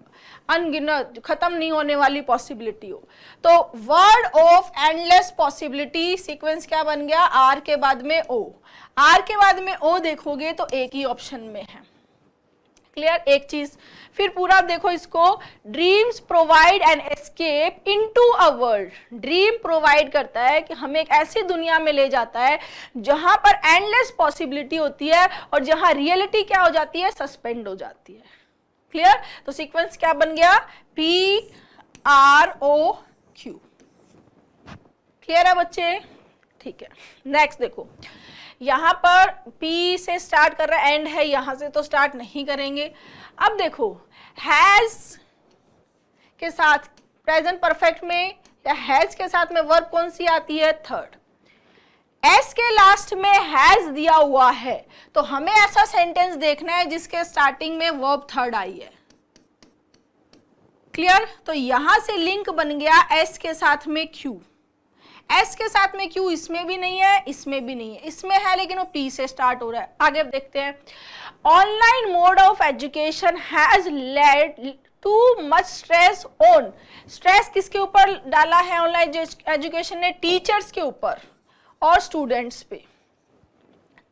अनगिनत, खत्म नहीं होने वाली पॉसिबिलिटी हो। तो word of endless possibility, sequence क्या बन गया? आर के बाद में ओ। आर के बाद में ओ देखोगे तो एक ही ऑप्शन में है। क्लियर? एक चीज फिर पूरा देखो इसको, dreams provide an escape into a world. Dream provide करता है कि हमें एक ऐसी दुनिया में ले जाता है जहां पर एंडलेस पॉसिबिलिटी होती है और जहां रियलिटी क्या हो जाती है? सस्पेंड हो जाती है। क्लियर? तो सीक्वेंस क्या बन गया? PROQ। क्लियर है बच्चे? ठीक है। नेक्स्ट देखो, यहां पर P से स्टार्ट कर रहा है, एंड है, यहां से तो स्टार्ट नहीं करेंगे। अब देखो, हैज के साथ प्रेजेंट परफेक्ट में या हैज के साथ में वर्ब कौन सी आती है? थर्ड। एस के लास्ट में हैज दिया हुआ है, तो हमें ऐसा सेंटेंस देखना है जिसके स्टार्टिंग में वर्ब थर्ड आई है। क्लियर? तो यहां से लिंक बन गया एस के साथ में क्यू। एस के साथ में क्यू इसमें भी नहीं है, इसमें भी नहीं है, इसमें है लेकिन वो पी से स्टार्ट हो रहा है। आगे देखते हैं, online mode of education has led too much stress on. Stress किसके ऊपर डाला है ऑनलाइन एजुकेशन ने? टीचर्स के ऊपर और स्टूडेंट्स पे।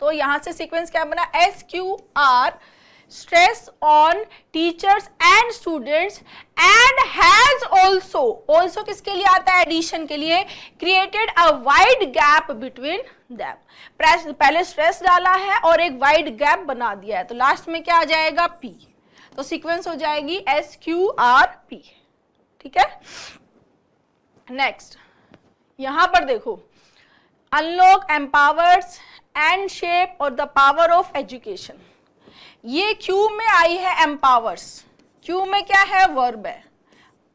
तो यहां से सीक्वेंस क्या बना? SQR stress on teachers and students and has also किसके लिए आता है, एडिशन के लिए, created a wide gap between them. पहले स्ट्रेस डाला है और एक वाइड गैप बना दिया है, तो लास्ट में क्या आ जाएगा, P, तो सीक्वेंस हो जाएगी SQRP. ठीक है. नेक्स्ट यहां पर देखो, अनलॉक, एम्पावर्स एंड शेप और द पावर ऑफ एजुकेशन. ये क्यू में आई है एम्पावर्स, क्यू में क्या है, वर्ब है.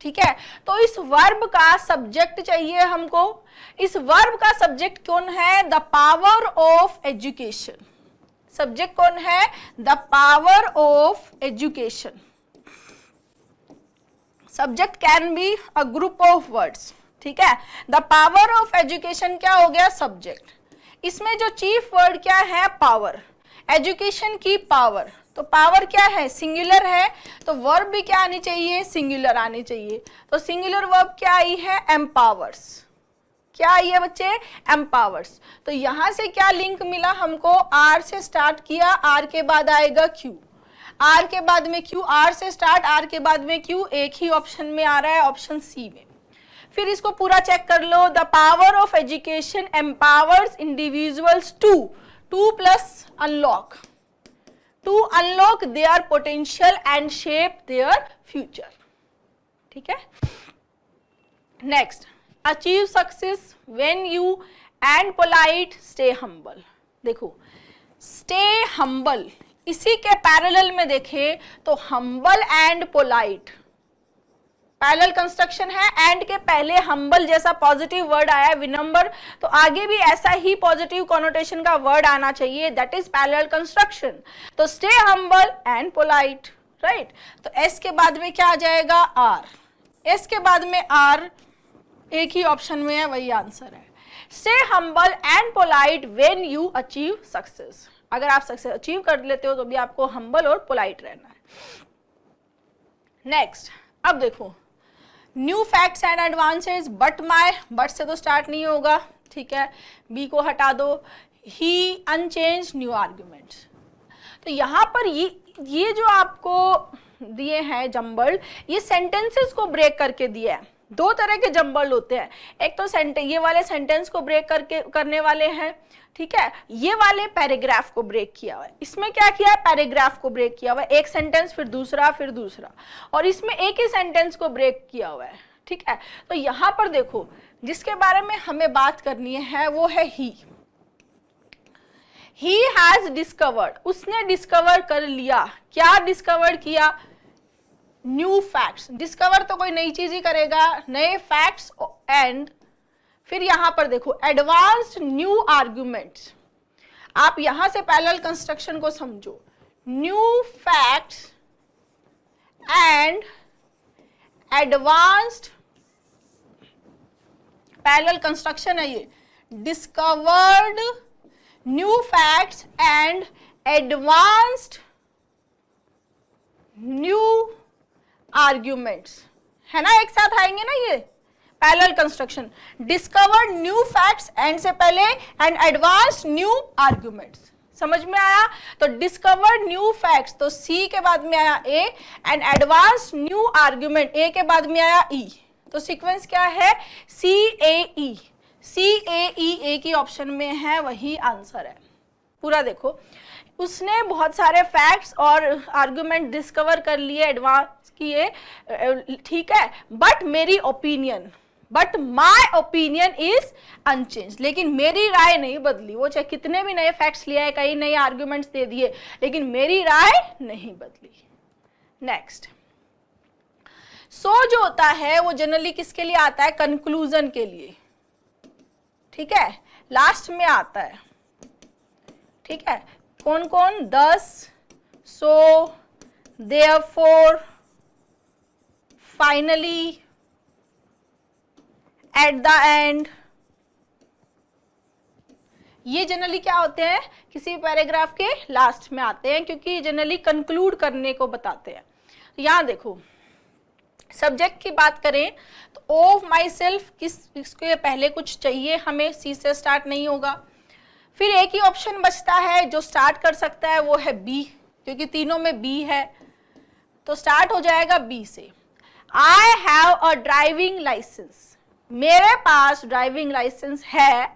ठीक है, तो इस वर्ब का सब्जेक्ट चाहिए हमको. इस वर्ब का सब्जेक्ट कौन है, the power of education. Subject कौन है, the power of education. Subject can be a group of words. ठीक है, द पावर ऑफ एजुकेशन क्या हो गया, सब्जेक्ट. इसमें जो चीफ वर्ड क्या है, पावर. एजुकेशन की पावर, तो पावर क्या है, सिंगुलर है, तो वर्ब भी क्या आनी चाहिए, सिंगुलर आनी चाहिए. तो सिंगुलर वर्ब क्या आई है, एम्पावर्स. क्या आई है बच्चे, एम्पावर्स. तो यहां से क्या लिंक मिला हमको, आर से स्टार्ट किया, आर के बाद आएगा क्यू, आर के बाद में क्यू, आर से स्टार्ट, आर के बाद में क्यू, एक ही ऑप्शन में आ रहा है, ऑप्शन सी में. फिर इसको पूरा चेक कर लो, the power of education empowers individuals to plus unlock, to unlock their potential and shape their future. ठीक है. Next, achieve success when you and polite stay humble. देखो, स्टे हम्बल, इसी के पैरेलल में देखें तो humble and polite parallel construction है. एंड के पहले हम्बल जैसा पॉजिटिव वर्ड आया है, विनम्र, तो आगे भी ऐसा ही पॉजिटिव कॉनोटेशन का वर्ड आना चाहिए, दैट इज पैरेलल कंस्ट्रक्शन. तो stay humble and polite, right. तो एस के बाद में क्या आ जाएगा, आर. एस के बाद में आर एक ही ऑप्शन में है, वही आंसर है. Stay humble and polite when you achieve success. अगर आप सक्सेस अचीव कर लेते हो तो भी आपको हम्बल और पोलाइट रहना है. नेक्स्ट, अब देखो, new facts and advances, but my, but से तो स्टार्ट नहीं होगा. ठीक है, बी को हटा दो. ही अनचेंज न्यू आर्ग्यूमेंट्स. तो यहाँ पर ये जो आपको दिए हैं जम्बल्ड, ये सेंटेंसेस को ब्रेक करके दिया है. दो तरह के जम्बल्ड होते हैं, एक तो ये वाले सेंटेंस को ब्रेक करने वाले हैं. ठीक है, ये वाले पैराग्राफ को ब्रेक किया हुआ है. इसमें क्या किया है, पैराग्राफ को ब्रेक किया हुआ है, एक सेंटेंस फिर दूसरा फिर दूसरा, और इसमें एक ही सेंटेंस को ब्रेक किया हुआ है. ठीक है, तो यहां पर देखो, जिसके बारे में हमें बात करनी है वो है ही. ही हैज डिस्कवर्ड, उसने डिस्कवर कर लिया. क्या डिस्कवर किया, न्यू फैक्ट्स. डिस्कवर तो कोई नई चीज ही करेगा, नए फैक्ट्स. एंड फिर यहां पर देखो, एडवांस्ड न्यू आर्ग्यूमेंट्स. आप यहां से पैरेलल कंस्ट्रक्शन को समझो, new facts and advanced, parallel construction है ये, discovered new facts and advanced new arguments, है ना, एक साथ आएंगे ना ये parallel construction. Discovered new facts, and से पहले, एंड एडवांस्ड न्यू आर्ग्यूमेंट्स. समझ में आया. तो डिस्कवर्ड न्यू फैक्ट्स, तो सी के बाद में आया ए, एंड एडवांस्ड न्यू आर्ग्यूमेंट, ए के बाद में आया ई. तो सीक्वेंस क्या है, सी ए ई. सी ए ई एक ही ऑप्शन में है, वही आंसर है. पूरा देखो, उसने बहुत सारे फैक्ट्स और आर्गुमेंट डिस्कवर कर लिए, एडवांस किए. ठीक है, बट मेरी opinion, but my opinion is unchange. लेकिन मेरी राय नहीं बदली. वो चाहे कितने भी नए फैक्ट्स लिए, कई नए आर्ग्यूमेंट्स दे दिए, लेकिन मेरी राय नहीं बदली. नेक्स्ट, सो जो होता है वो जनरली किसके लिए आता है, कंक्लूजन के लिए. ठीक है, लास्ट में आता है. ठीक है, कौन कौन, दस, so, therefore, finally, at the end. ये जनरली क्या होते हैं, किसी पैराग्राफ के लास्ट में आते हैं, क्योंकि जनरली कंक्लूड करने को बताते हैं. यहां देखो, सब्जेक्ट की बात करें तो ऑफ माई सेल्फ, इसके पहले कुछ चाहिए हमें, सी से स्टार्ट नहीं होगा. फिर एक ही ऑप्शन बचता है जो स्टार्ट कर सकता है, वो है बी. क्योंकि तीनों में बी है, तो स्टार्ट हो जाएगा बी से। I have a driving licence, मेरे पास ड्राइविंग लाइसेंस है,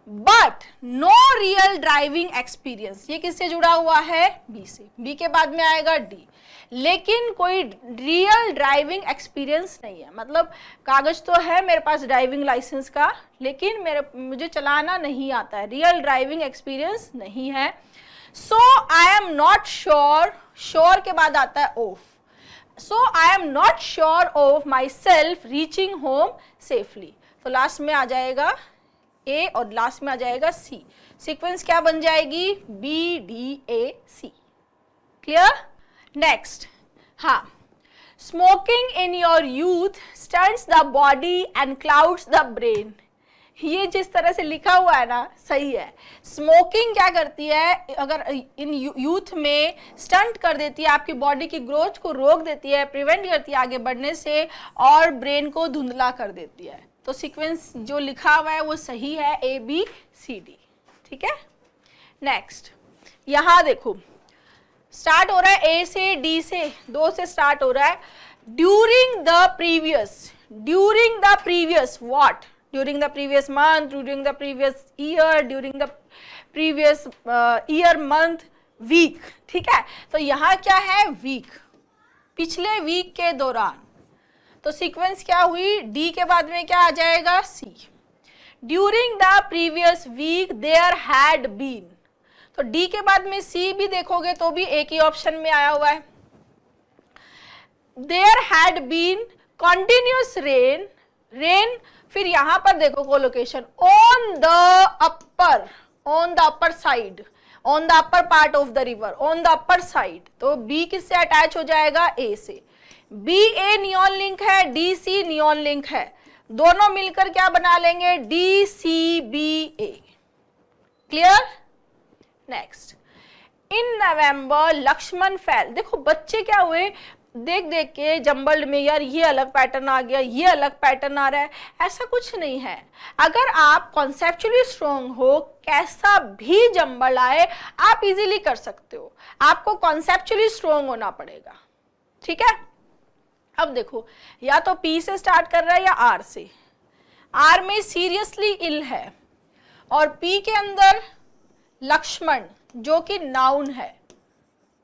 but no real driving experience. ये किससे जुड़ा हुआ है? बी से। बी के बाद में आएगा डी, लेकिन कोई रियल ड्राइविंग एक्सपीरियंस नहीं है। मतलब कागज तो है मेरे पास ड्राइविंग लाइसेंस का, लेकिन मुझे चलाना नहीं आता है, रियल ड्राइविंग एक्सपीरियंस नहीं है। So I am not sure, sure के बाद आता है of, so I am not sure of myself reaching home safely. तो लास्ट में आ जाएगा ए और लास्ट में आ जाएगा सी। सीक्वेंस क्या बन जाएगी? B D A C. Clear? Next, हाँ, smoking in your youth stuns the body and clouds the brain. ये जिस तरह से लिखा हुआ है ना, सही है। स्मोकिंग क्या करती है? अगर इन यूथ में स्टंट कर देती है, आपकी बॉडी की ग्रोथ को रोक देती है, प्रिवेंट करती है आगे बढ़ने से, और ब्रेन को धुंधला कर देती है। तो सीक्वेंस जो लिखा हुआ है वो सही है, ए बी सी डी। ठीक है? नेक्स्ट, यहां देखो स्टार्ट हो रहा है ए से, डी से, दो से स्टार्ट हो रहा है। During the previous, during the previous what? During the previous month, during the previous year, during the previous year, month, week. ठीक है? तो यहां क्या है? वीक, पिछले वीक के दौरान। तो सीक्वेंस क्या हुई? डी के बाद में क्या आ जाएगा? C. During the previous week there had been, तो डी के बाद में सी भी देखोगे तो भी एक ही ऑप्शन में आया हुआ है। There had been continuous rain, rain, फिर यहां पर देखो collocation, on the upper, on the upper side, on the upper part of the river, on the upper side. तो बी किससे अटैच हो जाएगा? ए से। बी ए नियॉन लिंक है, डी सी नियॉन लिंक है, दोनों मिलकर क्या बना लेंगे? D C B A. Clear? Next, in November Lakshman fail. देखो बच्चे क्या हुए, देख देख के जंबल्ड में, यार ये अलग पैटर्न आ गया, ये अलग पैटर्न आ रहा है, ऐसा कुछ नहीं है। अगर आप कॉन्सेप्चुअली स्ट्रॉन्ग हो, कैसा भी जंबल आए आप इजीली कर सकते हो, आपको कॉन्सेप्चुअली स्ट्रॉन्ग होना पड़ेगा। ठीक है? अब देखो, या तो पी से स्टार्ट कर रहा है या आर से। आर में सीरियसली इल है, और पी के अंदर लक्ष्मण जो कि नाउन है,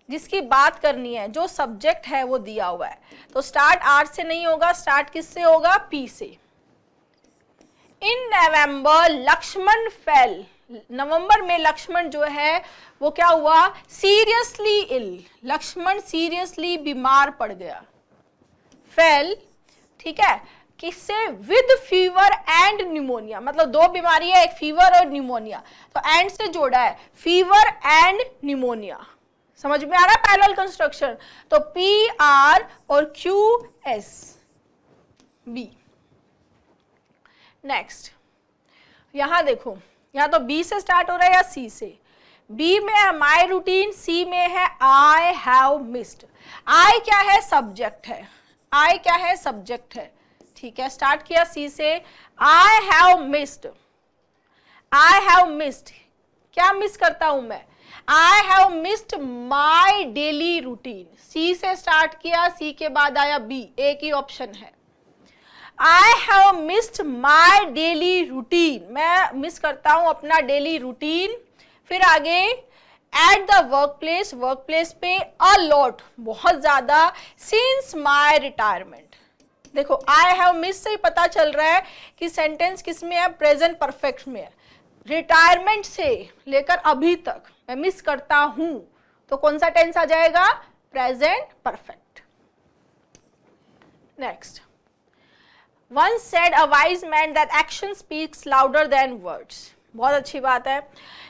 जिसकी बात करनी है, जो सब्जेक्ट है वो दिया हुआ है। तो स्टार्ट आर से नहीं होगा, स्टार्ट किससे होगा? पी से। इन नवंबर लक्ष्मण फेल, नवंबर में लक्ष्मण जो है वो क्या हुआ? सीरियसली इल, लक्ष्मण सीरियसली बीमार पड़ गया। फेल, ठीक है, किससे? विद फीवर एंड न्यूमोनिया, मतलब दो बीमारी है, एक फीवर और न्यूमोनिया, तो एंड से जोड़ा है, फीवर एंड न्यूमोनिया। समझ में आ रहा है पैरेलल कंस्ट्रक्शन? तो पी आर और क्यू एस बी। नेक्स्ट, यहां देखो, यहां तो बी से स्टार्ट हो रहा है या सी से? बी में है माई रूटीन, सी में है आई हैव मिस्ड। आई क्या है? सब्जेक्ट है, आई क्या है? सब्जेक्ट है। ठीक है, स्टार्ट किया सी से। I have missed, I have missed, क्या मिस करता हूं मैं? I have missed my daily routine. C से स्टार्ट किया, सी के बाद आया बी, एक ही ऑप्शन है। आई have missed my daily routine, मैं मिस करता हूं अपना डेली रूटीन। फिर आगे at the work place, work place पे अ लॉट, बहुत ज्यादा, सिंस माई रिटायरमेंट। देखो आई हैव मिस से ही पता चल रहा है कि सेंटेंस किस में है? प्रेजेंट परफेक्ट में है। रिटायरमेंट से लेकर अभी तक मैं मिस करता हूं, तो कौन सा टेंस आ जाएगा? Present perfect. Next, once said a wise man that action speaks louder than words। बहुत अच्छी बात है।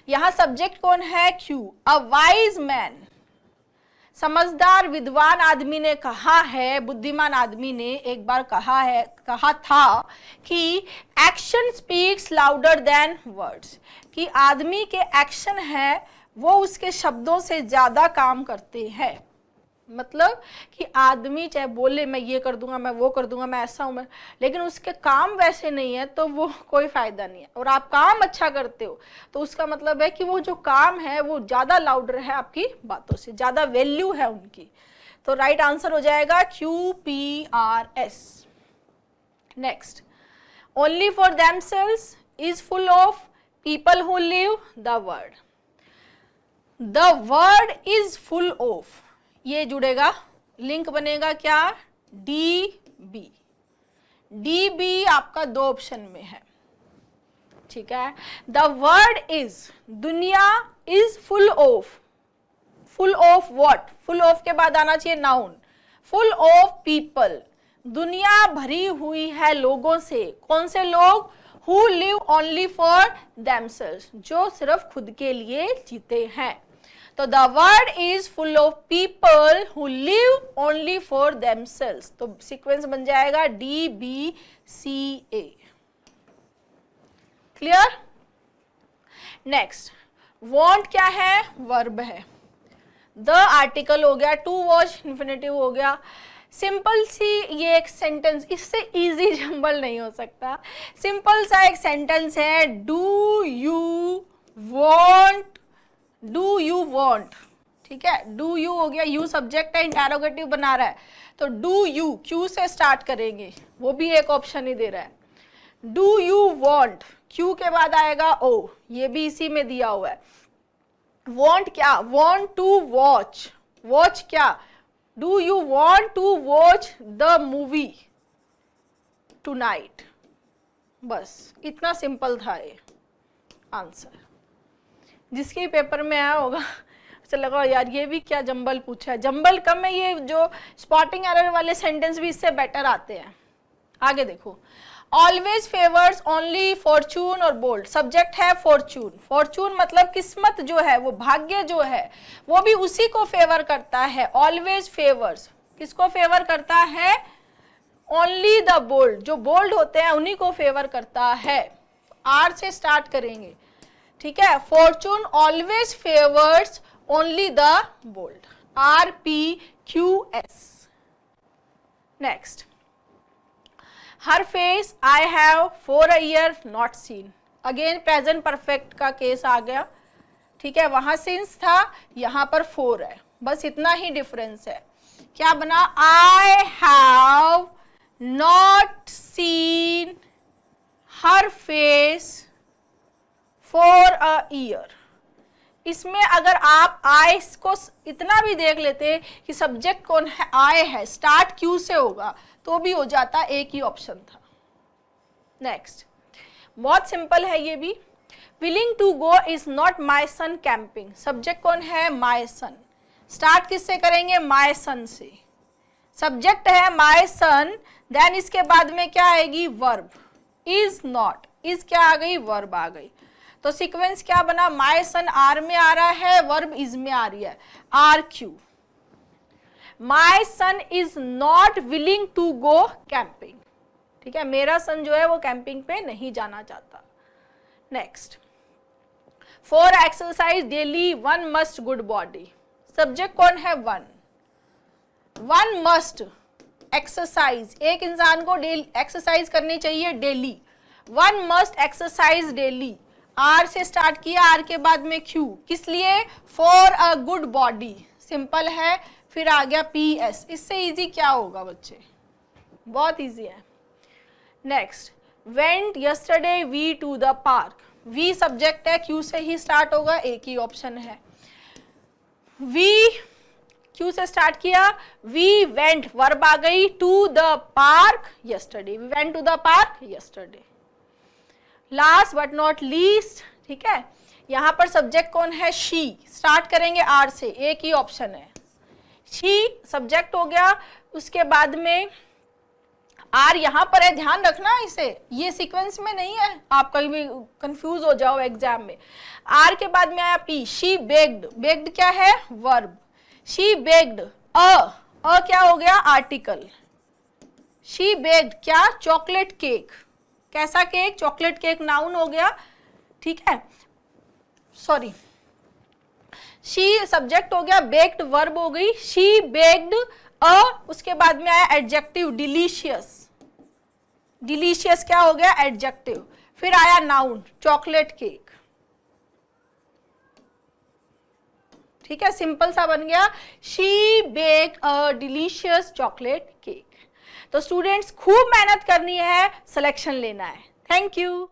यहां सब्जेक्ट कौन है? क्यू। अ वाइज मैन, समझदार विद्वान आदमी ने कहा है, बुद्धिमान आदमी ने एक बार कहा था कि action speaks louder than words, कि आदमी के एक्शन है वो उसके शब्दों से ज्यादा काम करते हैं। मतलब कि आदमी चाहे बोले मैं ये कर दूंगा, मैं वो कर दूंगा, मैं ऐसा हूं, मैं, लेकिन उसके काम वैसे नहीं है तो वो कोई फायदा नहीं है। और आप काम अच्छा करते हो तो उसका मतलब है कि वो जो काम है वो ज्यादा लाउडर है आपकी बातों से, ज्यादा वैल्यू है उनकी। तो राइट आंसर हो जाएगा QPRS। Next, only for themselves is full of people who live the word. The word is full of, ये जुड़ेगा, लिंक बनेगा क्या, DB। DB आपका 2 ऑप्शन में है, ठीक है। द वर्ड इज, दुनिया is full of, full of what, full of के बाद आना चाहिए नाउन, फुल ऑफ पीपल, दुनिया भरी हुई है लोगों से। कौन से लोग, who live only for themselves, जो सिर्फ खुद के लिए जीते हैं। तो the world is full of people who live only for themselves. तो सीक्वेंस बन जाएगा DBCA। क्लियर। नेक्स्ट, वांट क्या है, वर्ब है, द आर्टिकल हो गया, टू वॉच इन्फिनेटिव हो गया। सिंपल सी ये एक सेंटेंस, इससे इजी जंबल नहीं हो सकता। सिंपल सा एक सेंटेंस है, do you want, do you want, ठीक है। डू यू हो गया, यू सब्जेक्ट है, इंटेरोगेटिव बना रहा है, तो डू यू क्यू से स्टार्ट करेंगे, वो भी एक ऑप्शन ही दे रहा है। डू यू वॉन्ट, क्यू के बाद आएगा ओ, ये भी इसी में दिया हुआ है। वॉन्ट क्या, वॉन्ट टू वॉच, वॉच क्या, do you want to watch the movie tonight. बस इतना सिंपल था ये आंसर। जिसके पेपर में आया होगा उसे लगा यार ये भी क्या जंबल पूछा है। जंबल कम है, ये जो स्पॉटिंग एरर वाले सेंटेंस भी इससे बेटर आते हैं। आगे देखो, ऑलवेज फेवर्स ओनली फॉर्चून और बोल्ड, सब्जेक्ट है फॉर्चून। फॉर्चून मतलब किस्मत जो है, वो भाग्य जो है, वो भी उसी को फेवर करता है। ऑलवेज फेवर्स किसको फेवर करता है, ओनली द बोल्ड, जो बोल्ड होते हैं उन्हीं को फेवर करता है। आर से स्टार्ट करेंगे, ठीक है। Fortune always favours only the bold, RPQS। Next, her face I have for a year not seen, again present perfect का केस आ गया, ठीक है। वहां सिंस था, यहां पर फोर है, बस इतना ही डिफरेंस है। क्या बना, I have not seen her face for a year. इसमें अगर आप आई को इतना भी देख लेते कि सब्जेक्ट कौन है, आई है, स्टार्ट क्यू से होगा, तो भी हो जाता, एक ही ऑप्शन था। नेक्स्ट, बहुत सिंपल है ये भी। Willing to go is not my son camping, subject कौन है, माई सन, स्टार्ट किससे करेंगे, माई सन से, सब्जेक्ट है माई सन, देन इसके बाद में क्या आएगी, वर्ब, इज नॉट, इज क्या आ गई, वर्ब आ गई। तो सीक्वेंस क्या बना, माई सन आर में आ रहा है, वर्ब इज में आ रही है, RQ। My son is not willing to go camping, ठीक है, मेरा सन जो है वो कैंपिंग पे नहीं जाना चाहता। Next, for exercise daily one must good body, subject कौन है, वन, वन मस्ट एक्सरसाइज, एक इंसान को डेली एक्सरसाइज करनी चाहिए daily, one must exercise daily, R से स्टार्ट किया, आर के बाद में क्यू, किस लिए, for a good body, simple है, फिर आ गया PS। इससे इजी क्या होगा बच्चे, बहुत इजी है। Next, went yesterday we to the park, we subject है, क्यू से ही स्टार्ट होगा, एक ही ऑप्शन है। वी क्यू से स्टार्ट किया, वी वेंट, वर्ब आ गई, to the park yesterday, we went to the park yesterday. Last but not least, ठीक है, यहां पर सब्जेक्ट कौन है, शी, स्टार्ट करेंगे आर से, एक ही ऑप्शन है, शी सब्जेक्ट हो गया, उसके बाद में आर यहां पर है, ध्यान रखना इसे, ये सीक्वेंस में नहीं है, आप कहीं भी कंफ्यूज हो जाओ एग्जाम में। आर के बाद में आया P, शी बेग्ड, बेग्ड क्या है, वर्ब, शी बेग्ड, अ क्या हो गया, आर्टिकल, शी बेग्ड क्या, चॉकलेट केक, कैसा केक, चॉकलेट केक, नाउन हो गया, ठीक है, सॉरी, शी सब्जेक्ट हो गया, बेक्ड वर्ब हो गई, शी बेक्ड अ, उसके बाद में आया एडजेक्टिव डिलीशियस, डिलीशियस क्या हो गया एडजेक्टिव, फिर आया नाउन चॉकलेट केक। ठीक है, सिंपल सा बन गया, she bake a delicious chocolate cake. तो स्टूडेंट्स खूब मेहनत करनी है, सिलेक्शन लेना है। Thank you.